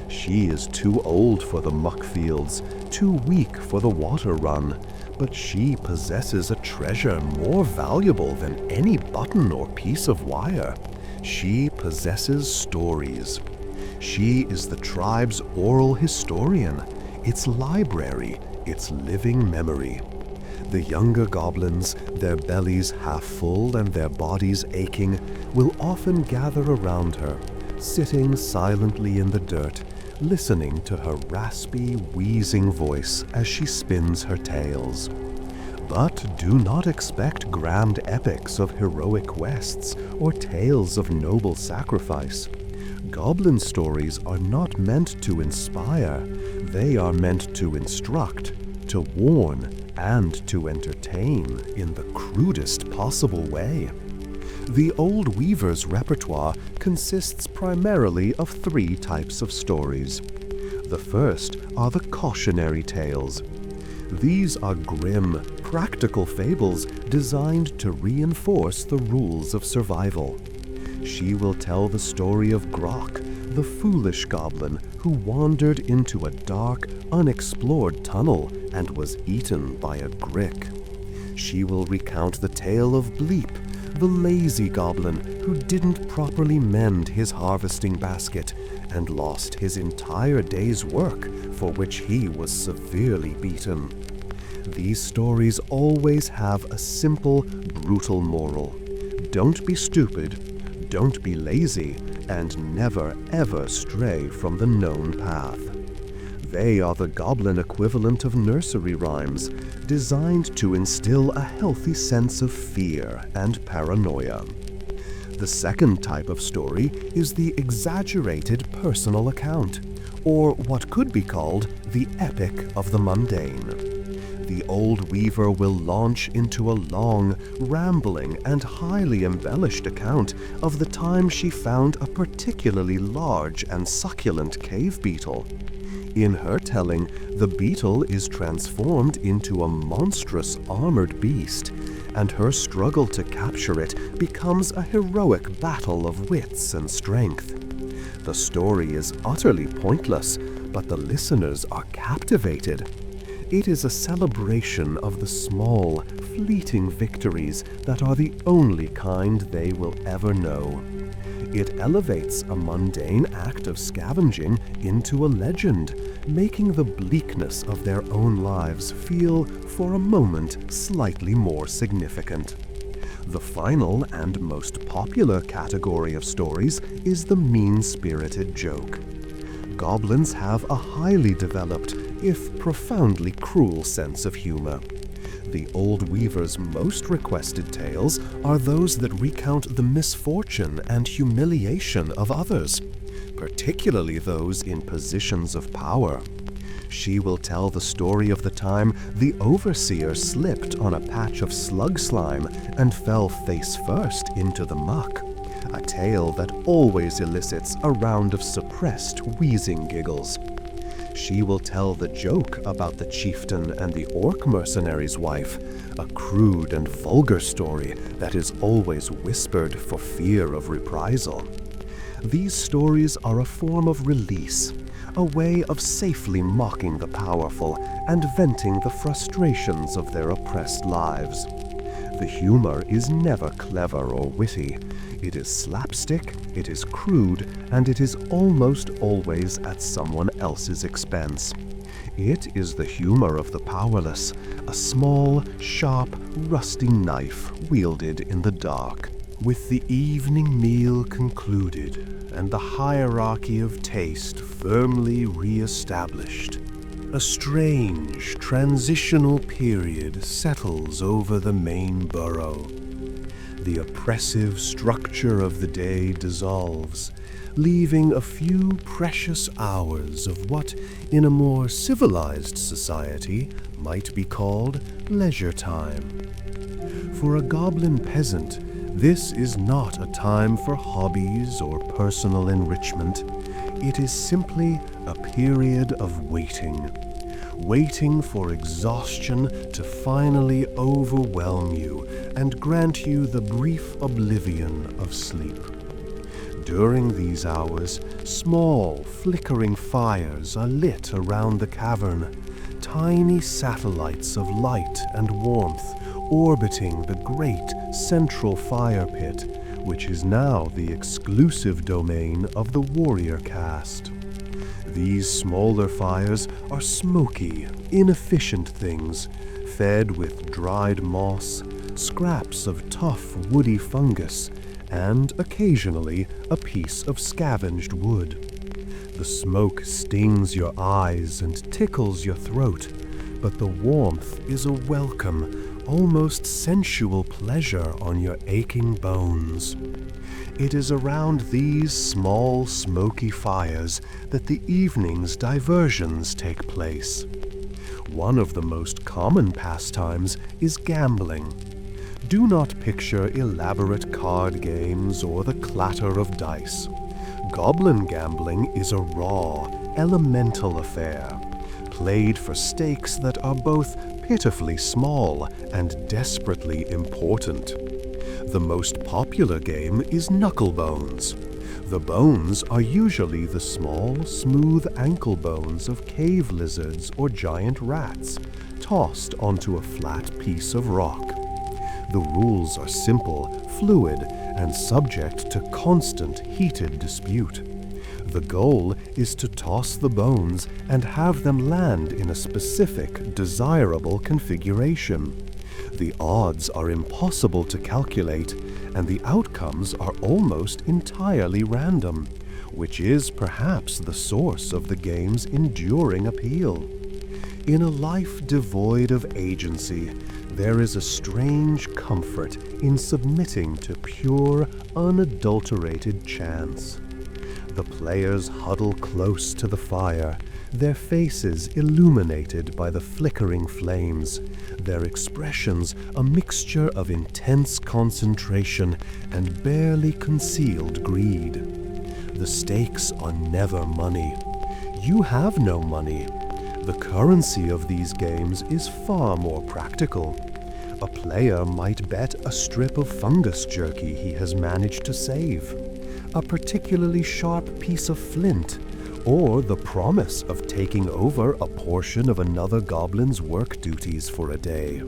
[SPEAKER 2] She is too old for the Muck-Fields, too weak for the water run, but she possesses a treasure more valuable than any button or piece of wire. She possesses stories. She is the tribe's oral historian, its library, its living memory. The younger goblins, their bellies half full and their bodies aching, will often gather around her, sitting silently in the dirt, listening to her raspy, wheezing voice as she spins her tales. But do not expect grand epics of heroic quests or tales of noble sacrifice. Goblin stories are not meant to inspire, they are meant to instruct, to warn, and to entertain in the crudest possible way. The Old Weaver's repertoire consists primarily of 3 types of stories. The first are the cautionary tales.
[SPEAKER 1] These are grim, practical fables designed to reinforce the rules of survival. She will tell the story of Grok, the foolish goblin who wandered into a dark, unexplored tunnel and was eaten by a grick. She will recount the tale of Bleep, the lazy goblin who didn't properly mend his harvesting basket and lost his entire day's work, for which he was severely beaten. These stories always have a simple, brutal moral. Don't be stupid, don't be lazy, and never ever stray from the known path. They are the goblin equivalent of nursery rhymes, designed to instill a healthy sense of fear and paranoia. The second type of story is the exaggerated personal account, or what could be called the epic of the mundane. The old weaver will launch into a long, rambling, and highly embellished account of the time she found a particularly large and succulent cave beetle. In her telling, the beetle is transformed into a monstrous armored beast, and her struggle to capture it becomes a heroic battle of wits and strength. The story is utterly pointless, but the listeners are captivated. It is a celebration of the small, fleeting victories that are the only kind they will ever know. It elevates a mundane act of scavenging into a legend, making the bleakness of their own lives feel, for a moment, slightly more significant. The final and most popular category of stories is the mean-spirited joke. Goblins have a highly developed, if profoundly cruel, sense of humor. The old weaver's most requested tales are those that recount the misfortune and humiliation of others, particularly those in positions of power. She will tell the story of the time the overseer slipped on a patch of slug slime and fell face first into the muck, a tale that always elicits a round of suppressed, wheezing giggles. She will tell the joke about the chieftain and the orc mercenary's wife, a crude and vulgar story that is always whispered for fear of reprisal. These stories are a form of release, a way of safely mocking the powerful and venting the frustrations of their oppressed lives. The humor is never clever or witty. It is slapstick, it is crude, and it is almost always at someone else's expense. It is the humor of the powerless, a small, sharp, rusty knife wielded in the dark. With the evening meal concluded and the hierarchy of taste firmly re-established, a strange, transitional period settles over the main burrow. The oppressive structure of the day dissolves, leaving a few precious hours of what, in a more civilized society, might be called leisure time. For a goblin peasant, this is not a time for hobbies or personal enrichment. It is simply a period of waiting. Waiting for exhaustion to finally overwhelm you and grant you the brief oblivion of sleep. During these hours, small, flickering fires are lit around the cavern, tiny satellites of light and warmth orbiting the great central fire pit, which is now the exclusive domain of the warrior caste. These smaller fires are smoky, inefficient things, fed with dried moss, scraps of tough woody fungus, and occasionally a piece of scavenged wood. The smoke stings your eyes and tickles your throat, but the warmth is a welcome, almost sensual pleasure on your aching bones. It is around these small, smoky fires that the evening's diversions take place. One of the most common pastimes is gambling. Do not picture elaborate card games or the clatter of dice. Goblin gambling is a raw, elemental affair, played for stakes that are both pitifully small and desperately important. The most popular game is knucklebones. The bones are usually the small, smooth ankle bones of cave lizards or giant rats, tossed onto a flat piece of rock. The rules are simple, fluid, and subject to constant heated dispute. The goal is to toss the bones and have them land in a specific, desirable configuration. The odds are impossible to calculate, and the outcomes are almost entirely random, which is perhaps the source of the game's enduring appeal. In a life devoid of agency, there is a strange comfort in submitting to pure, unadulterated chance. The players huddle close to the fire, their faces illuminated by the flickering flames, their expressions a mixture of intense concentration and barely concealed greed. The stakes are never money. You have no money. The currency of these games is far more practical. A player might bet a strip of fungus jerky he has managed to save, a particularly sharp piece of flint, or the promise of taking over a portion of another goblin's work duties for a day.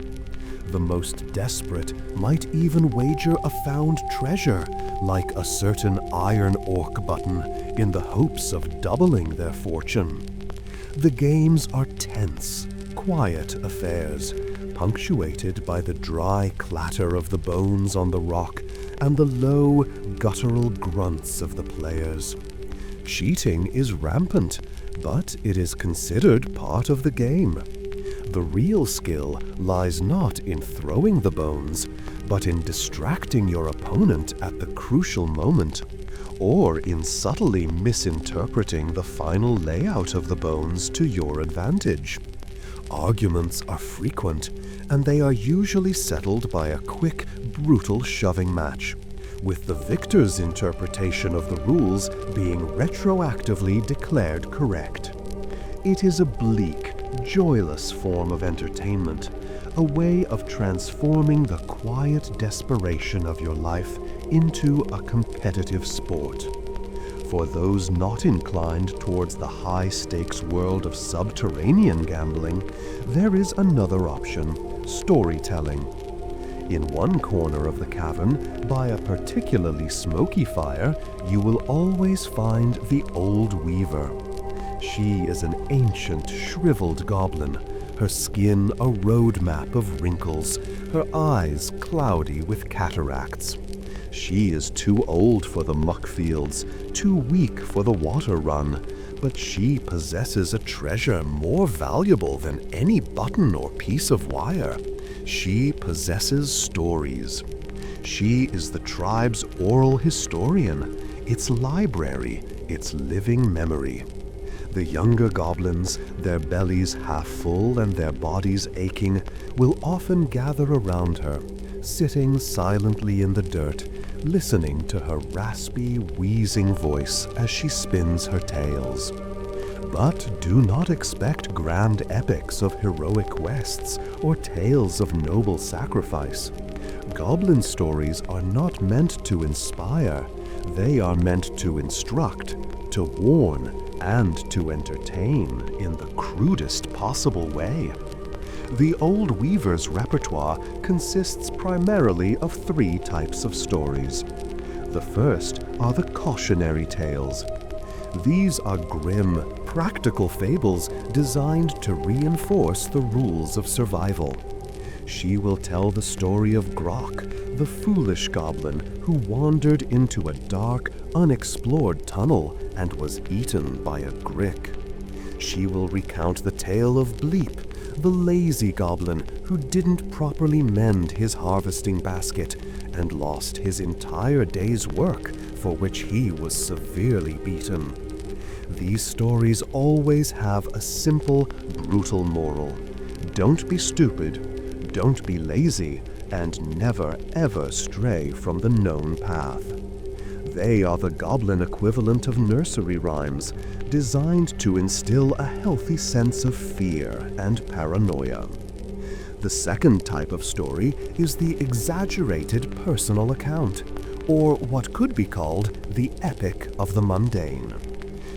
[SPEAKER 1] The most desperate might even wager a found treasure, like a certain iron orc button, in the hopes of doubling their fortune. The games are tense, quiet affairs, punctuated by the dry clatter of the bones on the rock and the low, guttural grunts of the players. Cheating is rampant, but it is considered part of the game. The real skill lies not in throwing the bones, but in distracting your opponent at the crucial moment, or in subtly misinterpreting the final layout of the bones to your advantage. Arguments are frequent, and they are usually settled by a quick, brutal shoving match, with the victor's interpretation of the rules being retroactively declared correct. It is a bleak, joyless form of entertainment, a way of transforming the quiet desperation of your life into a competitive sport. For those not inclined towards the high-stakes world of subterranean gambling, there is another option: storytelling. In one corner of the cavern, by a particularly smoky fire, you will always find the Old Weaver. She is an ancient, shriveled goblin, her skin a roadmap of wrinkles, her eyes cloudy with cataracts. She is too old for the Muck-Fields, too weak for the water run, but she possesses a treasure more valuable than any button or piece of wire. She possesses stories. She is the tribe's oral historian, its library, its living memory. The younger goblins, their bellies half full and their bodies aching, will often gather around her, sitting silently in the dirt, listening to her raspy, wheezing voice as she spins her tales. But do not expect grand epics of heroic quests or tales of noble sacrifice. Goblin stories are not meant to inspire. They are meant to instruct, to warn, and to entertain in the crudest possible way. The Old Weaver's repertoire consists primarily of 3 types of stories. The first are the cautionary tales. These are grim, practical fables designed to reinforce the rules of survival. She will tell the story of Grok, the foolish goblin who wandered into a dark, unexplored tunnel and was eaten by a grick. She will recount the tale of Bleep, the lazy goblin who didn't properly mend his harvesting basket and lost his entire day's work, for which he was severely beaten. These stories always have a simple, brutal moral. Don't be stupid, don't be lazy, and never ever stray from the known path. They are the goblin equivalent of nursery rhymes, designed to instill a healthy sense of fear and paranoia. The second type of story is the exaggerated personal account, or what could be called the epic of the mundane.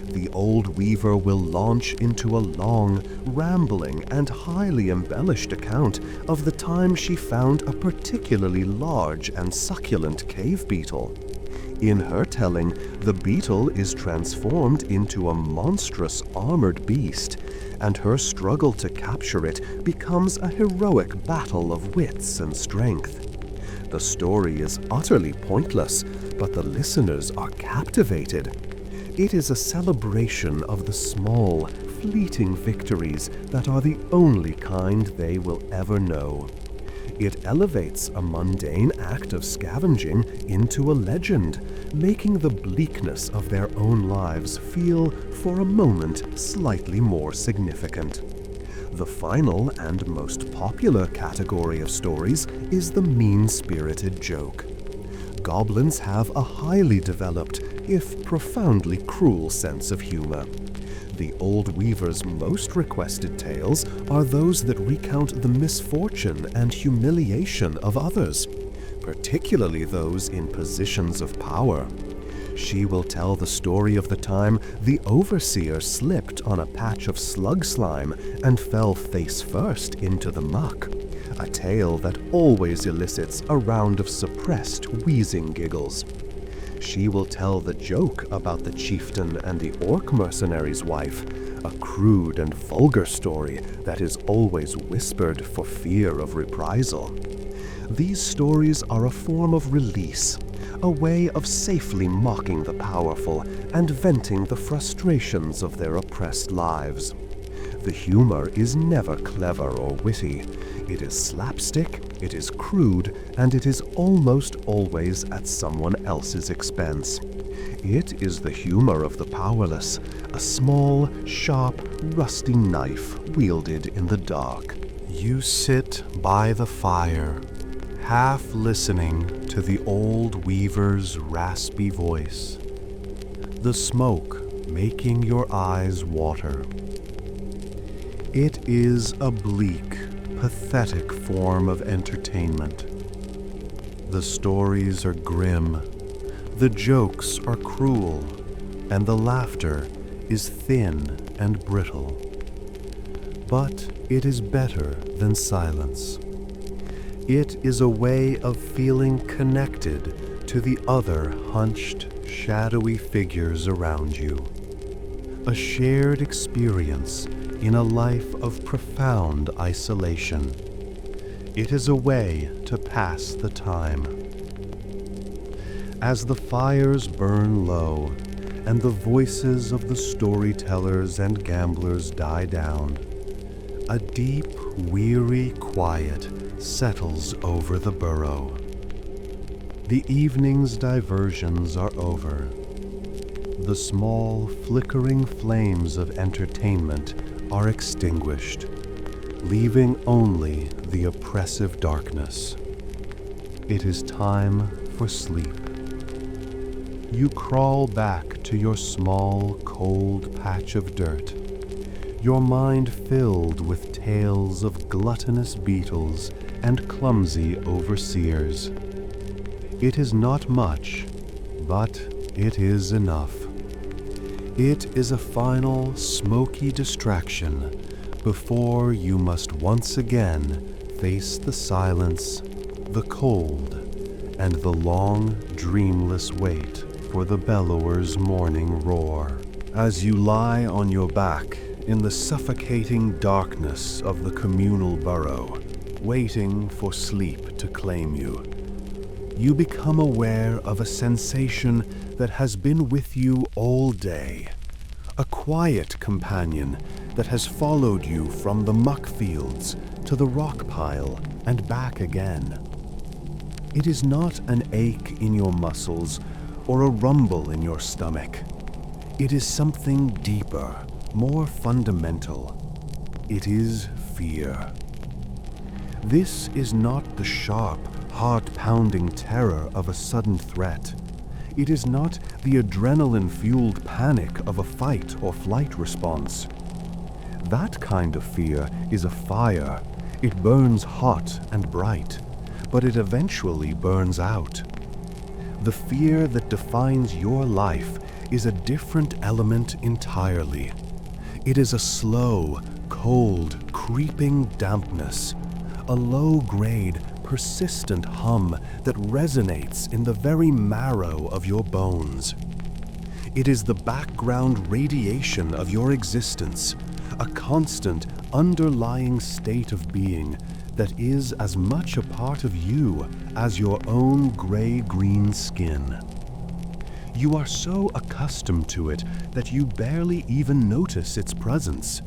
[SPEAKER 1] The old weaver will launch into a long, rambling, and highly embellished account of the time she found a particularly large and succulent cave beetle. In her telling, the beetle is transformed into a monstrous armored beast, and her struggle to capture it becomes a heroic battle of wits and strength. The story is utterly pointless, but the listeners are captivated. It is a celebration of the small, fleeting victories that are the only kind they will ever know. It elevates a mundane act of scavenging into a legend, making the bleakness of their own lives feel, for a moment, slightly more significant. The final and most popular category of stories is the mean-spirited joke. Goblins have a highly developed, if profoundly cruel, sense of humor. The old weaver's most requested tales are those that recount the misfortune and humiliation of others, particularly those in positions of power. She will tell the story of the time the overseer slipped on a patch of slug slime and fell face first into the muck, a tale that always elicits a round of suppressed, wheezing giggles. She will tell the joke about the chieftain and the orc mercenary's wife, a crude and vulgar story that is always whispered for fear of reprisal. These stories are a form of release, a way of safely mocking the powerful and venting the frustrations of their oppressed lives. The humor is never clever or witty. It is slapstick, it is crude, and it is almost always at someone else's expense. It is the humor of the powerless, a small, sharp, rusty knife wielded in the dark.
[SPEAKER 2] You sit by the fire, half listening to the old weaver's raspy voice, the smoke making your eyes water. It is a bleak, pathetic form of entertainment. The stories are grim, the jokes are cruel, and the laughter is thin and brittle. But it is better than silence. It is a way of feeling connected to the other hunched, shadowy figures around you. A shared experience in a life of profound isolation. It is a way to pass the time. As the fires burn low and the voices of the storytellers and gamblers die down, a deep, weary quiet settles over the burrow. The evening's diversions are over. The small, flickering flames of entertainment are extinguished, leaving only the oppressive darkness. It is time for sleep. You crawl back to your small, cold patch of dirt, your mind filled with tales of gluttonous beetles and clumsy overseers. It is not much, but it is enough. It is a final, smoky distraction before you must once again face the silence, the cold, and the long, dreamless wait for the bellower's morning roar. As you lie on your back in the suffocating darkness of the communal burrow, waiting for sleep to claim you, you become aware of a sensation that has been with you all day, a quiet companion that has followed you from the Muck-Fields to the rock pile and back again. It is not an ache in your muscles or a rumble in your stomach. It is something deeper, more fundamental. It is fear. This is not the sharp, heart-pounding terror of a sudden threat. It is not the adrenaline-fueled panic of a fight or flight response. That kind of fear is a fire. It burns hot and bright, but it eventually burns out. The fear that defines your life is a different element entirely. It is a slow, cold, creeping dampness, a low-grade, persistent hum that resonates in the very marrow of your bones. It is the background radiation of your existence, a constant, underlying state of being that is as much a part of you as your own gray-green skin. You are so accustomed to it that you barely even notice its presence,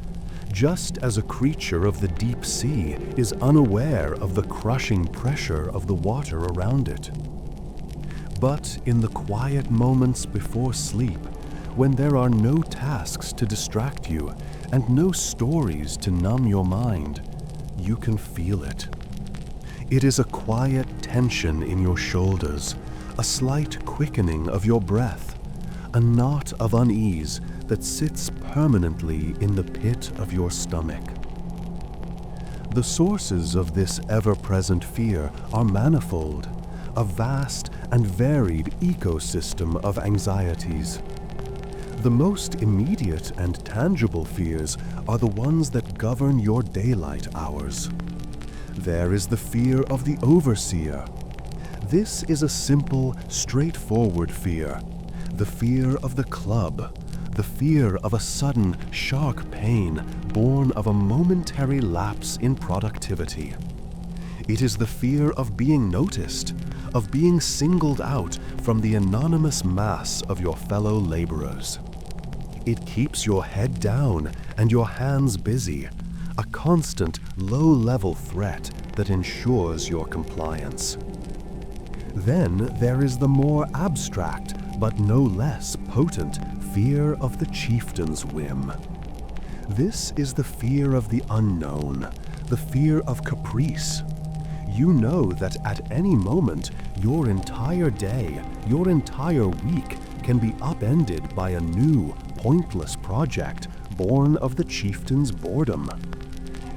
[SPEAKER 2] just as a creature of the deep sea is unaware of the crushing pressure of the water around it. But in the quiet moments before sleep, when there are no tasks to distract you and no stories to numb your mind, you can feel it. It is a quiet tension in your shoulders, a slight quickening of your breath, a knot of unease that sits permanently in the pit of your stomach. The sources of this ever-present fear are manifold, a vast and varied ecosystem of anxieties. The most immediate and tangible fears are the ones that govern your daylight hours. There is the fear of the overseer. This is a simple, straightforward fear. The fear of the club. The fear of a sudden, sharp pain born of a momentary lapse in productivity. It is the fear of being noticed, of being singled out from the anonymous mass of your fellow laborers. It keeps your head down and your hands busy, a constant, low-level threat that ensures your compliance. Then there is the more abstract, but no less potent, fear of the chieftain's whim. This is the fear of the unknown, the fear of caprice. You know that at any moment, your entire day, your entire week can be upended by a new, pointless project born of the chieftain's boredom.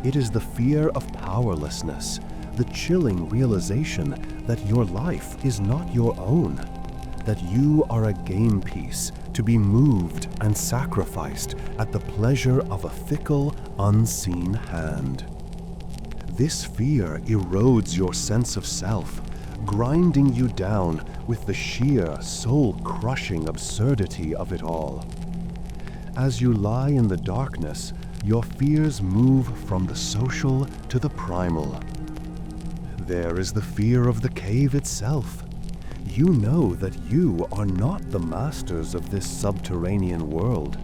[SPEAKER 2] It is the fear of powerlessness, the chilling realization that your life is not your own, that you are a game piece to be moved and sacrificed at the pleasure of a fickle, unseen hand. This fear erodes your sense of self, grinding you down with the sheer, soul-crushing absurdity of it all. As you lie in the darkness, your fears move from the social to the primal. There is the fear of the cave itself. You know that you are not the masters of this subterranean world.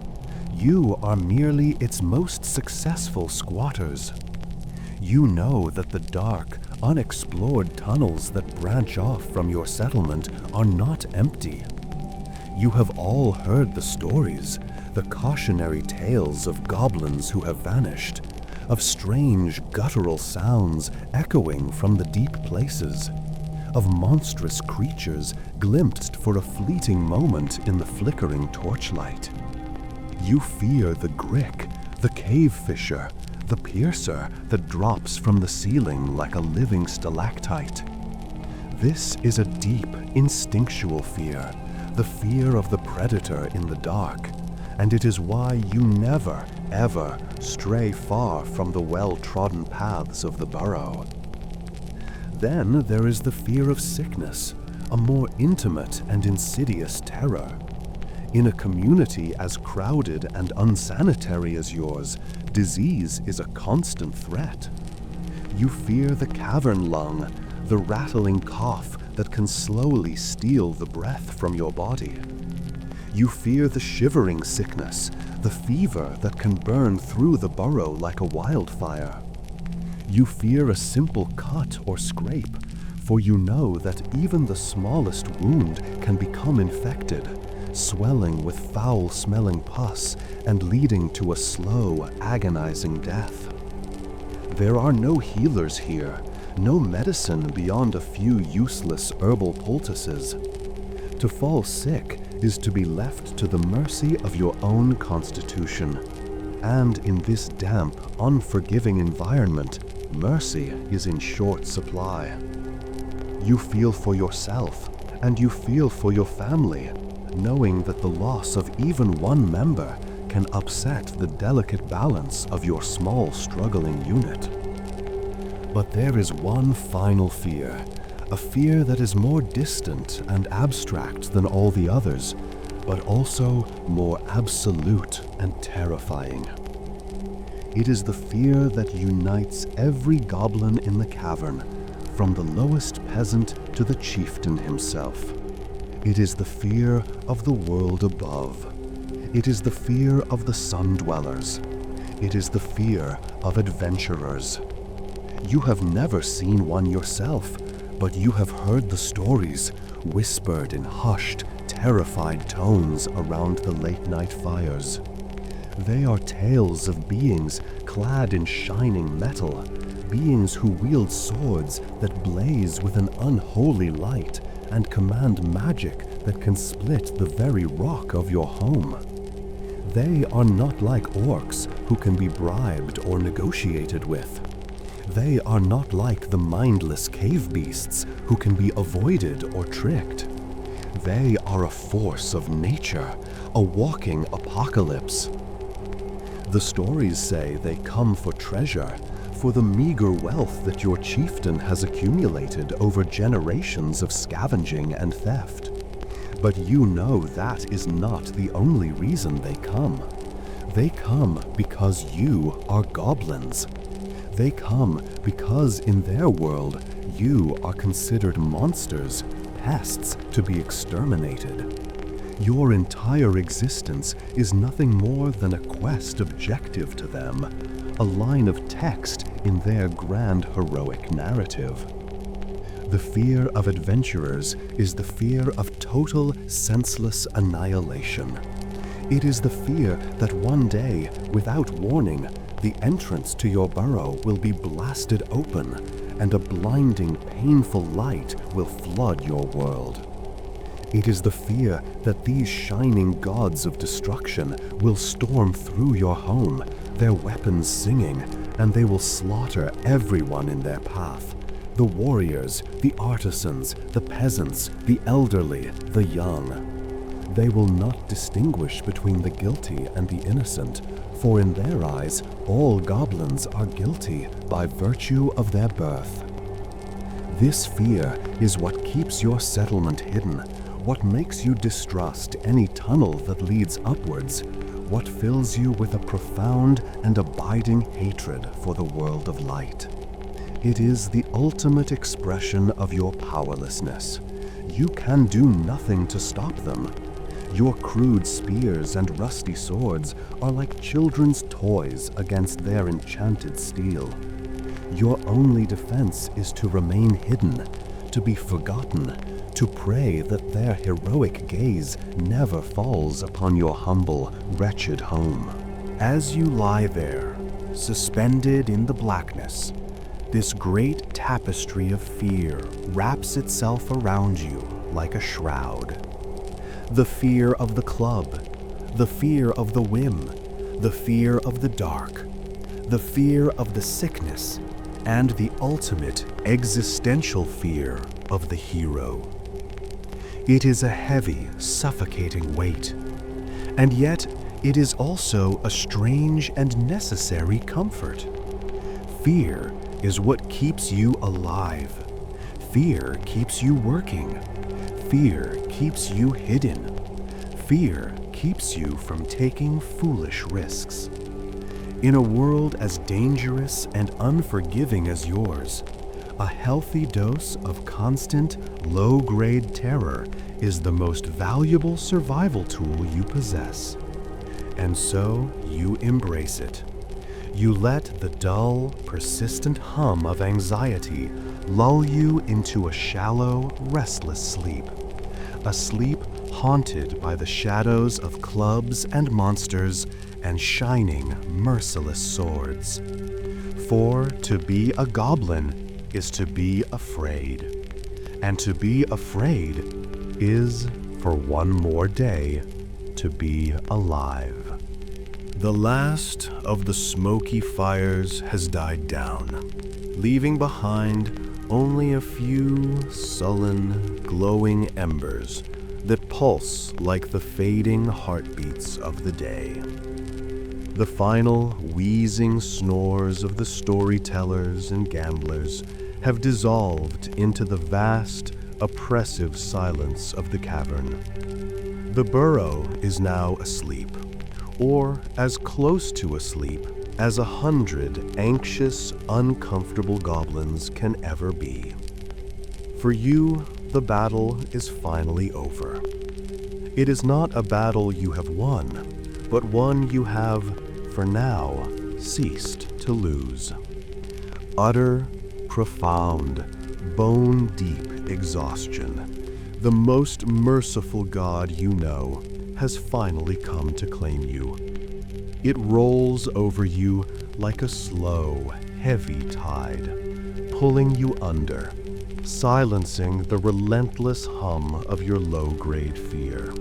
[SPEAKER 2] You are merely its most successful squatters. You know that the dark, unexplored tunnels that branch off from your settlement are not empty. You have all heard the stories, the cautionary tales of goblins who have vanished, of strange guttural sounds echoing from the deep places, of monstrous creatures glimpsed for a fleeting moment in the flickering torchlight. You fear the grick, the cave fisher, the piercer that drops from the ceiling like a living stalactite. This is a deep, instinctual fear, the fear of the predator in the dark, and it is why you never, ever stray far from the well-trodden paths of the burrow. Then there is the fear of sickness, a more intimate and insidious terror. In a community as crowded and unsanitary as yours, disease is a constant threat. You fear the cavern lung, the rattling cough that can slowly steal the breath from your body. You fear the shivering sickness, the fever that can burn through the burrow like a wildfire. You fear a simple cut or scrape, for you know that even the smallest wound can become infected, swelling with foul-smelling pus and leading to a slow, agonizing death. There are no healers here, no medicine beyond a few useless herbal poultices.
[SPEAKER 1] To fall sick is to be left to the mercy of your own constitution. And in this damp, unforgiving environment, mercy is in short supply. You feel for yourself, and you feel for your family, knowing that the loss of even one member can upset the delicate balance of your small struggling unit. But there is one final fear, a fear that is more distant and abstract than all the others, but also more absolute and terrifying. It is the fear that unites every goblin in the cavern, from the lowest peasant to the chieftain himself. It is the fear of the world above. It is the fear of the sun dwellers. It is the fear of adventurers. You have never seen one yourself, but you have heard the stories, whispered in hushed, terrified tones around the late-night fires. They are tales of beings clad in shining metal, beings who wield swords that blaze with an unholy light and command magic that can split the very rock of your home. They are not like orcs who can be bribed or negotiated with. They are not like the mindless cave beasts who can be avoided or tricked. They are a force of nature, a walking apocalypse. The stories say they come for treasure, for the meager wealth that your chieftain has accumulated over generations of scavenging and theft. But you know that is not the only reason they come. They come because you are goblins. They come because in their world, you are considered monsters, pests to be exterminated. Your entire existence is nothing more than a quest objective to them, a line of text in their grand heroic narrative. The fear of adventurers is the fear of total, senseless annihilation. It is the fear that one day, without warning, the entrance to your burrow will be blasted open, and a blinding, painful light will flood your world. It is the fear that these shining gods of destruction will storm through your home, their weapons singing, and they will slaughter everyone in their path. The warriors, the artisans, the peasants, the elderly, the young. They will not distinguish between the guilty and the innocent, for in their eyes, all goblins are guilty by virtue of their birth. This fear is what keeps your settlement hidden, what makes you distrust any tunnel that leads upwards, what fills you with a profound and abiding hatred for the world of light. It is the ultimate expression of your powerlessness. You can do nothing to stop them. Your crude spears and rusty swords are like children's toys against their enchanted steel. Your only defense is to remain hidden, to be forgotten, to pray that their heroic gaze never falls upon your humble, wretched home. As you lie there, suspended in the blackness, this great tapestry of fear wraps itself around you like a shroud. The fear of the club, the fear of the whim, the fear of the dark, the fear of the sickness, and the ultimate existential fear of the hero. It is a heavy, suffocating weight, and yet it is also a strange and necessary comfort. Fear is what keeps you alive. Fear keeps you working. Fear keeps you hidden. Fear keeps you from taking foolish risks. In a world as dangerous and unforgiving as yours, a healthy dose of constant, low-grade terror is the most valuable survival tool you possess. And so you embrace it. You let the dull, persistent hum of anxiety lull you into a shallow, restless sleep. A sleep haunted by the shadows of clubs and monsters and shining, merciless swords. For to be a goblin is to be afraid, and to be afraid is for one more day to be alive.
[SPEAKER 2] The last of the smoky fires has died down, leaving behind only a few sullen, glowing embers that pulse like the fading heartbeats of the day. The final wheezing snores of the storytellers and gamblers have dissolved into the vast, oppressive silence of the cavern. The burrow is now asleep, or as close to asleep as 100 anxious, uncomfortable goblins can ever be. For you, the battle is finally over. It is not a battle you have won, but one you have, for now, ceased to lose. Utter, profound, bone-deep exhaustion, the most merciful God you know, has finally come to claim you. It rolls over you like a slow, heavy tide, pulling you under, silencing the relentless hum of your low-grade fear.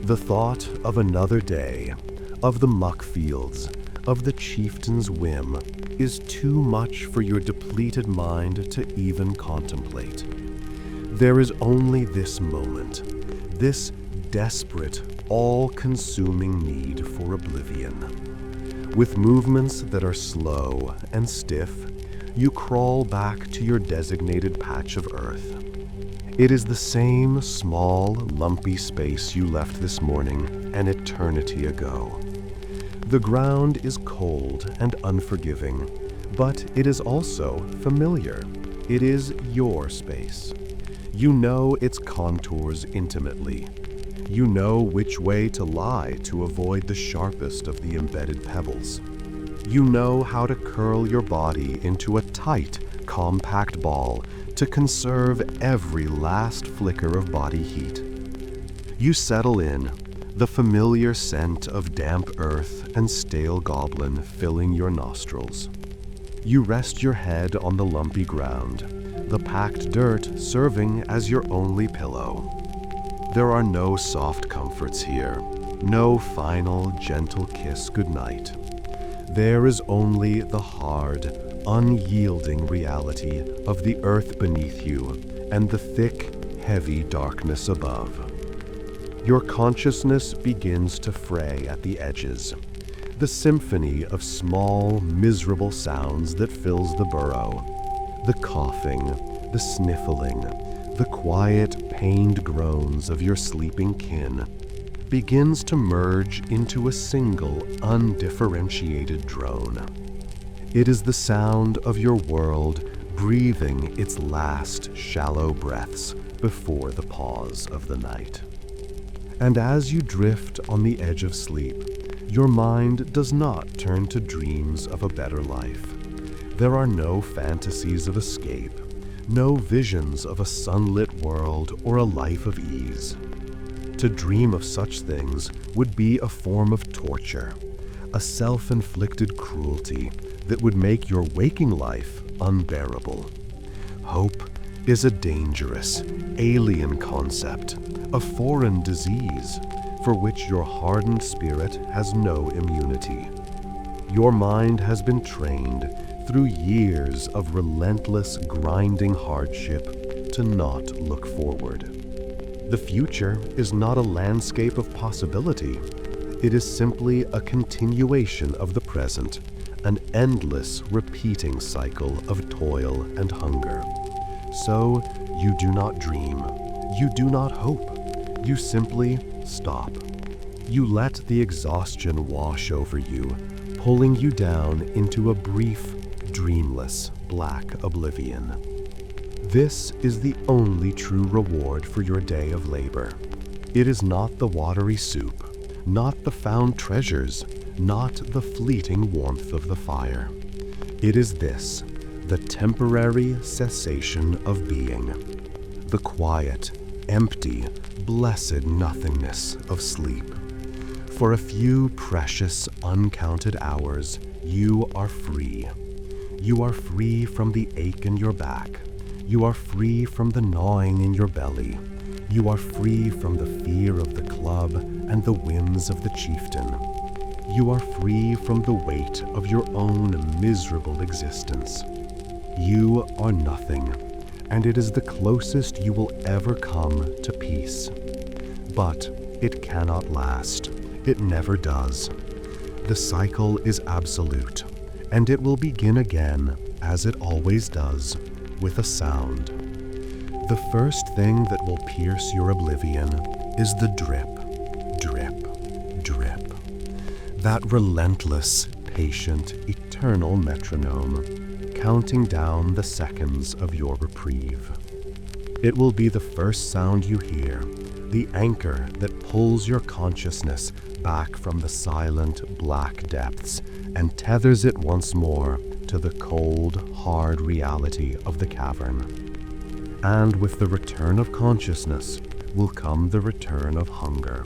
[SPEAKER 2] The thought of another day, of the Muck-Fields, of the chieftain's whim, is too much for your depleted mind to even contemplate. There is only this moment, this desperate, all-consuming need for oblivion. With movements that are slow and stiff, you crawl back to your designated patch of earth. It is the same small, lumpy space you left this morning an eternity ago. The ground is cold and unforgiving, but it is also familiar. It is your space. You know its contours intimately. You know which way to lie to avoid the sharpest of the embedded pebbles. You know how to curl your body into a tight, compact ball to conserve every last flicker of body heat. You settle in, the familiar scent of damp earth and stale goblin filling your nostrils. You rest your head on the lumpy ground, the packed dirt serving as your only pillow. There are no soft comforts here, no final, gentle kiss goodnight. There is only the hard, unyielding reality of the earth beneath you and the thick, heavy darkness above. Your consciousness begins to fray at the edges, the symphony of small, miserable sounds that fills the burrow, the coughing, the sniffling, the quiet, pained groans of your sleeping kin, begins to merge into a single, undifferentiated drone. It is the sound of your world breathing its last shallow breaths before the pause of the night. And as you drift on the edge of sleep, your mind does not turn to dreams of a better life. There are no fantasies of escape, no visions of a sunlit world or a life of ease. To dream of such things would be a form of torture, a self-inflicted cruelty that would make your waking life unbearable. Hope is a dangerous, alien concept, a foreign disease for which your hardened spirit has no immunity. Your mind has been trained through years of relentless, grinding hardship to not look forward. The future is not a landscape of possibility. It is simply a continuation of the present, an endless, repeating cycle of toil and hunger. So you do not dream. You do not hope. You simply stop. You let the exhaustion wash over you, pulling you down into a brief, dreamless, black oblivion. This is the only true reward for your day of labor. It is not the watery soup, not the found treasures, not the fleeting warmth of the fire. It is this, the temporary cessation of being, the quiet, empty, blessed nothingness of sleep. For a few precious, uncounted hours, you are free. You are free from the ache in your back. You are free from the gnawing in your belly. You are free from the fear of the club and the whims of the chieftain. You are free from the weight of your own miserable existence. You are nothing, and it is the closest you will ever come to peace. But it cannot last. It never does. The cycle is absolute, and it will begin again, as it always does, with a sound. The first thing that will pierce your oblivion is the drip, drip, drip. That relentless, patient, eternal metronome, counting down the seconds of your reprieve. It will be the first sound you hear, the anchor that pulls your consciousness back from the silent, black depths and tethers it once more to the cold, hard reality of the cavern. And with the return of consciousness will come the return of hunger.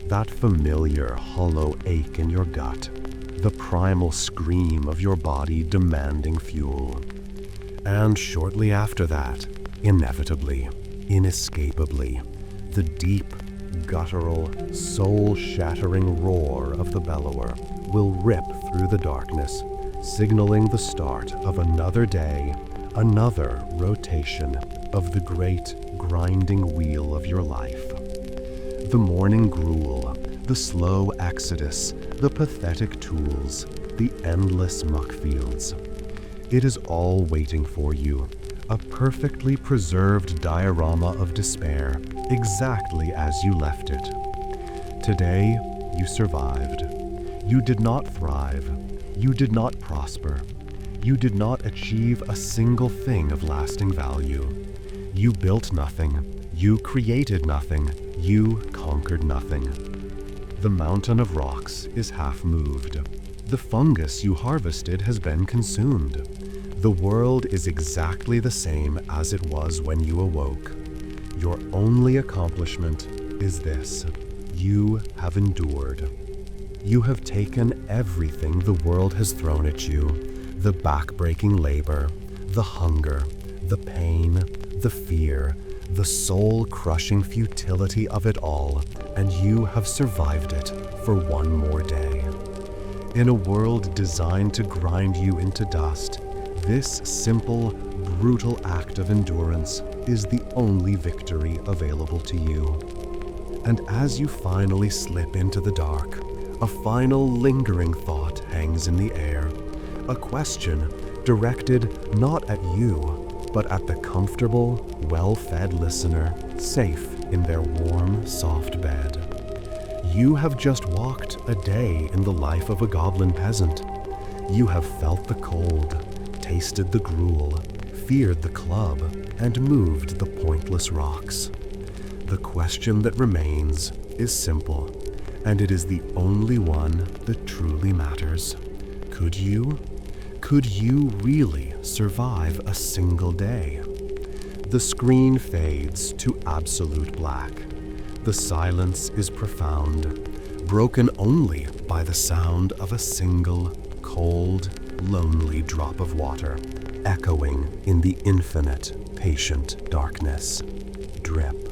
[SPEAKER 2] That familiar hollow ache in your gut, the primal scream of your body demanding fuel. And shortly after that, inevitably, inescapably, the deep, guttural, soul-shattering roar of the bellower will rip through the darkness, signaling the start of another day, another rotation of the great, grinding wheel of your life. The morning gruel, the slow exodus, the pathetic tools, the endless Muck-Fields. It is all waiting for you, a perfectly preserved diorama of despair, exactly as you left it. Today, you survived. You did not thrive. You did not prosper. You did not achieve a single thing of lasting value. You built nothing. You created nothing. You conquered nothing. The mountain of rocks is half moved. The fungus you harvested has been consumed. The world is exactly the same as it was when you awoke. Your only accomplishment is this: you have endured. You have taken everything the world has thrown at you, the back-breaking labor, the hunger, the pain, the fear, the soul-crushing futility of it all, and you have survived it for one more day. In a world designed to grind you into dust, this simple, brutal act of endurance is the only victory available to you. And as you finally slip into the dark, a final lingering thought hangs in the air, a question directed not at you, but at the comfortable, well-fed listener, safe in their warm, soft bed. You have just walked a day in the life of a goblin peasant. You have felt the cold, tasted the gruel, feared the club, and moved the pointless rocks. The question that remains is simple, and it is the only one that truly matters. Could you really survive a single day? The screen fades to absolute black. The silence is profound, broken only by the sound of a single, cold, lonely drop of water, echoing in the infinite, patient darkness. Drip.